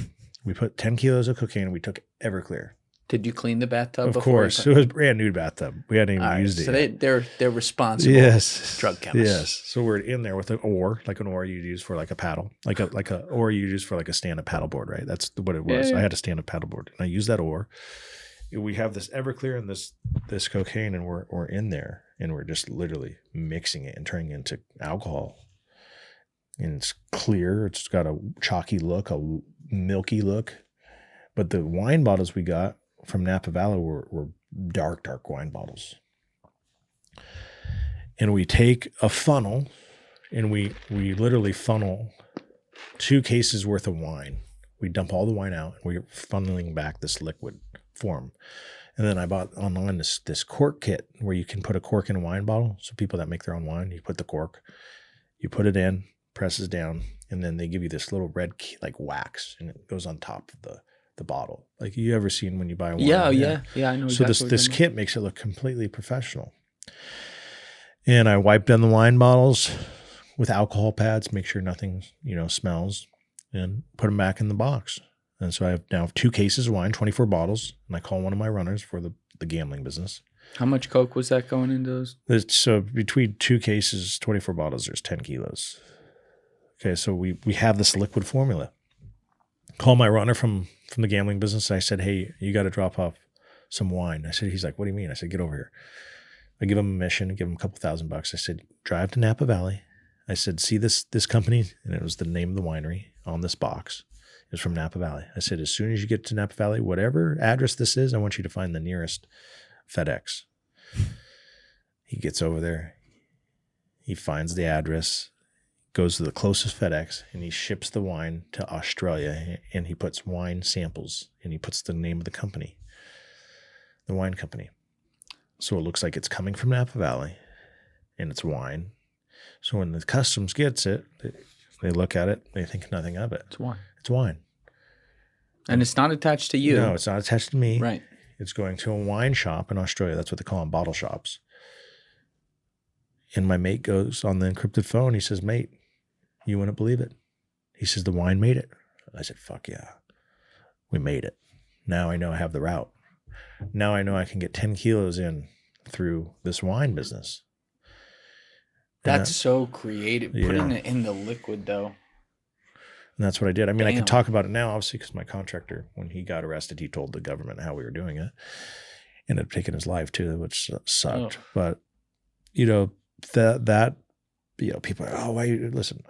We put 10 kilos of cocaine, and we took Everclear. Did you clean the bathtub before? Of course. It was a brand new bathtub. We hadn't even used it yet. So they're responsible drug chemists. Yes. So we're in there with an oar, like an oar you'd use for like a paddle, like a oar you use for like a stand-up paddleboard, right? That's what it was. Yeah. I had a stand-up paddleboard, and I used that oar. We have this Everclear and this cocaine, and we're in there, and we're just literally mixing it and turning it into alcohol. And it's clear. It's got a chalky look, a milky look. But the wine bottles we got from Napa Valley were dark wine bottles. And we take a funnel, and we literally funnel 2 cases worth of wine. We dump all the wine out, and we're funneling back this liquid form. And then I bought online this cork kit where you can put a cork in a wine bottle. So people that make their own wine, you put the cork, you put it in, presses down, and then they give you this little red like wax, and it goes on top of the the bottle. Like you ever seen when you buy wine? Yeah. I know. So Exactly this kit makes it look completely professional. And I wipe down the wine bottles with alcohol pads, make sure nothing, smells, and put them back in the box. And so I have now 2 cases of wine, 24 bottles, and I call one of my runners for the gambling business. How much Coke was that going into those? So between 2 cases, 24 bottles, there's 10 kilos. Okay, so we have this liquid formula. Call my runner from the gambling business. I said, hey, you got to drop off some wine. He's like, what do you mean? I said, get over here. I give him a mission, give him a couple $1,000. I said, drive to Napa Valley. I said, see this company? And it was the name of the winery on this box. It was from Napa Valley. I said, as soon as you get to Napa Valley, whatever address this is, I want you to find the nearest FedEx. He gets over there. He finds the address, goes to the closest FedEx, and he ships the wine to Australia, and he puts wine samples, and he puts the name of the company, the wine company. So it looks like it's coming from Napa Valley, and it's wine. So when the customs gets it, they look at it, they think nothing of it. It's wine. It's wine. And it's not attached to you. No, it's not attached to me. Right. It's going to a wine shop in Australia. That's what they call them, bottle shops. And my mate goes on the encrypted phone. He says, mate, you wouldn't believe it. He says, the wine made it. I said, fuck yeah. We made it. Now I know I have the route. Now I know I can get 10 kilos in through this wine business. That's so creative. Putting it in the liquid, though. And that's what I did. I mean, I Damn. can talk about it now, obviously, because my contractor, when he got arrested, he told the government how we were doing it. Ended up taking his life, too, which sucked. Oh. But, people are, oh, why? Listen,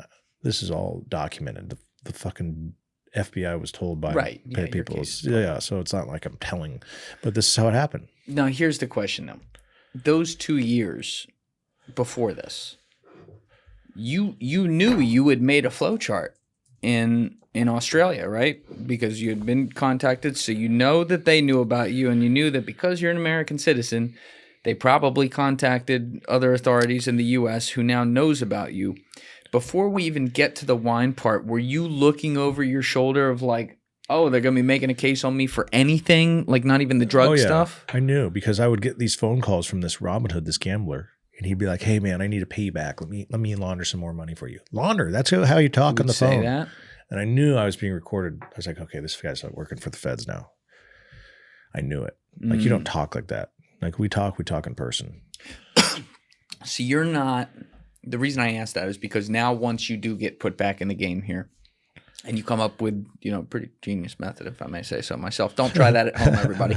this is all documented. The fucking FBI was told by people. So it's not like I'm telling, but this is how it happened. Now, here's the question, though. Those 2 years before this, you knew you had made a flow chart in Australia, right? Because you had been contacted, so you know that they knew about you, and you knew that because you're an American citizen, they probably contacted other authorities in the U.S. who now knows about you. Before we even get to the wine part, were you looking over your shoulder of like, oh, they're going to be making a case on me for anything? Like not even the drug stuff? I knew, because I would get these phone calls from this Robin Hood, this gambler, and he'd be like, hey, man, I need to pay you back. Let me launder some more money for you. Launder, that's how you talk on the phone. That? And I knew I was being recorded. I was like, okay, this guy's not working for the feds now. I knew it. Like, you don't talk like that. Like, we talk in person. So you're not – the reason I asked that is because now once you do get put back in the game here and you come up with, pretty genius method, if I may say so myself. Don't try that at home, everybody.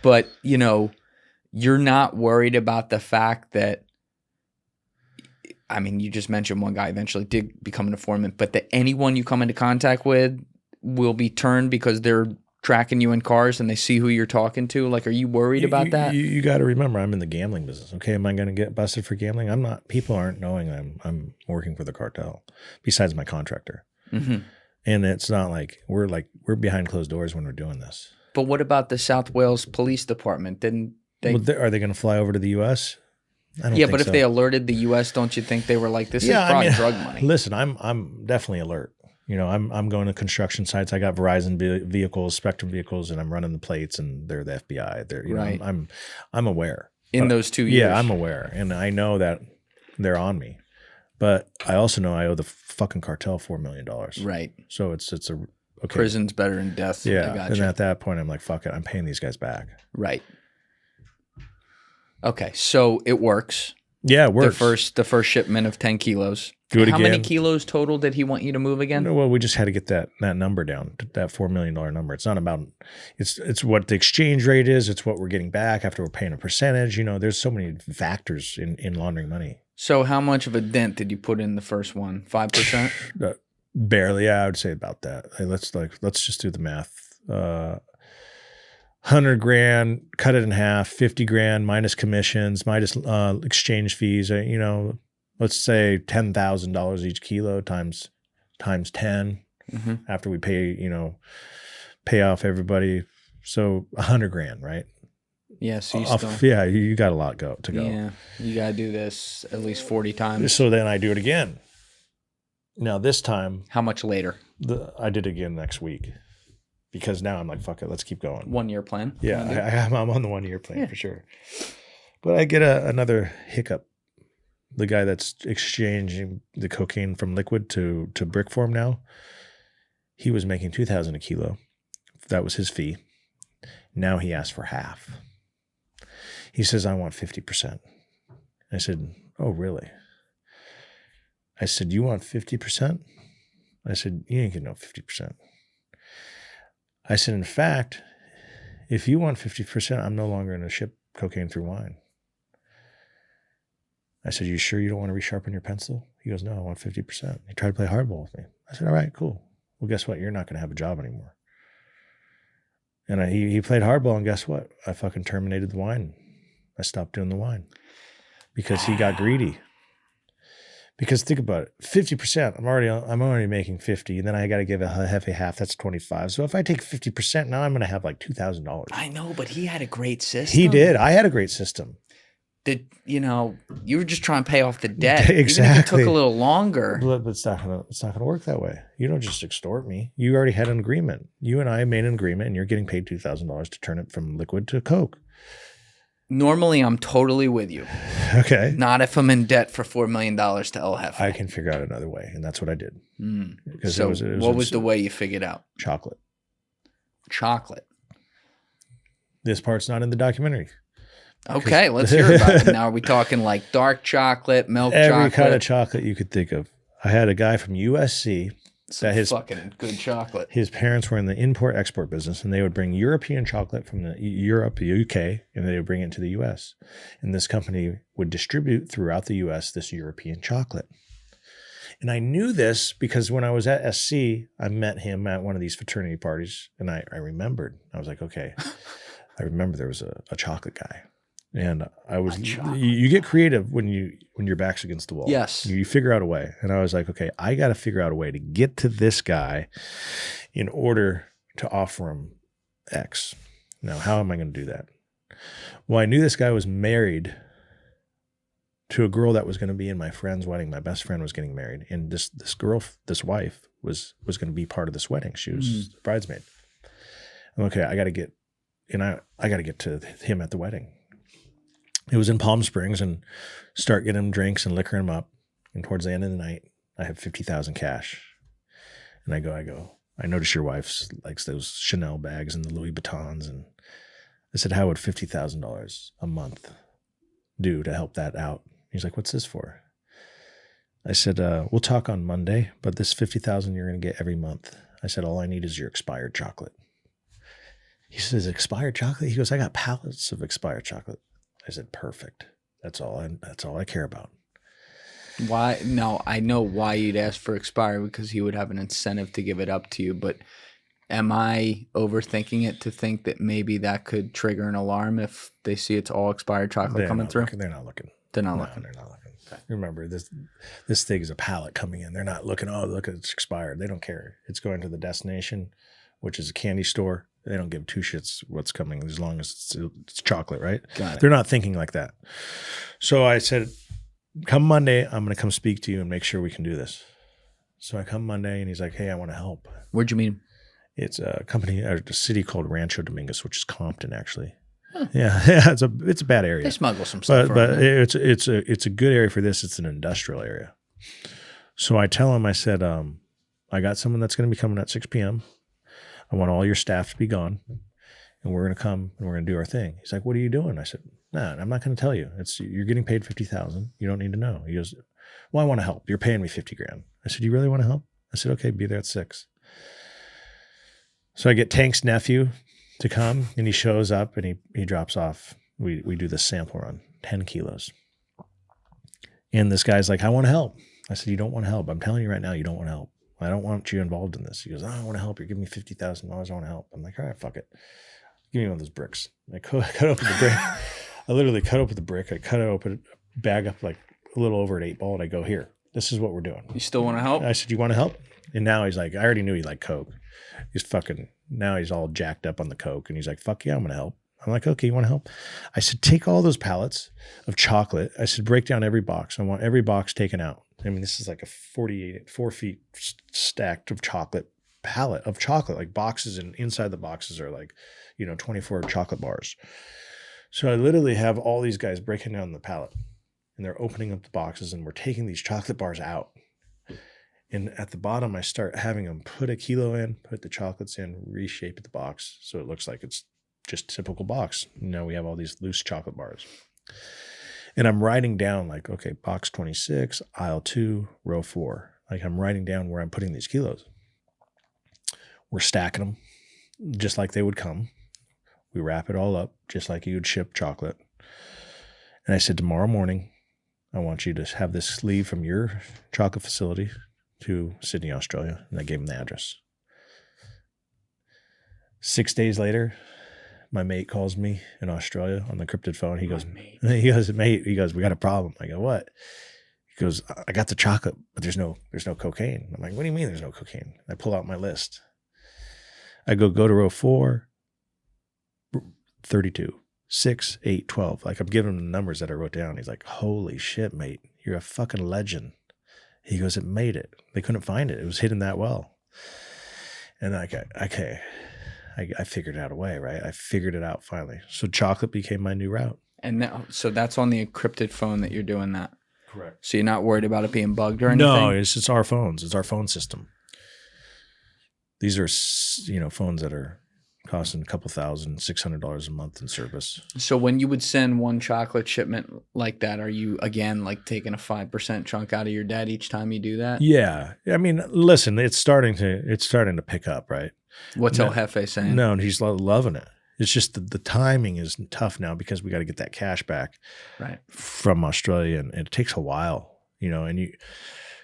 But, you're not worried about the fact that – I mean, you just mentioned one guy eventually did become an informant, but that anyone you come into contact with will be turned because they're tracking you in cars and they see who you're talking to. Like, are you worried about that? You got to remember, I'm in the gambling business. Okay, am I going to get busted for gambling? I'm not. People aren't knowing I'm working for the cartel, besides my contractor. Mm-hmm. And it's not like we're behind closed doors when we're doing this. But what about the South Wales Police Department? Didn't they? Well, are they going to fly over to the U.S.? I don't think but if so. they alerted the U.S., don't you think they were like, this is probably drug money? Listen, I'm definitely alert. I'm going to construction sites. I got Verizon vehicles, Spectrum vehicles, and I'm running the plates, and they're the FBI. They're right. I'm aware. In those 2 years. Yeah, I'm aware, and I know that they're on me. But I also know I owe the fucking cartel $4 million. Right. So it's okay. Prison's better than death. Yeah. And at that point, I'm like, fuck it. I'm paying these guys back. Right. Okay, so it works. Yeah, it works. The first shipment of 10 kilos. Do it again. How many kilos total did he want you to move again? Well, we just had to get that number down, that $4 million number. It's not about it's what the exchange rate is. It's what we're getting back after we're paying a percentage. There's so many factors in laundering money. So how much of a dent did you put in the first one? 5%? Barely. Yeah, I would say about that. Hey, let's just do the math. 100 grand, cut it in half, 50 grand minus commissions, minus exchange fees, let's say $10,000 each kilo times 10 after we pay off everybody. So 100 grand, right? Yeah. So you got a lot to go. Yeah. You got to do this at least 40 times. So then I do it again. Now this time. How much later? I did it again next week. because now I'm like, fuck it, let's keep going. 1 year plan. Yeah, I'm on the 1 year plan for sure. But I get another hiccup. The guy that's exchanging the cocaine from liquid to brick form now, he was making $2,000 a kilo. That was his fee. Now he asked for half. He says, I want 50%. I said, oh, really? I said, you want 50%? I said, you ain't getting no 50%. I said, in fact, if you want 50%, I'm no longer going to ship cocaine through wine. I said, you sure you don't want to resharpen your pencil? He goes, no, I want 50%. He tried to play hardball with me. I said, all right, cool. Well, guess what? You're not going to have a job anymore. And he played hardball, and guess what? I fucking terminated the wine. I stopped doing the wine because he got greedy. Because think about it, 50%, I'm already making 50, and then I got to give a Jefe half, that's 25. So if I take 50%, now I'm going to have like $2,000. I know, but he had a great system. He did. I had a great system. You were just trying to pay off the debt. Exactly. Even if it took a little longer. But it's not gonna work that way. You don't just extort me. You already had an agreement. You and I made an agreement, and you're getting paid $2,000 to turn it from liquid to Coke. Normally, I'm totally with you. Okay. Not if I'm in debt for $4 million to El Jefe. I can figure out another way, and that's what I did. So what was the way you figured out? Chocolate. This part's not in the documentary. Okay, let's hear about it. Now, are we talking like dark chocolate, milk chocolate? Every kind of chocolate you could think of. I had a guy from USC that his fucking good chocolate. His parents were in the import-export business, and they would bring European chocolate from the UK, and they would bring it to the US. And this company would distribute throughout the US this European chocolate. And I knew this because when I was at SC, I met him at one of these fraternity parties, and I remembered. I was like, okay, I remember there was a chocolate guy. And I was, you get creative when your back's against the wall. Yes. You figure out a way. And I was like, okay, I got to figure out a way to get to this guy in order to offer him X. Now, how am I going to do that? Well, I knew this guy was married to a girl that was going to be in my friend's wedding. My best friend was getting married. And this wife was going to be part of this wedding. She was the bridesmaid. I'm okay, I got to get to him at the wedding. It was in Palm Springs, and start getting him drinks and liquoring him up. And towards the end of the night, I have $50,000 cash. And I go, I notice your wife likes those Chanel bags and the Louis Vuittons. And I said, how would $50,000 a month do to help that out? He's like, what's this for? I said, we'll talk on Monday, but this $50,000 you're going to get every month. I said, all I need is your expired chocolate. He says, expired chocolate? He goes, I got pallets of expired chocolate. I said, perfect. That's all I care about. Why? No, I know why you'd ask for expiry, because he would have an incentive to give it up to you. But am I overthinking it to think that maybe that could trigger an alarm if they see it's all expired chocolate coming through? They're not looking. They're not looking. Okay. Remember, this thing is a pallet coming in. They're not looking, oh, look, it's expired. They don't care. It's going to the destination, which is a candy store. They don't give two shits what's coming as long as it's chocolate, right? Got it. They're not thinking like that. So I said, come Monday, I'm going to come speak to you and make sure we can do this. So I come Monday, and he's like, hey, I want to help. Where'd you meet him? It's a company, or a city called Rancho Dominguez, which is Compton, actually. Huh. Yeah, it's a bad area. They smuggle some stuff. But it's a good area for this. It's an industrial area. So I tell him, I said, I got someone that's going to be coming at 6 p.m. I want all your staff to be gone, and we're going to come and we're going to do our thing. He's like, what are you doing? I said, nah, I'm not going to tell you. You're getting paid $50,000. You don't need to know. He goes, well, I want to help. You're paying me $50,000. I said, you really want to help? I said, okay, be there at 6. So I get Tank's nephew to come, and he shows up, and he drops off. We do the sample run, 10 kilos. And this guy's like, I want to help. I said, you don't want to help. I'm telling you right now, you don't want to help. I don't want you involved in this. He goes, I want to help. You're giving me $50,000. I want to help. I'm like, all right, fuck it. Give me one of those bricks. I cut open the brick. I literally cut open the brick. I cut it open, bag up like a little over an 8-ball, and I go, this is what we're doing. You still want to help? I said, you want to help? And now he's like, I already knew he liked Coke. Now he's all jacked up on the Coke, and he's like, fuck yeah, I'm going to help. I'm like, okay, you want to help? I said, take all those pallets of chocolate. I said, break down every box. I want every box taken out. I mean, this is like a 4 feet stacked of chocolate pallet of chocolate, like boxes, and inside the boxes are like, 24 chocolate bars. So I literally have all these guys breaking down the pallet, and they're opening up the boxes, and we're taking these chocolate bars out. And at the bottom, I start having them put a kilo in, put the chocolates in, reshape the box so it looks like it's just a typical box. We have all these loose chocolate bars. And I'm writing down like, okay, box 26, aisle 2, row 4. Like I'm writing down where I'm putting these kilos. We're stacking them just like they would come. We wrap it all up just like you would ship chocolate. And I said, tomorrow morning, I want you to have this leave from your chocolate facility to Sydney, Australia. And I gave him the address. 6 days later, my mate calls me in Australia on the encrypted phone. He goes, mate, we got a problem. I go, what? He goes, I got the chocolate, but there's no cocaine. I'm like, what do you mean there's no cocaine? I pull out my list. I go to row 4, 32, 6, 8, 12. Like I'm giving him the numbers that I wrote down. He's like, holy shit, mate. You're a fucking legend. He goes, it made it. They couldn't find it. It was hidden that well. And I figured out a way, right? I figured it out finally. So chocolate became my new route. And now, so that's on the encrypted phone that you're doing that. Correct. So you're not worried about it being bugged or anything? No, it's our phones. It's our phone system. These are, phones that are costing a couple $1,000, $600 a month in service. So when you would send one chocolate shipment like that, are you again like taking a 5% chunk out of your debt each time you do that? Yeah. I mean, listen, it's starting to pick up, right? What's El Jefe saying? No, and he's loving it. It's just the timing is tough now because we got to get that cash back from Australia, and it takes a while, and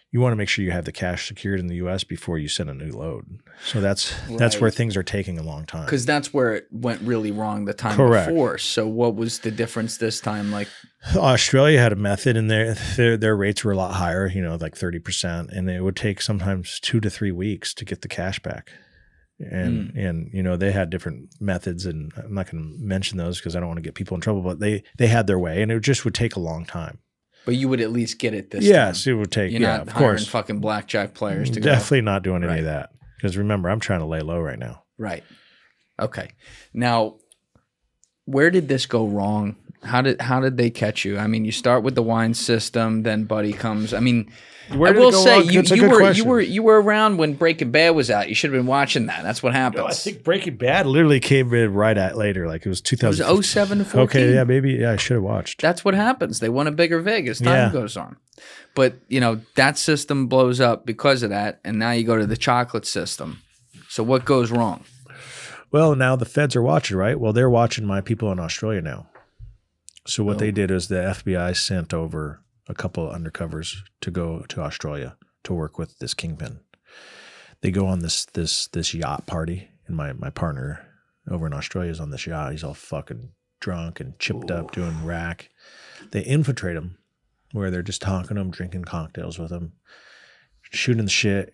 you want to make sure you have the cash secured in the U.S. before you send a new load. So that's where things are taking a long time. Because that's where it went really wrong the time before. So what was the difference this time? Like Australia had a method, and their rates were a lot higher, like 30%, and it would take sometimes 2 to 3 weeks to get the cash back. And they had different methods, and I'm not going to mention those because I don't want to get people in trouble, but they had their way, and it just would take a long time. But you would at least get it this time. Yes, it would take. You're not of hiring course. fucking blackjack players to Definitely not doing any of that. Because remember, I'm trying to lay low right now. Right. Okay. Now, where did this go wrong? How did they catch you? I mean, you start with the wine system, then Buddy comes. I mean, I will say you were around when Breaking Bad was out. You should have been watching that. That's what happens. No, I think Breaking Bad literally came in right at later. Like it was 2000. It was 07 to 14. Okay, yeah, maybe. Yeah, I should have watched. That's what happens. They want a bigger vig as time goes on. But, that system blows up because of that, and now you go to the chocolate system. So what goes wrong? Well, now the feds are watching, right? Well, they're watching my people in Australia now. So what they did is the FBI sent over a couple of undercovers to go to Australia to work with this Kingpin. They go on this yacht party, and my partner over in Australia is on this yacht. He's all fucking drunk and chipped up doing rack. They infiltrate him where they're just talking to him, drinking cocktails with him, shooting the shit,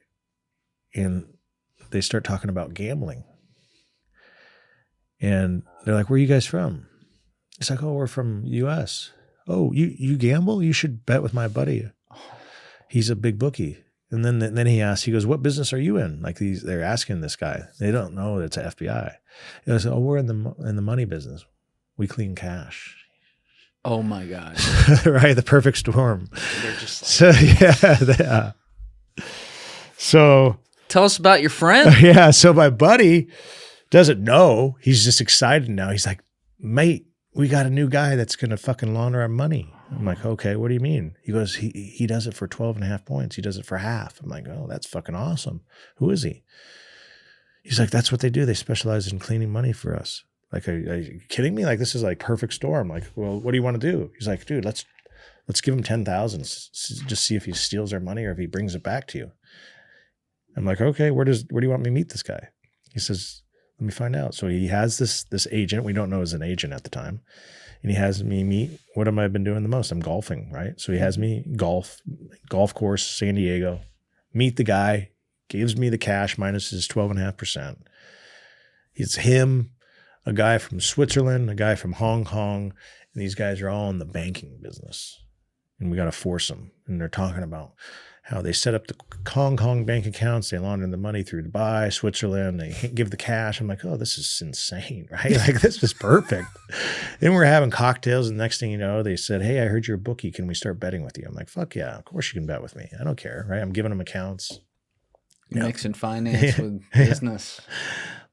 and they start talking about gambling. And they're like, where are you guys from? He's like, oh, we're from U.S. Oh, you gamble? You should bet with my buddy. He's a big bookie. And then he asks, he goes, what business are you in? Like they're asking this guy. They don't know it's an FBI. He goes, oh, we're in the money business. We clean cash. Oh my God. Right? The perfect storm. They're just like, So tell us about your friend. Yeah. So my buddy doesn't know. He's just excited now. He's like, mate, we got a new guy that's going to fucking launder our money. I'm like, okay, what do you mean? He goes, he does it for 12.5 points. He does it for half. I'm like, oh, that's fucking awesome. Who is he? He's like, that's what they do. They specialize in cleaning money for us. Like, are you kidding me? Like, this is like perfect storm. Like, well, what do you want to do? He's like, dude, let's give him 10,000. Just see if he steals our money or if he brings it back to you. I'm like, okay, where do you want me to meet this guy? He says, let me find out. So he has this agent. We don't know as an agent at the time. And he has me meet. What have I been doing the most? I'm golfing, right? So he has me golf course, San Diego, meet the guy, gives me the cash minus his 12.5%. It's him, a guy from Switzerland, a guy from Hong Kong, and these guys are all in the banking business. and we got to force them. And they're talking about how they set up the Hong Kong bank accounts, they launder the money through Dubai, Switzerland, they give the cash. I'm like, oh, this is insane, right? Like, this is perfect. Then we're having cocktails, and the next thing you know, they said, hey, I heard you're a bookie. Can we start betting with you? I'm like, fuck yeah, of course you can bet with me. I don't care, right? I'm giving them accounts. Mixing finance with business.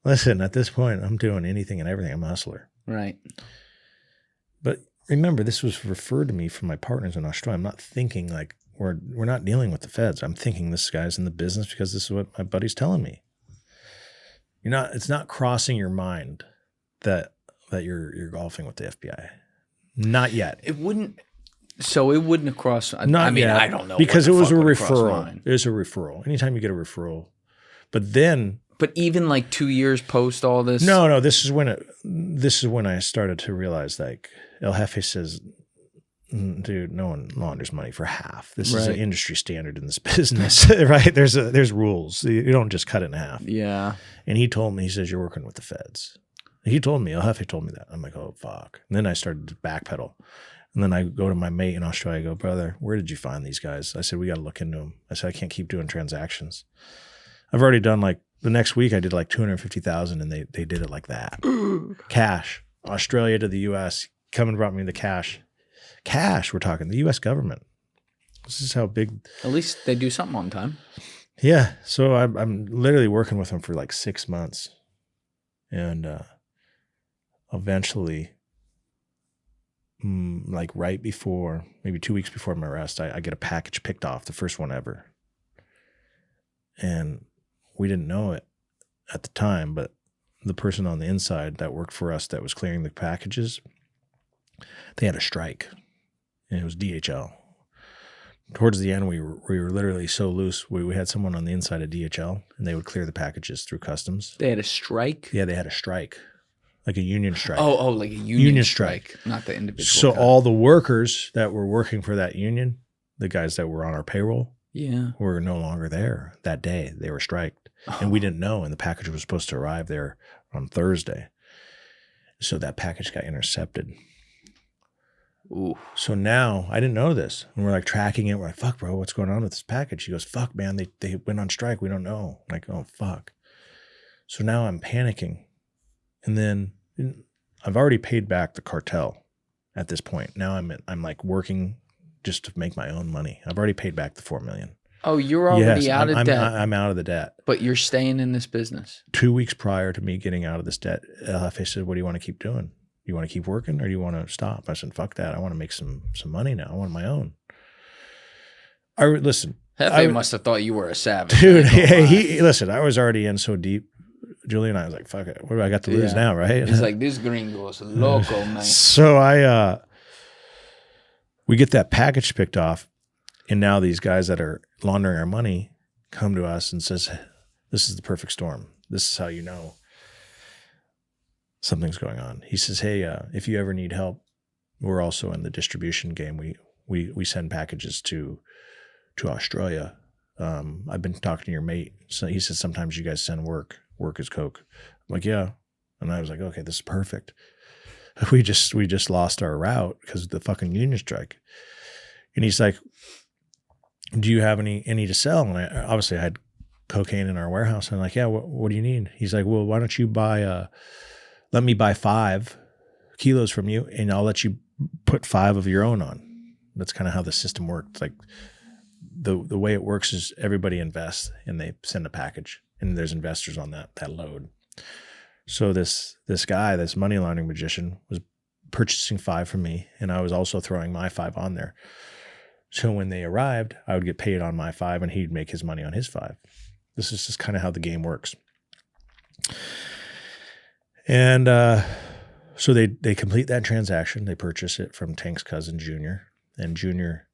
Listen, at this point, I'm doing anything and everything. I'm a hustler. Right. But remember, this was referred to me from my partners in Australia. I'm not thinking like, we're not dealing with the feds. I'm thinking this guy's in the business because this is what my buddy's telling me. It's not crossing your mind that you're golfing with the FBI. Not yet. It wouldn't have crossed. Yet. I don't know. Because it was a referral. It was a referral. Anytime you get a referral. But even like 2 years post all this. No, this is when I started to realize, like, El Jefe says, dude, no one launders money for half. This is an industry standard in this business, right? There's rules. You don't just cut it in half. Yeah. And he told me, he says, you're working with the feds. He told me, El Jefe told me that. I'm like, oh, fuck. And then I started to backpedal. And then I go to my mate in Australia. I go, brother, where did you find these guys? I said, we got to look into them. I said, I can't keep doing transactions. I've already done like, the next week I did like 250,000 and they did it like that. Cash. Australia to the US. Come and brought me the cash. Cash, we're talking. The US government. This is how big. At least they do something on time. Yeah. So I'm literally working with them for like 6 months. And eventually, like right before, maybe 2 weeks before my arrest, I get a package picked off, the first one ever. And we didn't know it at the time, but the person on the inside that worked for us that was clearing the packages, they had a strike, and it was DHL. Towards the end, we were literally so loose. We had someone on the inside of DHL, and they would clear the packages through customs. They had a strike? Yeah, they had a strike, like a union strike. Oh, like a union strike, not the individual. So all the workers that were working for that union, the guys that were on our payroll, were no longer there that day. They were striked. And we didn't know, and the package was supposed to arrive there on Thursday. So that package got intercepted. Ooh. So now, I didn't know this. And we're like tracking it. We're like, fuck, bro, what's going on with this package? He goes, fuck, man, they went on strike. We don't know. I'm like, oh, fuck. So now I'm panicking. And then I've already paid back the cartel at this point. Now I'm like working just to make my own money. I've already paid back the $4 million. Oh, you're already out of debt. I'm out of the debt. But you're staying in this business. 2 weeks prior to me getting out of this debt, Jefe said, what do you want to keep doing? You want to keep working or do you want to stop? I said, fuck that. I want to make some money now. I want my own. Listen. Jefe must have thought you were a savage. Dude, listen, I was already in so deep. Julian and I was like, fuck it. What do I got to lose now, right? He's like, this gringo's loco, man. So we get that package picked off. And now these guys that are laundering our money come to us and says, this is the perfect storm. This is how you know something's going on. He says, hey, if you ever need help, we're also in the distribution game. We send packages to Australia. I've been talking to your mate. So he says, sometimes you guys send work is coke. I'm like, yeah. And I was like, okay, this is perfect. We just lost our route because of the fucking union strike. And he's like, do you have any to sell? And I obviously had cocaine in our warehouse. And I'm like, yeah, what do you need? He's like, well, why don't you let me buy 5 kilos from you and I'll let you put 5 of your own on. That's kind of how the system works. Like the way it works is everybody invests and they send a package and there's investors on that load. So this guy, this money laundering magician, was purchasing 5 from me and I was also throwing my 5 on there. So when they arrived, I would get paid on my 5 and he'd make his money on his 5. This is just kind of how the game works. And so they complete that transaction. They purchase it from Tank's cousin, Junior. And Junior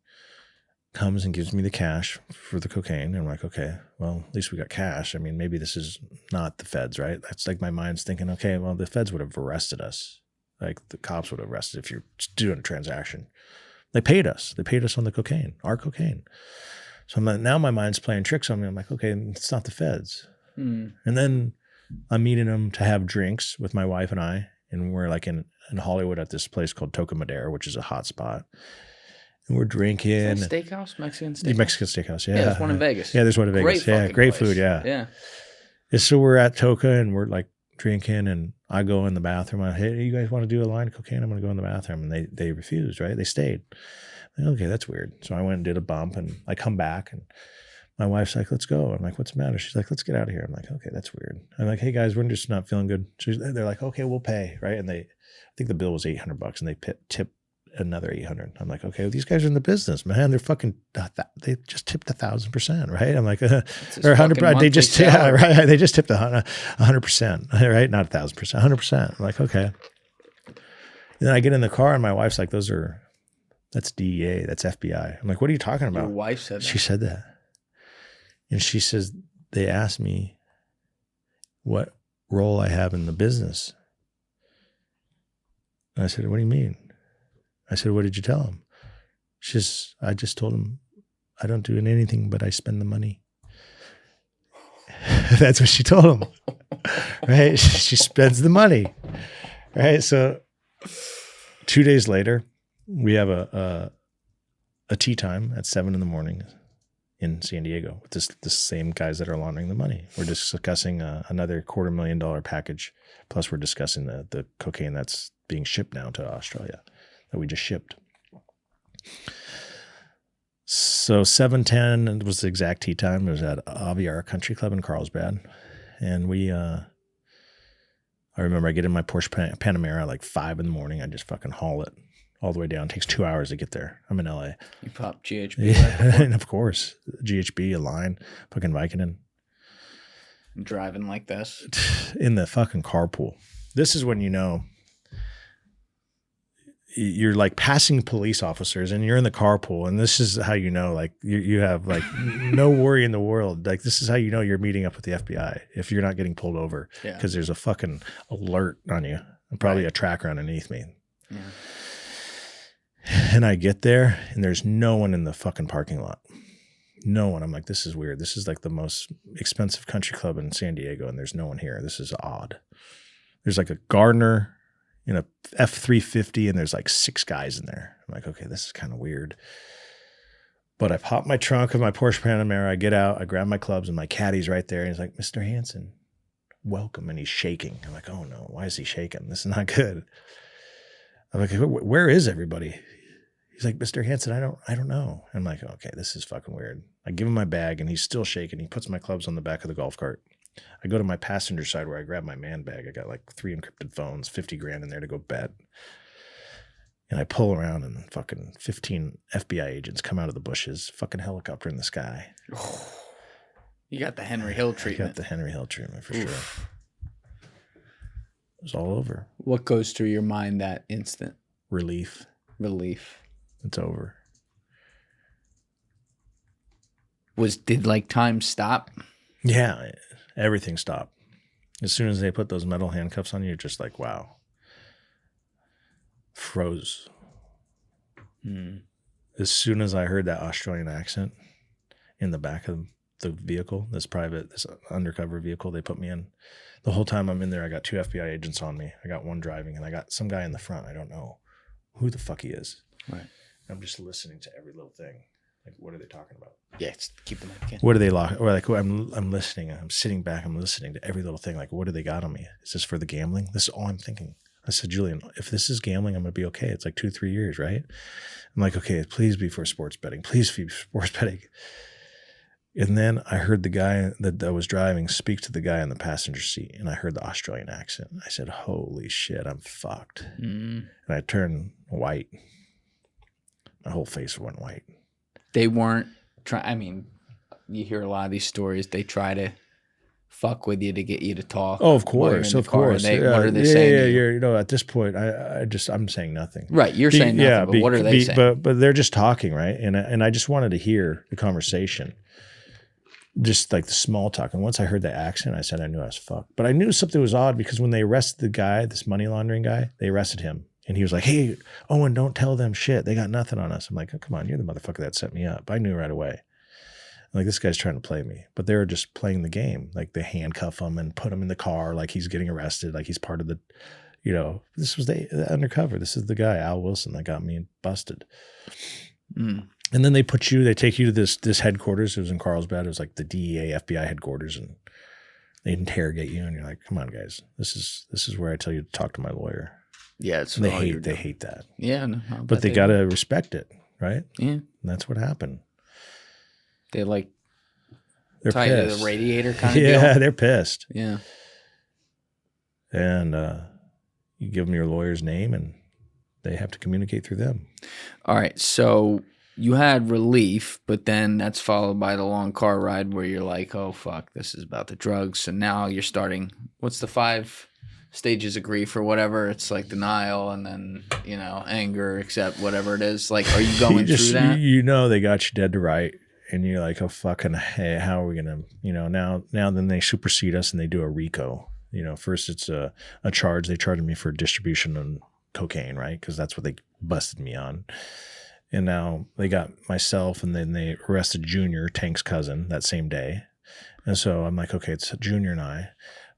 comes and gives me the cash for the cocaine. And I'm like, okay, well, at least we got cash. I mean, maybe this is not the feds, right? That's like my mind's thinking, okay, well, the feds would have arrested us. Like the cops would have arrested if you're doing a transaction. They paid us. They paid us on the cocaine, our cocaine. So now my mind's playing tricks on me. I'm like, okay, it's not the feds. And then I'm meeting them to have drinks with my wife and I. And we're like in Hollywood at this place called Toca Madera, which is a hot spot. and we're drinking. Is that a steakhouse, Mexican The steakhouse? Mexican steakhouse, yeah. Yeah, there's one in Vegas. Yeah, there's one in Vegas. Great Yeah, fucking great place. food, yeah. Yeah. So we're at Toca and we're like drinking, and I go in the bathroom. I, hey, you guys want to do a line of cocaine? I'm going to go in the bathroom. And they refused, right? They stayed. Like, okay, that's weird. So I went and did a bump, and I come back, and my wife's like, let's go. I'm like, what's the matter? She's like, let's get out of here. I'm like, okay, that's weird. I'm like, hey guys, we're just not feeling good. They're like, okay, we'll pay, right? And I think the bill was $800, and they tip another 800. I'm like, okay, well, these guys are in the business, man. They're fucking, they just tipped 1,000%, right? I'm like, or 100%. They just, yeah, right. They just tipped 100%, right? Not 1,000%, 100%. I'm like, okay. And then I get in the car, and my wife's like, that's DEA, that's FBI. I'm like, what are you talking about? Your wife said that. She said that. And she says, they asked me what role I have in the business. And I said, what do you mean? I said, what did you tell him? She says, I just told him I don't do anything, but I spend the money. That's what she told him. Right? She spends the money. Right? So 2 days later, we have a tea time at 7 a.m. in San Diego with the same guys that are laundering the money. We're discussing another $250,000 package. Plus we're discussing the cocaine that's being shipped now to Australia that we just shipped. So 7:10 was the exact tea time. It was at Aviara Country Club in Carlsbad. And I remember I get in my Porsche Panamera at like 5 a.m. I just fucking haul it all the way down. It takes 2 hours to get there. I'm in LA. You pop GHB. Yeah, and of course, GHB, a line, fucking Vicodin. Driving like this. In the fucking carpool. This is when you know you're like passing police officers and you're in the carpool, and this is how you know, like you have like no worry in the world. Like this is how you know you're meeting up with the FBI if you're not getting pulled over, because there's a fucking alert on you and probably a tracker underneath me. Yeah. And I get there and there's no one in the fucking parking lot. No one. I'm like, this is weird. This is like the most expensive country club in San Diego, and there's no one here. This is odd. There's like a gardener in a F-350, and there's like 6 guys in there. I'm like, okay, this is kind of weird. But I pop my trunk of my Porsche Panamera. I get out. I grab my clubs, and my caddy's right there. And he's like, Mr. Hanson, welcome. And he's shaking. I'm like, oh no, why is he shaking? This is not good. I'm like, where is everybody? He's like, Mr. Hanson, I don't know. I'm like, okay, this is fucking weird. I give him my bag, and he's still shaking. He puts my clubs on the back of the golf cart. I go to my passenger side where I grab my man bag. I got like 3 encrypted phones, $50,000 in there to go bet. And I pull around, and fucking 15 FBI agents come out of the bushes, fucking helicopter in the sky. Oh, you got the Henry Hill treatment. I got the Henry Hill treatment for sure. It was all over. What goes through your mind that instant? Relief. It's over. Did like time stop? Yeah, everything stopped. As soon as they put those metal handcuffs on you, you're just like, wow. Froze. As soon as I heard that Australian accent in the back of the vehicle, this undercover vehicle they put me in, the whole time I'm in there, I got 2 FBI agents on me. I got one driving, and I got some guy in the front. I don't know who the fuck he is. Right. I'm just listening to every little thing. Like, what are they talking about? Yeah, keep the mic in. What are they lock? Or like, I'm listening. I'm sitting back. I'm listening to every little thing. Like, what do they got on me? Is this for the gambling? This is all I'm thinking. I said, Julian, if this is gambling, I'm gonna be okay. It's like 2-3 years, right? I'm like, okay, please be for sports betting. Please be for sports betting. And then I heard the guy that was driving speak to the guy in the passenger seat, and I heard the Australian accent. I said, holy shit, I'm fucked. And I turned white. My whole face went white. They weren't trying. I mean, you hear a lot of these stories. They try to fuck with you to get you to talk. Oh, of course, of course. What are they saying? Yeah. You know, at this point, I'm saying nothing. Right, you're saying nothing. But what are they saying? But they're just talking, right? And I just wanted to hear the conversation, just like the small talk. And once I heard the accent, I said I knew I was fucked. But I knew something was odd, because when they arrested the guy, this money laundering guy, they arrested him. And he was like, hey, Owen, don't tell them shit. They got nothing on us. I'm like, oh, come on, you're the motherfucker that set me up. I knew right away. I'm like, this guy's trying to play me. But they were just playing the game. Like, they handcuff him and put him in the car like he's getting arrested, like he's part of the, this was the undercover. This is the guy, Al Wilson, that got me busted. Mm. And then they take you to this headquarters. It was in Carlsbad. It was like the DEA, FBI headquarters, and they interrogate you. And you're like, come on, guys, this is where I tell you to talk to my lawyer. Yeah, it's And they hate that. Yeah, no, but they got to respect it, right? Yeah, And that's what happened. they like They're tie to pissed. the radiator kind of Yeah, deal. they're pissed. Yeah. And you give them your lawyer's name, and they have to communicate through them. All right, so you had relief, but then that's followed by the long car ride where you're like, oh, fuck, this is about the drugs. So now you're starting, what's the 5 stages of grief or whatever? It's like denial and then, anger, accept, whatever it is. Like, are you going through that? You know they got you dead to right, and you're like, oh, fucking, hey, how are we going to, now then they supersede us and they do a RICO. First it's a charge. They charged me for distribution on cocaine, right? Because that's what they busted me on. And now they got myself, and then they arrested Junior, Tank's cousin, that same day. And so I'm like, okay, it's Junior and I.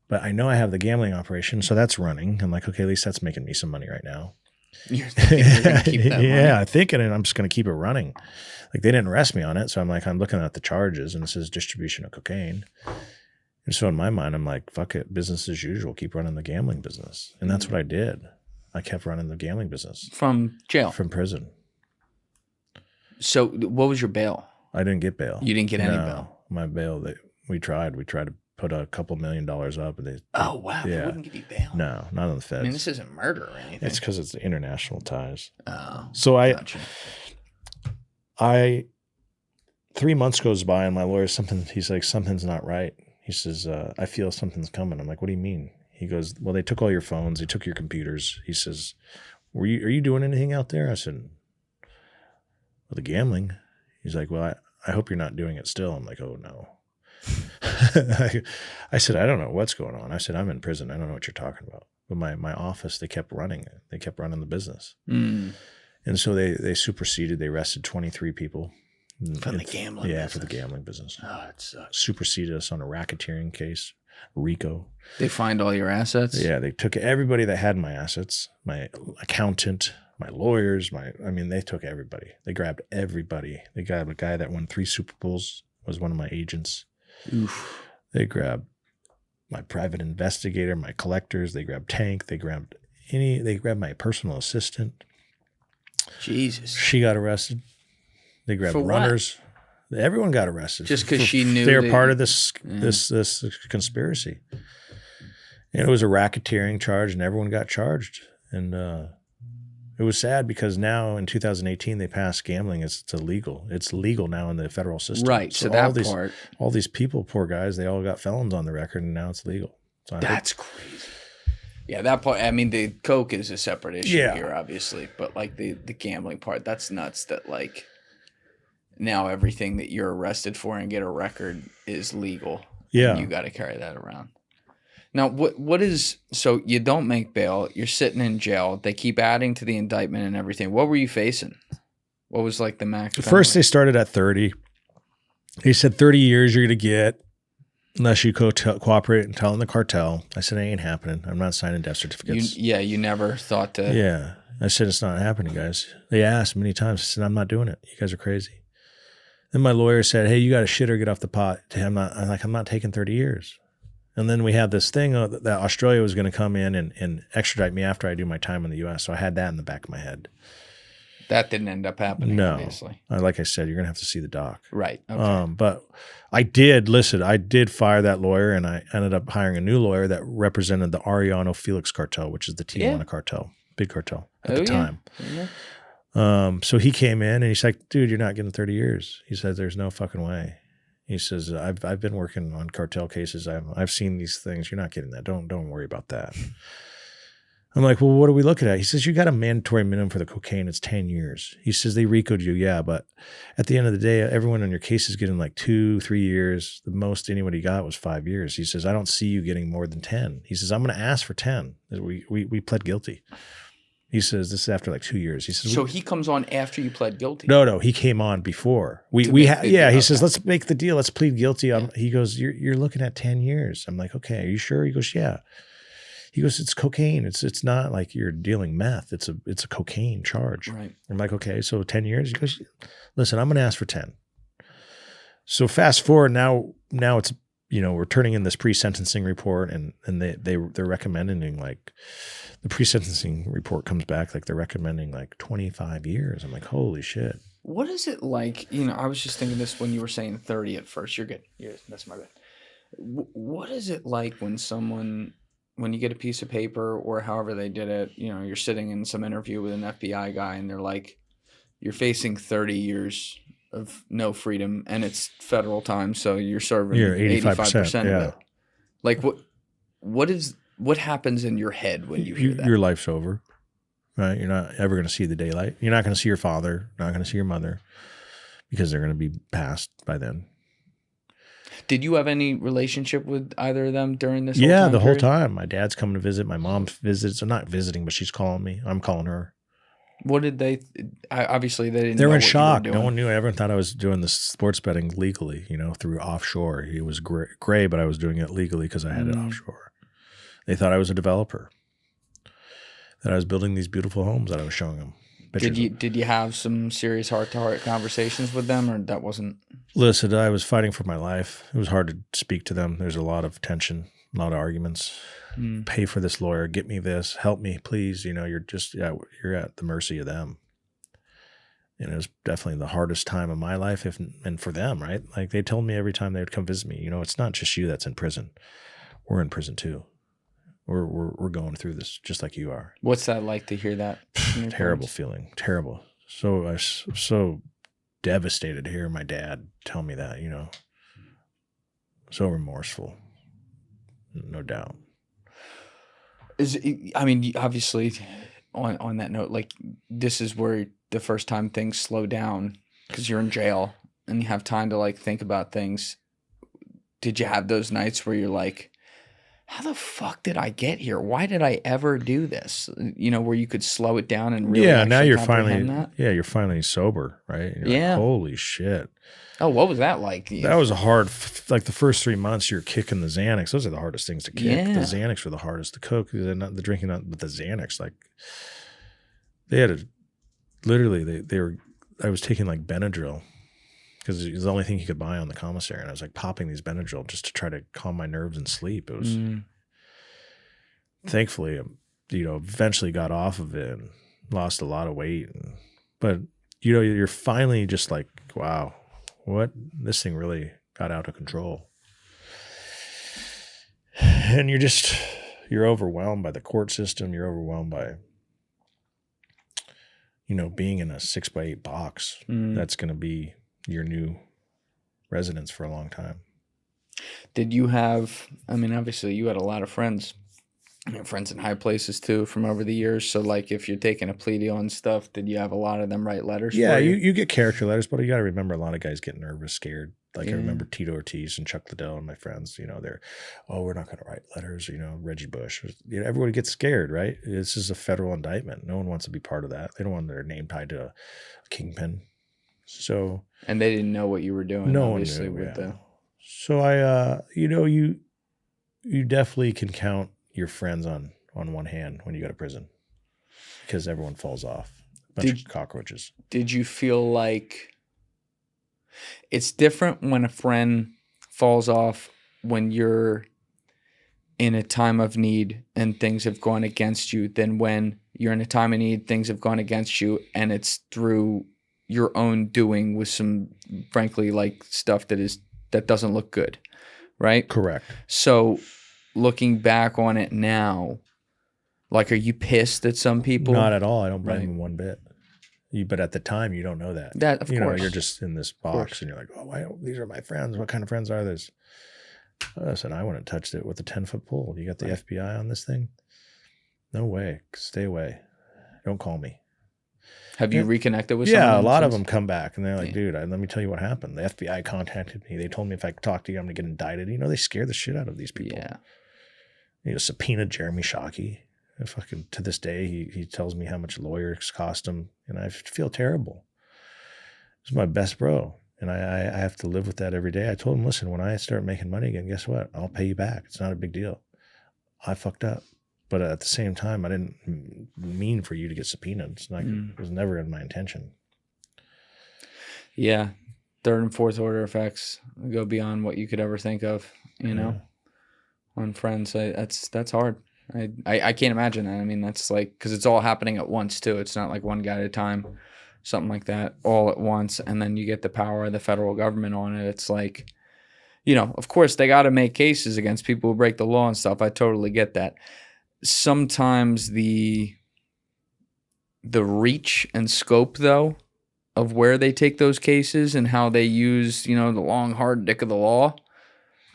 But I know I have the gambling operation, so that's running. I'm like, okay, at least that's making me some money right now. You're thinking you're going to keep that Yeah, money? I'm thinking, and I'm just going to keep it running. Like, they didn't arrest me on it, so I'm looking at the charges, and it says distribution of cocaine. And so in my mind, I'm like, fuck it, business as usual, keep running the gambling business. And that's what I did. I kept running the gambling business. From jail? From prison. So what was your bail? I didn't get bail. You didn't get any No, bail? My bail, we tried to put a couple $1 million up. And Oh, wow. They Yeah. wouldn't give you bail? No, not on the feds. I mean, this isn't murder or anything. It's because it's international ties. Oh, So gotcha. 3 months goes by, and my lawyer, he's like, something's not right. He says, I feel something's coming. I'm like, what do you mean? He goes, well, they took all your phones. They took your computers. He says, are you doing anything out there? I said, well, the gambling. He's like, well, I hope you're not doing it still. I'm like, oh, no. I said, I don't know what's going on. I said, I'm in prison. I don't know what you're talking about. But my office, they kept running it. They kept running the business. Mm. And so they superseded. They arrested 23 people. From the gambling Yeah, business. for the gambling business. Oh, it sucks. Superseded us on a racketeering case, RICO. They find all your assets? Yeah, they took everybody that had my assets, my accountant, my lawyers, they took everybody. They grabbed everybody. They grabbed a guy that won 3 Super Bowls, was one of my agents. Oof. They grabbed my private investigator, my collectors. They grabbed Tank. They grabbed my personal assistant. Jesus. She got arrested. They grabbed For what? runners. Everyone got arrested. Just because she knew they were that- part of this conspiracy. And it was a racketeering charge, and everyone got charged. And it was sad because now in 2018 they passed gambling. It's illegal. It's legal now in the federal system. Right. So that part. all these people, poor guys, they all got felons on the record, and now it's legal. So That's crazy. Yeah, that part. I mean, the coke is a separate issue here, obviously, but like the gambling part, that's nuts. That like now everything that you're arrested for and get a record is legal. Yeah, and you got to carry that around. Now, what is so you don't make bail? You're sitting in jail. They keep adding to the indictment and everything. What were you facing? What was like the max? First, they started at 30. He said 30 years you're going to get unless you cooperate and tell in the cartel. I said, it ain't happening. I'm not signing death certificates. You never thought to. Yeah. I said, it's not happening, guys. They asked many times. I said, I'm not doing it. You guys are crazy. Then my lawyer said, hey, you got to shit or get off the pot. I'm not taking 30 years. And then we had this thing that Australia was going to come in and extradite me after I do my time in the U.S. So I had that in the back of my head. That didn't end up happening, No. obviously. Like I said, you're going to have to see the doc. Right. Okay. But I did fire that lawyer, and I ended up hiring a new lawyer that represented the Arellano Felix cartel, which is the Tijuana cartel, big cartel at the time. Yeah. So he came in and he's like, dude, you're not getting 30 years. He said, there's no fucking way. He says, I've been working on cartel cases. I've seen these things. You're not getting that. Don't worry about that. I'm like, well, what are we looking at? He says, you got a mandatory minimum for the cocaine. It's 10 years. He says, they RICO'd you. Yeah. But at the end of the day, everyone on your case is getting like 2-3 years. The most anybody got was 5 years. He says, I don't see you getting more than 10. He says, I'm going to ask for 10. We pled guilty. He says, this is after like 2 years. He says, so he comes on after you pled guilty? No, he came on before. He says, let's make the deal. Let's plead guilty. He goes, you're looking at 10 years. I'm like, okay, are you sure? He goes, yeah. He goes, it's cocaine. It's not like you're dealing meth. It's a cocaine charge. Right. I'm like, okay, so 10 years? He goes, listen, I'm going to ask for 10. So fast forward now it's, we're turning in this pre-sentencing report and they're recommending like the pre-sentencing report comes back like they're recommending like 25 years. I'm like, holy shit. What is it like? I was just thinking this when you were saying 30 at first. You're good. That's my bad. What is it like when you get a piece of paper or however they did it, you're sitting in some interview with an FBI guy and they're like, you're facing 30 years of no freedom and it's federal time. So you're serving 85% of it. Like what happens in your head when you hear that? Your life's over, right? You're not ever going to see the daylight. You're not going to see your father, not going to see your mother because they're going to be passed by then. Did you have any relationship with either of them during this? The whole time. My dad's coming to visit. My mom visits. I'm not visiting, but she's calling me. I'm calling her. What did they? Obviously, they didn't. They were know in what shock. You were doing. No one knew. Everyone thought I was doing this sports betting legally, through offshore. It was gray, but I was doing it legally because I had it offshore. They thought I was a developer. That I was building these beautiful homes that I was showing them. Did you have some serious heart-to-heart conversations with them, or that wasn't? Listen, I was fighting for my life. It was hard to speak to them. There's a lot of tension, a lot of arguments. Pay for this lawyer. Get me this. Help me, please. You're you're at the mercy of them. And it was definitely the hardest time of my life, and for them, right? Like they told me every time they would come visit me, it's not just you that's in prison. We're in prison too. We're going through this just like you are. What's that like to hear that? Terrible feeling. Terrible. So I was so devastated to hear my dad tell me that, so remorseful, no doubt. Obviously on that note, like this is where the first time things slow down because you're in jail and you have time to like think about things. Did you have those nights where you're like, how the fuck did I get here? Why did I ever do this? Where you could slow it down and really now you're finally that? You're finally sober, right? You're like, holy shit. Oh, what was that like? That was a hard, like the first 3 months you're kicking the Xanax. Those are the hardest things to kick. Yeah. The Xanax were the hardest to coke. Not the drinking, but the Xanax. Like they had literally, I was taking like Benadryl because it was the only thing you could buy on the commissary. And I was like popping these Benadryl just to try to calm my nerves and sleep. It was, thankfully, eventually got off of it and lost a lot of weight. But, you're finally just like, wow, what? This thing really got out of control. And you're overwhelmed by the court system. You're overwhelmed by, being in a 6x8 box. That's going to be your new residence for a long time. Did you have, obviously you had a lot of friends, friends in high places too from over the years. So like if you're taking a plea deal and stuff, did you have a lot of them write letters? Yeah, for you? You get character letters, but you got to remember a lot of guys get nervous, scared. Like I remember Tito Ortiz and Chuck Liddell and my friends, they're, we're not going to write letters, Reggie Bush. Everybody gets scared, right? This is a federal indictment. No one wants to be part of that. They don't want their name tied to a kingpin. So, and they didn't know what you were doing. No obviously, one knew, with yeah. So I, you definitely can count your friends on one hand when you go to prison because everyone falls off. A bunch of cockroaches. Did you feel like it's different when a friend falls off when you're in a time of need and things have gone against you than when you're in a time of need, things have gone against you and it's through your own doing with some, frankly, like stuff that doesn't look good, right? Correct. So looking back on it now, like, are you pissed at some people? Not at all. I don't blame them one bit. But at the time, you don't know that. That, of course. You're just in this box and you're like, these are my friends. What kind of friends are these? Listen, I wouldn't touch it with a 10-foot pole. You got the FBI on this thing? No way. Stay away. Don't call me. Have you reconnected with someone? Yeah, a lot of them come back and they're like, dude, let me tell you what happened. The FBI contacted me. They told me if I talk to you, I'm going to get indicted. They scare the shit out of these people. Yeah. Subpoenaed Jeremy Shockey. To this day, he tells me how much lawyers cost him, and I feel terrible. He's my best bro, and I have to live with that every day. I told him, listen, when I start making money again, guess what? I'll pay you back. It's not a big deal. I fucked up. But at the same time, I didn't mean for you to get subpoenaed. It's like it was never in my intention. Yeah. Third and fourth order effects go beyond what you could ever think of, you know, on friends. That's hard. I can't imagine that. I mean, that's like, because it's all happening at once too. It's not like one guy at a time, something like that, all at once. And then you get the power of the federal government on it. It's like, you know, of course they got to make cases against people who break the law and stuff. I totally get that. Sometimes the reach and scope, though, of where they take those cases and how they use, you know, the long, hard dick of the law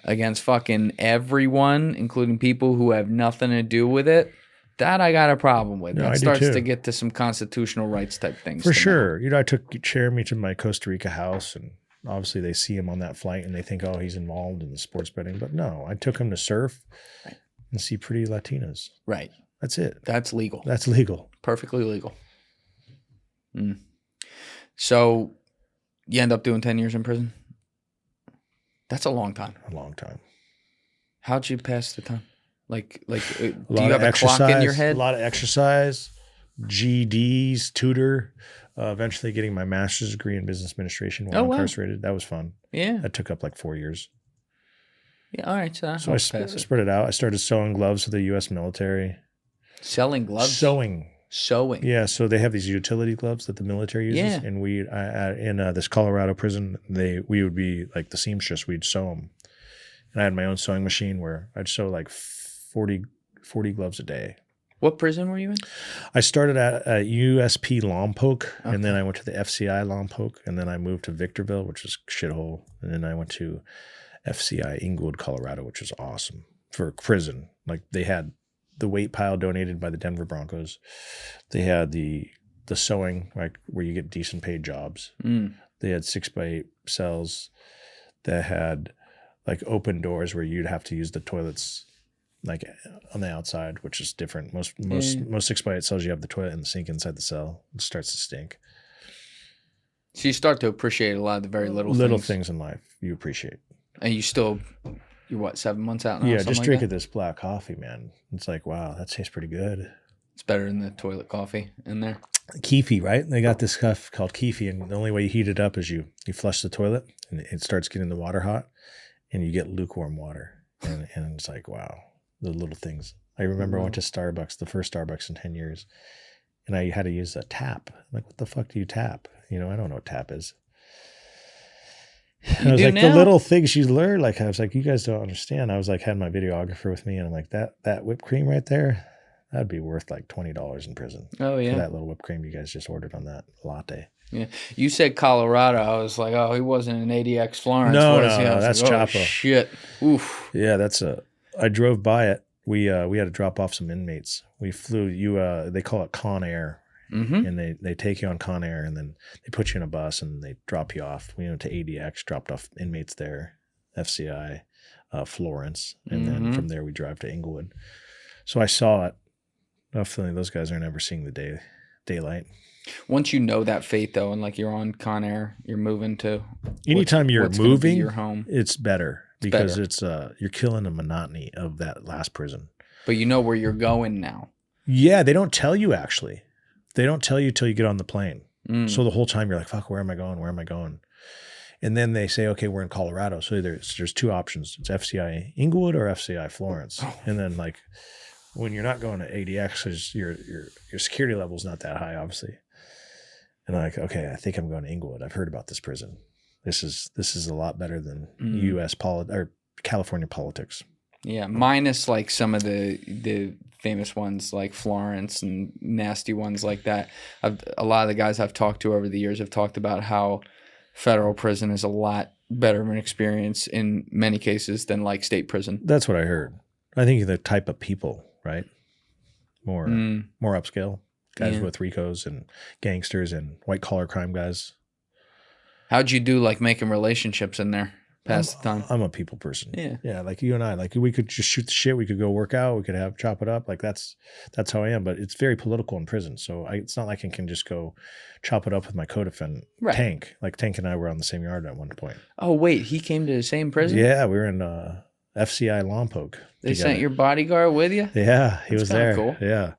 against fucking everyone, including people who have nothing to do with it, that I got a problem with. No, that starts to get to some constitutional rights type things. For sure. You know, I took Jeremy to my Costa Rica house, and obviously they see him on that flight and they think, oh, he's involved in the sports betting. But no, I took him to surf and see pretty Latinas. Right. That's it. That's legal. That's legal. Perfectly legal. So you end up doing 10 years in prison? That's a long time. A long time. How'd you pass the time? Like, do you have a clock in your head? A lot of exercise, GEDs, tutor, eventually getting my master's degree in business administration while incarcerated. That was fun. Yeah. That took up like 4 years. Yeah, all right. So I spread it out. I started sewing gloves for the U.S. military. Selling gloves? Sewing. Yeah, so they have these utility gloves that the military uses, and we in this Colorado prison, we would be like the seamstress. We'd sew them, and I had my own sewing machine where I'd sew like 40 gloves a day. What prison were you in? I started at USP Lompoc, and then I went to the FCI Lompoc, and then I moved to Victorville, which was shithole, and then I went to FCI Inglewood, Colorado, which was awesome for prison. Like they had the weight pile donated by the Denver Broncos. They had the sewing, like where you get decent paid jobs. They had 6x8 cells that had like open doors where you'd have to use the toilets like on the outside, which is different. Most 6x8 cells, you have the toilet and the sink inside the cell. It starts to stink. So you start to appreciate a lot of the very little things in life you appreciate. And you're what, 7 months out now? Yeah, just drinking this black coffee, man. It's like, wow, that tastes pretty good. It's better than the toilet coffee in there. Keefe, right? They got this stuff called Keefe, and the only way you heat it up is you flush the toilet, and it starts getting the water hot, and you get lukewarm water. And it's like, wow, the little things. I remember I went to Starbucks, the first Starbucks in 10 years, and I had to use a tap. I'm like, what the fuck do you tap? You know, I don't know what tap is. And I was like, the little things you learn, like, I was like, you guys don't understand. I was like, had my videographer with me, and I'm like, that whipped cream right there, that'd be worth like $20 in prison. Oh, yeah. For that little whipped cream you guys just ordered on that latte. Yeah. You said Colorado. I was like, oh, he wasn't in ADX Florence. No, that's like, Chapo. Oh, shit. Oof. Yeah, I drove by it. We had to drop off some inmates. We flew they call it Con Air. Mm-hmm. And they take you on Con Air, and then they put you in a bus and they drop you off. We went to ADX, dropped off inmates there, FCI, Florence, and then from there we drive to Inglewood. So I saw it. I have a feeling those guys are never seeing the daylight. Once you know that fate, though, and like you're on Con Air, you're moving to anytime you're moving, your home. It's better because it's you're killing the monotony of that last prison. But you know where you're going now. Yeah, they don't tell you actually. They don't tell you till you get on the plane. So the whole time you're like, fuck, where am I going? Where am I going? And then they say, okay, we're in Colorado. So there's two options. It's FCI Inglewood or FCI Florence. Oh. And then like when you're not going to ADX, your security level is not that high, obviously. And I'm like, okay, I think I'm going to Inglewood. I've heard about this prison. This is a lot better than U.S. or California politics. Yeah, minus like some of the famous ones like Florence and nasty ones like that. A lot of the guys I've talked to over the years have talked about how federal prison is a lot better of an experience in many cases than like state prison. That's what I heard. I think the type of people, right? More upscale guys with RICOs and gangsters and white collar crime guys. How'd you do like making relationships in there? Pass the time. I'm a people person. Yeah. Like you and I, like we could just shoot the shit. We could go work out. We could chop it up. Like that's how I am. But it's very political in prison. So it's not like I can just go chop it up with my co-defendant Tank. Like Tank and I were on the same yard at one point. Oh wait, he came to the same prison? Yeah, we were in FCI Lompoc. They sent your bodyguard with you? Yeah, he That's was kinda there. cool. Yeah.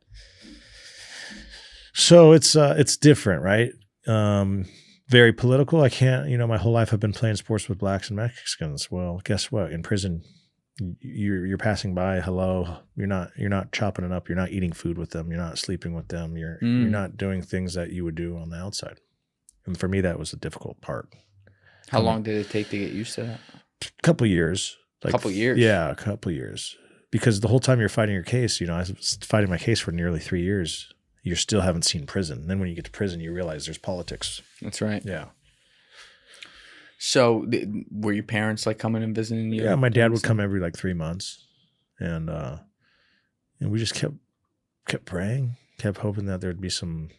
So it's different, right? Very political. I can't, my whole life I've been playing sports with blacks and Mexicans. Well, guess what? In prison, you're passing by. Hello. You're not chopping it up. You're not eating food with them. You're not sleeping with them. You're not doing things that you would do on the outside. And for me, that was a difficult part. How long did it take to get used to that? A couple years. Couple years? Yeah, a couple years. Because the whole time you're fighting your case, I was fighting my case for nearly 3 years. You still haven't seen prison. And then when you get to prison, you realize there's politics. That's right. Yeah. So were your parents like coming and visiting you? Yeah, my dad would come every like 3 months. And we just kept praying, kept hoping that there'd be something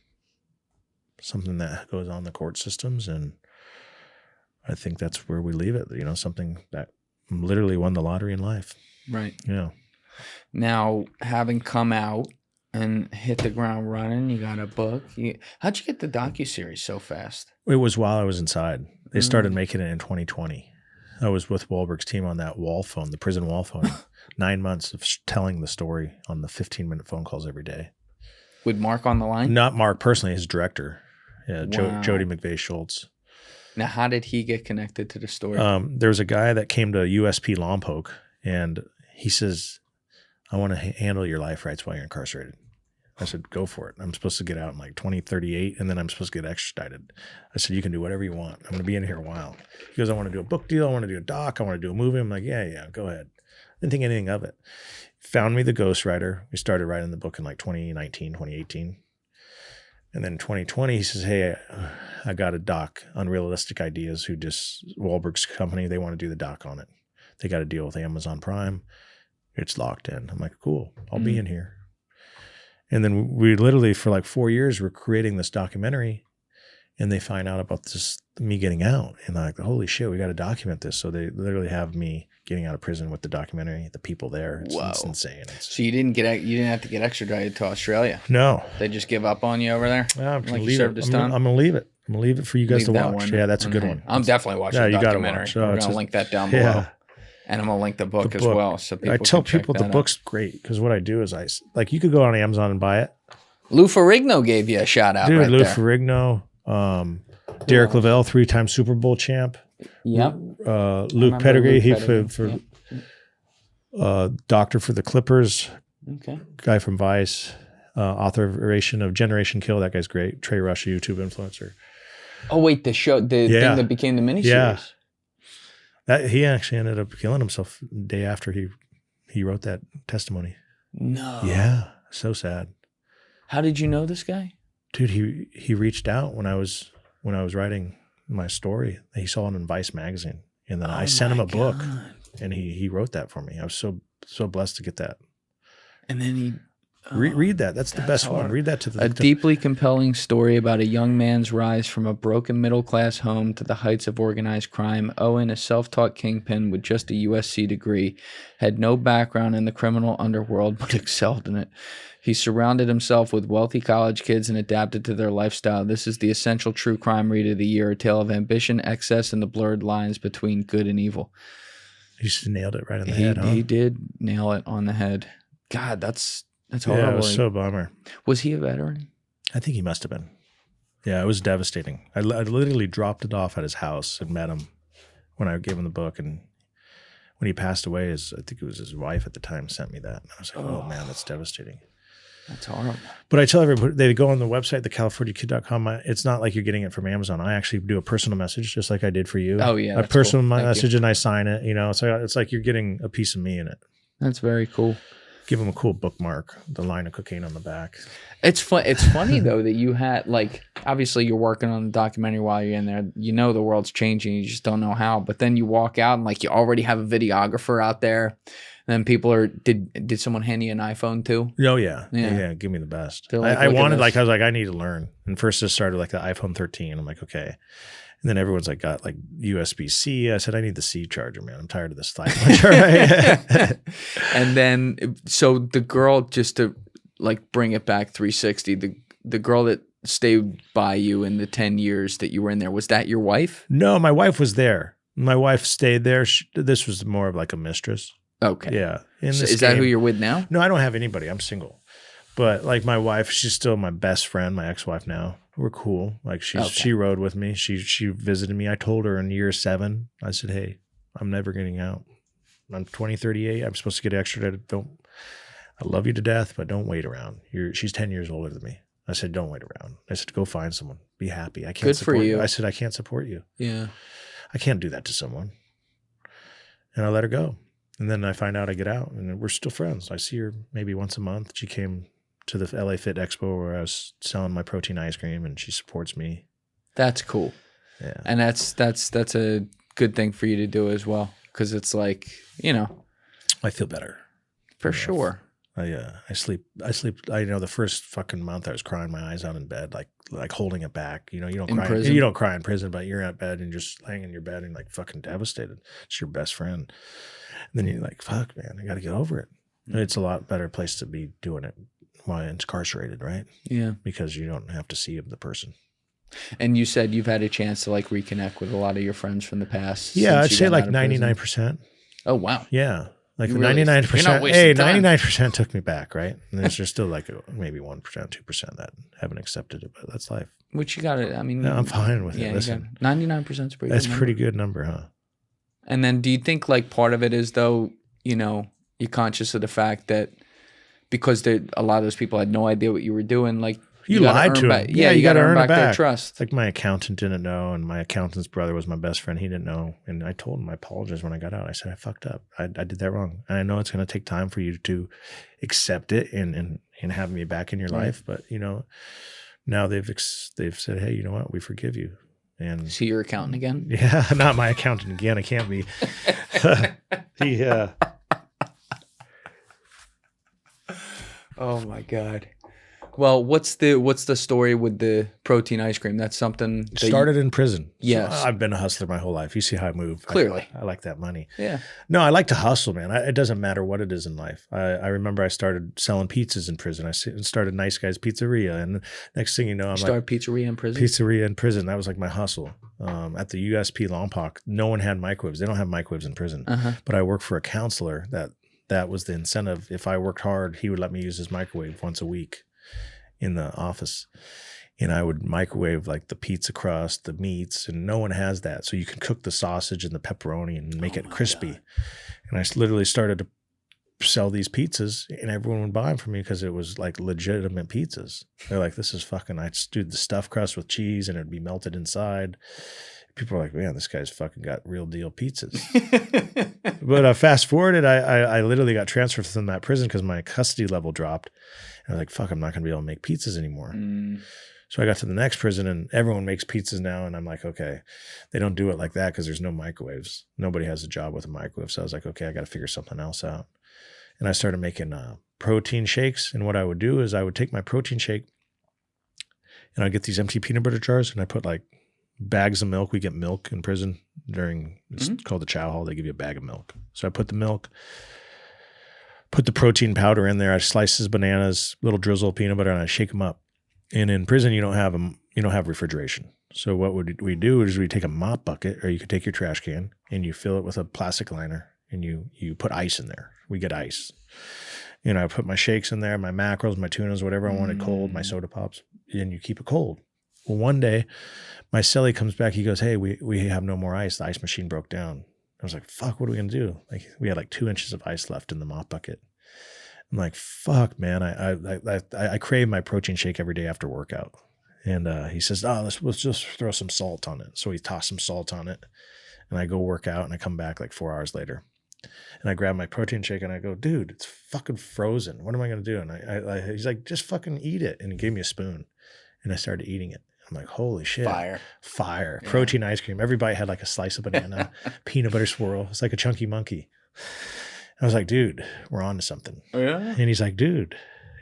that goes on in the court systems. And I think that's where we leave it, something that literally won the lottery in life. Right. Yeah. Now, having come out and hit the ground running, you got a book. How'd you get the docuseries so fast? It was while I was inside. They started making it in 2020. I was with Wahlberg's team on that wall phone, the prison wall phone. 9 months of telling the story on the 15-minute phone calls every day. With Mark on the line? Not Mark personally, his director. Yeah, Wow. Jody McVeigh Schultz. Now, how did he get connected to the story? There was a guy that came to USP Lompoc, and he says, I want to handle your life rights while you're incarcerated. I said, go for it. I'm supposed to get out in like 2038, and then I'm supposed to get extradited. I said, you can do whatever you want. I'm going to be in here a while. He goes, I want to do a book deal. I want to do a doc. I want to do a movie. I'm like, yeah, go ahead. Didn't think anything of it. Found me the ghostwriter. We started writing the book in like 2019, 2018. And then in 2020, he says, hey, I got a doc, Unrealistic Ideas, Wahlberg's company. They want to do the doc on it. They got a deal with Amazon Prime. It's locked in. I'm like, cool, I'll be in here. And then we literally, for like 4 years, we're creating this documentary, and they find out about me getting out. And they're like, holy shit, we got to document this. So they literally have me getting out of prison with the documentary, the people there. It's insane. So you didn't have to get extradited to Australia? No. They just give up on you over there? I'm like going to leave it. I'm going to leave it for you guys to watch. Yeah, that's a good one. I'm definitely watching the documentary. We're going to link that down below. Yeah. And I'm going to link the book as well. So people I tell people the book's great, because what I do is you could go on Amazon and buy it. Lou Ferrigno gave you a shout out. Dude, right Lou there. Ferrigno, Derek Lavelle, 3-time Super Bowl champ. Yep. Luke Pettigrew, doctor for the Clippers. Okay. Guy from Vice, authorization of Generation Kill. That guy's great. Trey Rush, YouTube influencer. Oh wait, the thing that became the miniseries. Yeah. That he actually ended up killing himself the day after he wrote that testimony. No. Yeah. So sad. How did you know this guy? Dude, he reached out when I was writing my story. He saw it in Vice magazine, and then I sent him a book, and he wrote that for me. I was so blessed to get that. And then he read that. That's the best one. Read that to the deeply compelling story about a young man's rise from a broken middle-class home to the heights of organized crime. Owen, a self-taught kingpin with just a USC degree, had no background in the criminal underworld but excelled in it. He surrounded himself with wealthy college kids and adapted to their lifestyle. This is the essential true crime read of the year, a tale of ambition, excess, and the blurred lines between good and evil. He just nailed it right on the head, huh? He did nail it on the head. God, that's horrible. Yeah, it was so bummer. Was he a veteran? I think he must have been. Yeah, it was devastating. I literally dropped it off at his house and met him when I gave him the book. And when he passed away, I think it was his wife at the time sent me that. And I was like, oh man, that's devastating. That's horrible. But I tell everybody, they go on the website, thecaliforniakid.com. It's not like you're getting it from Amazon. I actually do a personal message, just like I did for you. Oh, yeah. A personal message, and I sign it. So it's like you're getting a piece of me in it. That's very cool. Give them a cool bookmark, the line of cocaine on the back. It's funny though that you had, like, obviously you're working on the documentary while you're in there. You know the world's changing, you just don't know how. But then you walk out and like you already have a videographer out there. And then people are, did someone hand you an iPhone too? Oh yeah. Give me the best. Like, I wanted, like, I was like, I need to learn. And first it started like the iPhone 13. I'm like, okay. And then everyone's like, got like USB-C. I said, I need the C charger, man. I'm tired of this thing. And then, so the girl, just to like bring it back 360, the girl that stayed by you in the 10 years that you were in there, was that your wife? No, my wife was there. My wife stayed there. This was more of like a mistress. Okay. Yeah. In So this is that who game- you're with now? No, I don't have anybody. I'm single. But like my wife, she's still my best friend, my ex-wife now. We're cool. Like she rode with me. She visited me. I told her in year 7, I said, hey, I'm never getting out. I'm 38. I'm supposed to get extradited. I love you to death, but don't wait around. She's 10 years older than me. I said, don't wait around. I said, go find someone. Be happy. I can't Good for support you. I said, I can't support you. Yeah. I can't do that to someone. And I let her go. And then I find out I get out and we're still friends. I see her maybe once a month. She came to the LA Fit Expo where I was selling my protein ice cream and she supports me. That's cool. Yeah. And that's a good thing for you to do as well. Cause it's like, you know, I feel better. for sure. I sleep. The first fucking month I was crying my eyes out in bed, like holding it back. You don't In cry. prison? You don't cry in prison, but you're at bed and you're just laying in your bed and like fucking devastated. It's your best friend. And then you're like, fuck, man, I got to get over it. It's a lot better place to be doing it while incarcerated, right? Yeah. Because you don't have to see the person. And you said you've had a chance to like reconnect with a lot of your friends from the past. Yeah, I'd since you say got like out of prison? 99%. Oh, wow. Yeah. Like You really- 99%. you're not Hey, wasting time. 99% took me back, right? And there's just still like maybe 1%, 2% that haven't accepted it, but that's life. Which you got to, I mean. No, I'm fine with yeah, it. Listen, 99% is pretty that's good a number. pretty good number, huh? And then do you think like part of it is though, you're conscious of the fact that because a lot of those people had no idea what you were doing, like You gotta lied earn to them. back- Yeah, you got to earn back their back. trust. Like my accountant didn't know, and my accountant's brother was my best friend. He didn't know, and I told him I apologized when I got out. I said I fucked up. I did that wrong, and I know it's going to take time for you to accept it and have me back in your Right. life. But now they've said, hey, you know what? We forgive you. And See your accountant again? yeah, not my accountant again. I can't be. Oh my God. Well, what's the story with the protein ice cream? That's something that Started in prison. Yes. So I've been a hustler my whole life. You see how I move. Clearly. I like that money. Yeah. No, I like to hustle, man. It doesn't matter what it is in life. I remember I started selling pizzas in prison. I started Nice Guys Pizzeria, and next thing you know, I'm Start pizzeria in prison. pizzeria in prison. That was like my hustle. At the USP Lompoc, no one had microwaves. They don't have microwaves in prison. Uh-huh. But I worked for a counselor that was the incentive. If I worked hard, he would let me use his microwave once a week in the office. And I would microwave like the pizza crust, the meats, and no one has that. So you can cook the sausage and the pepperoni and make it crispy. God. And I literally started to sell these pizzas, and everyone would buy them from me because it was like legitimate pizzas. They're like, this is fucking, I just do the stuffed crust with cheese and it'd be melted inside. People are like, man, this guy's fucking got real deal pizzas. But fast forwarded, I literally got transferred from that prison because my custody level dropped. And I was like, fuck, I'm not going to be able to make pizzas anymore. So I got to the next prison and everyone makes pizzas now. And I'm like, okay, they don't do it like that because there's no microwaves. Nobody has a job with a microwave. So I was like, okay, I got to figure something else out. And I started making protein shakes. And what I would do is I would take my protein shake and I'd get these empty peanut butter jars and I put like bags of milk. We get milk in prison it's called the chow hall. They give you a bag of milk. So I put the milk, put the protein powder in there. I slices bananas, little drizzle of peanut butter, and I shake them up. And in prison, you don't have refrigeration. So what we do is we take a mop bucket, or you could take your trash can and you fill it with a plastic liner and you put ice in there. We get ice. I put my shakes in there, my mackerels, my tunas, whatever I wanted cold, my soda pops, and you keep it cold. Well, one day my cellie comes back. He goes, hey, we have no more ice. The ice machine broke down. I was like, fuck, what are we going to do? Like we had like 2 inches of ice left in the mop bucket. I'm like, fuck, man. I crave my protein shake every day after workout. And he says, let's just throw some salt on it. So he tossed some salt on it. And I go work out and I come back like 4 hours later. And I grab my protein shake and I go, dude, it's fucking frozen. What am I going to do? And he's like, just fucking eat it. And he gave me a spoon. And I started eating it. I'm like, holy shit. Fire. Yeah. Protein ice cream. Every bite had like a slice of banana, peanut butter swirl. It's like a chunky monkey. I was like, dude, we're on to something. Oh, yeah? And he's like, dude.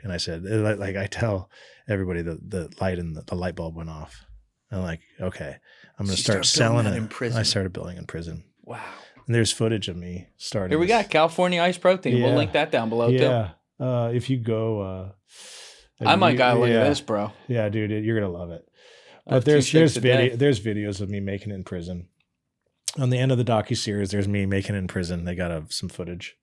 And I said, like I tell everybody the light and the light bulb went off. I'm like, okay, I'm going to start selling it. In prison. I started building in prison. Wow. And there's footage of me starting. Here we got California Ice Protein. Yeah. We'll link that down below too. Yeah. If you go, I might gotta look at this, bro. Yeah, dude, you're gonna love it. But there's videos of me making it in prison. On the end of the docuseries, there's me making it in prison. They got some footage.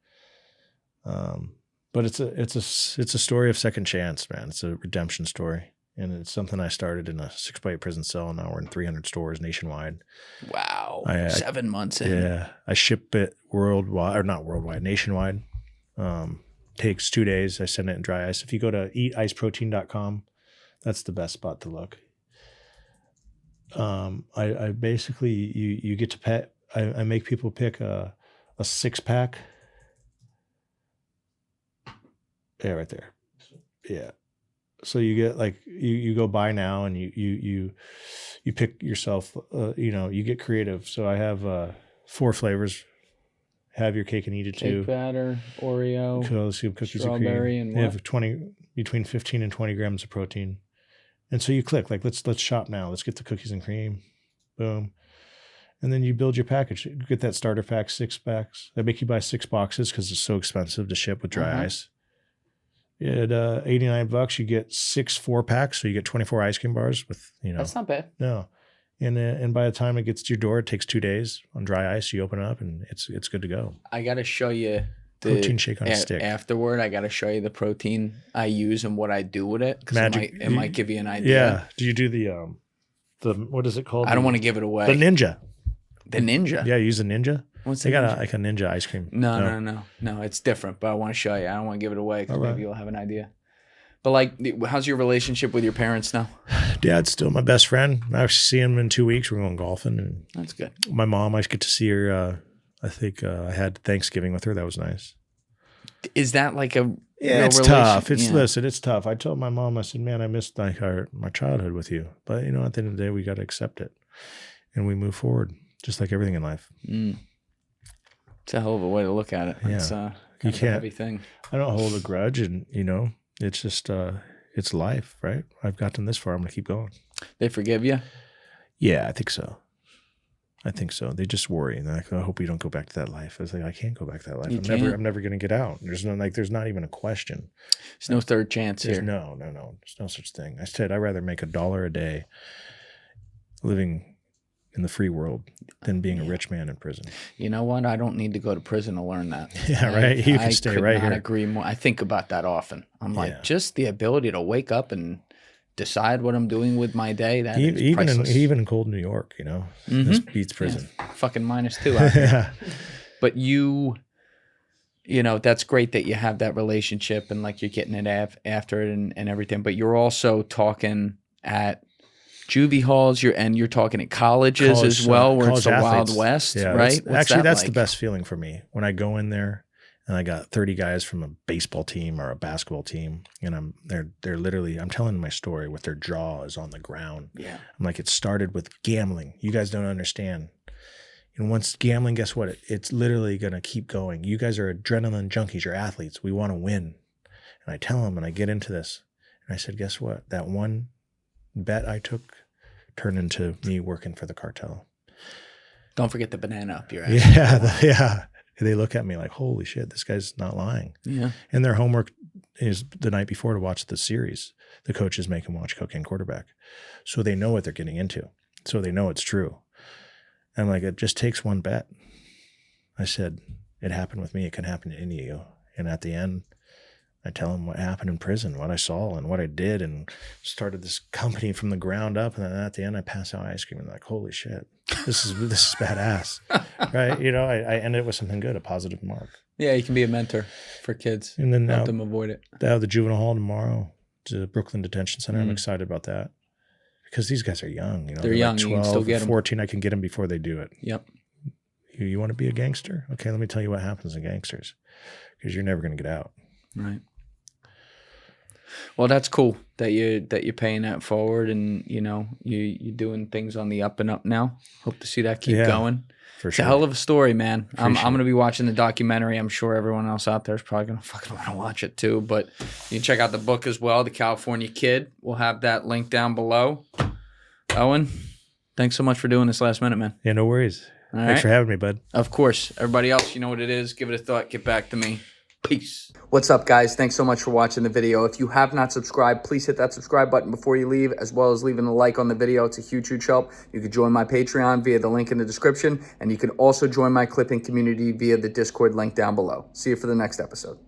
But it's a story of second chance, man. It's a redemption story. And it's something I started in a 6x8 prison cell. Now we're in 300 stores nationwide. Wow. 7 months in. Yeah. I ship it worldwide, or not worldwide, nationwide. Takes 2 days. I send it in dry ice. If you go to eaticeprotein.com, that's the best spot to look. I basically, you get to pet, I make people pick a 6-pack. Yeah, right there. Yeah. So you get like, you go buy now and you pick yourself, you get creative. So I have 4 flavors. Have your cake and eat it too. Cake batter, Oreo, cookies strawberry, and and cream. what? You have between 15 and 20 grams of protein. And so you click like, let's shop now. Let's get the cookies and cream. Boom. And then you build your package. You get that starter pack, 6 packs. I make you buy 6 boxes because it's so expensive to ship with dry ice. At $89, you get 6 4-packs. So you get 24 ice cream bars with, That's not bad. No. And by the time it gets to your door, it takes 2 days on dry ice. You open it up and it's good to go. I got to show you the protein shake on a stick. Afterward, I got to show you the protein I use and what I do with it. Because it might give you an idea. Yeah. Do you do the what is it called? I don't want to give it away. The Ninja. The Ninja? Yeah, you use a Ninja? What's they got like a Ninja ice cream. No, it's different, but I want to show you. I don't want to give it away because maybe you'll have an idea. But like, how's your relationship with your parents now? Dad's still my best friend. I actually see him in 2 weeks. We're going golfing. And that's good. My mom, I get to see her. I think I had Thanksgiving with her. That was nice. Is that like a it's tough. Listen, it's tough. I told my mom, I said, man, I missed like my childhood with you. But at the end of the day, we got to accept it. And we move forward, just like everything in life. It's a hell of a way to look at it. Yeah. It's kind of a heavy thing. I don't hold a grudge, and it's just it's life, right? I've gotten this far. I'm gonna keep going. They forgive you? Yeah, I think so. They just worry, and they're like, I hope you don't go back to that life. I was like, I can't go back to that life. I'm never gonna get out. There's not even a question. There's no third chance here. No. There's no such thing. I said I'd rather make $1 a day living in the free world than being a rich man in prison. You know what? I don't need to go to prison to learn that. Yeah, right. You can stay right here. I agree more. I think about that often. I'm like, just the ability to wake up and decide what I'm doing with my day. That is priceless. Even in cold New York, this beats prison. Yeah, fucking -2 out there. Yeah. But that's great that you have that relationship and like you're getting it after it and everything. But you're also talking at juvie halls, you're talking at colleges as well, where it's the athletes. Wild West, right? That's the best feeling for me when I go in there and I got 30 guys from a baseball team or a basketball team, and they're literally, I'm telling my story with their jaw is on the ground. Yeah, I'm like, it started with gambling. You guys don't understand. And once gambling, guess what? It's literally gonna keep going. You guys are adrenaline junkies. You're athletes. We want to win. And I tell them, and I get into this, and I said, guess what? That one bet I took turned into me working for the cartel. Don't forget the banana up your ass. Yeah. They look at me like, holy shit, this guy's not lying. Yeah. And their homework is the night before to watch the series. The coaches make them watch Cocaine Quarterback. So they know what they're getting into. So they know it's true. And I'm like, it just takes one bet. I said, it happened with me. It can happen to any of you. And at the end, I tell them what happened in prison, what I saw and what I did, and started this company from the ground up. And then at the end, I pass out ice cream and like, holy shit, this is badass, right? I ended with something good, a positive mark. Yeah, you can be a mentor for kids and then help them avoid it. They have the juvenile hall tomorrow, to Brooklyn Detention Center. I'm excited about that because these guys are young. They're young. Like 12, you can still get 14. I can get them before they do it. Yep. You want to be a gangster? Okay, let me tell you what happens in gangsters, because you're never going to get out. Right. Well, that's cool that you're paying that forward, and you're doing things on the up and up now. Hope to see that keep going. For It's sure. a hell of a story, man. I'm gonna be watching the documentary. I'm sure everyone else out there is probably gonna fucking want to watch it too. But you can check out the book as well, The California Kid. We'll have that link down below. Owen, thanks so much for doing this last minute, man. Yeah, no worries. All Thanks right. for having me, bud. Of course. Everybody else, you know what it is. Give it a thought. Get back to me. Peace. What's up, guys? Thanks so much for watching the video. If you have not subscribed, please hit that subscribe button before you leave, as well as leaving a like on the video. It's a huge, huge help. You can join my Patreon via the link in the description, and you can also join my clipping community via the Discord link down below. See you for the next episode.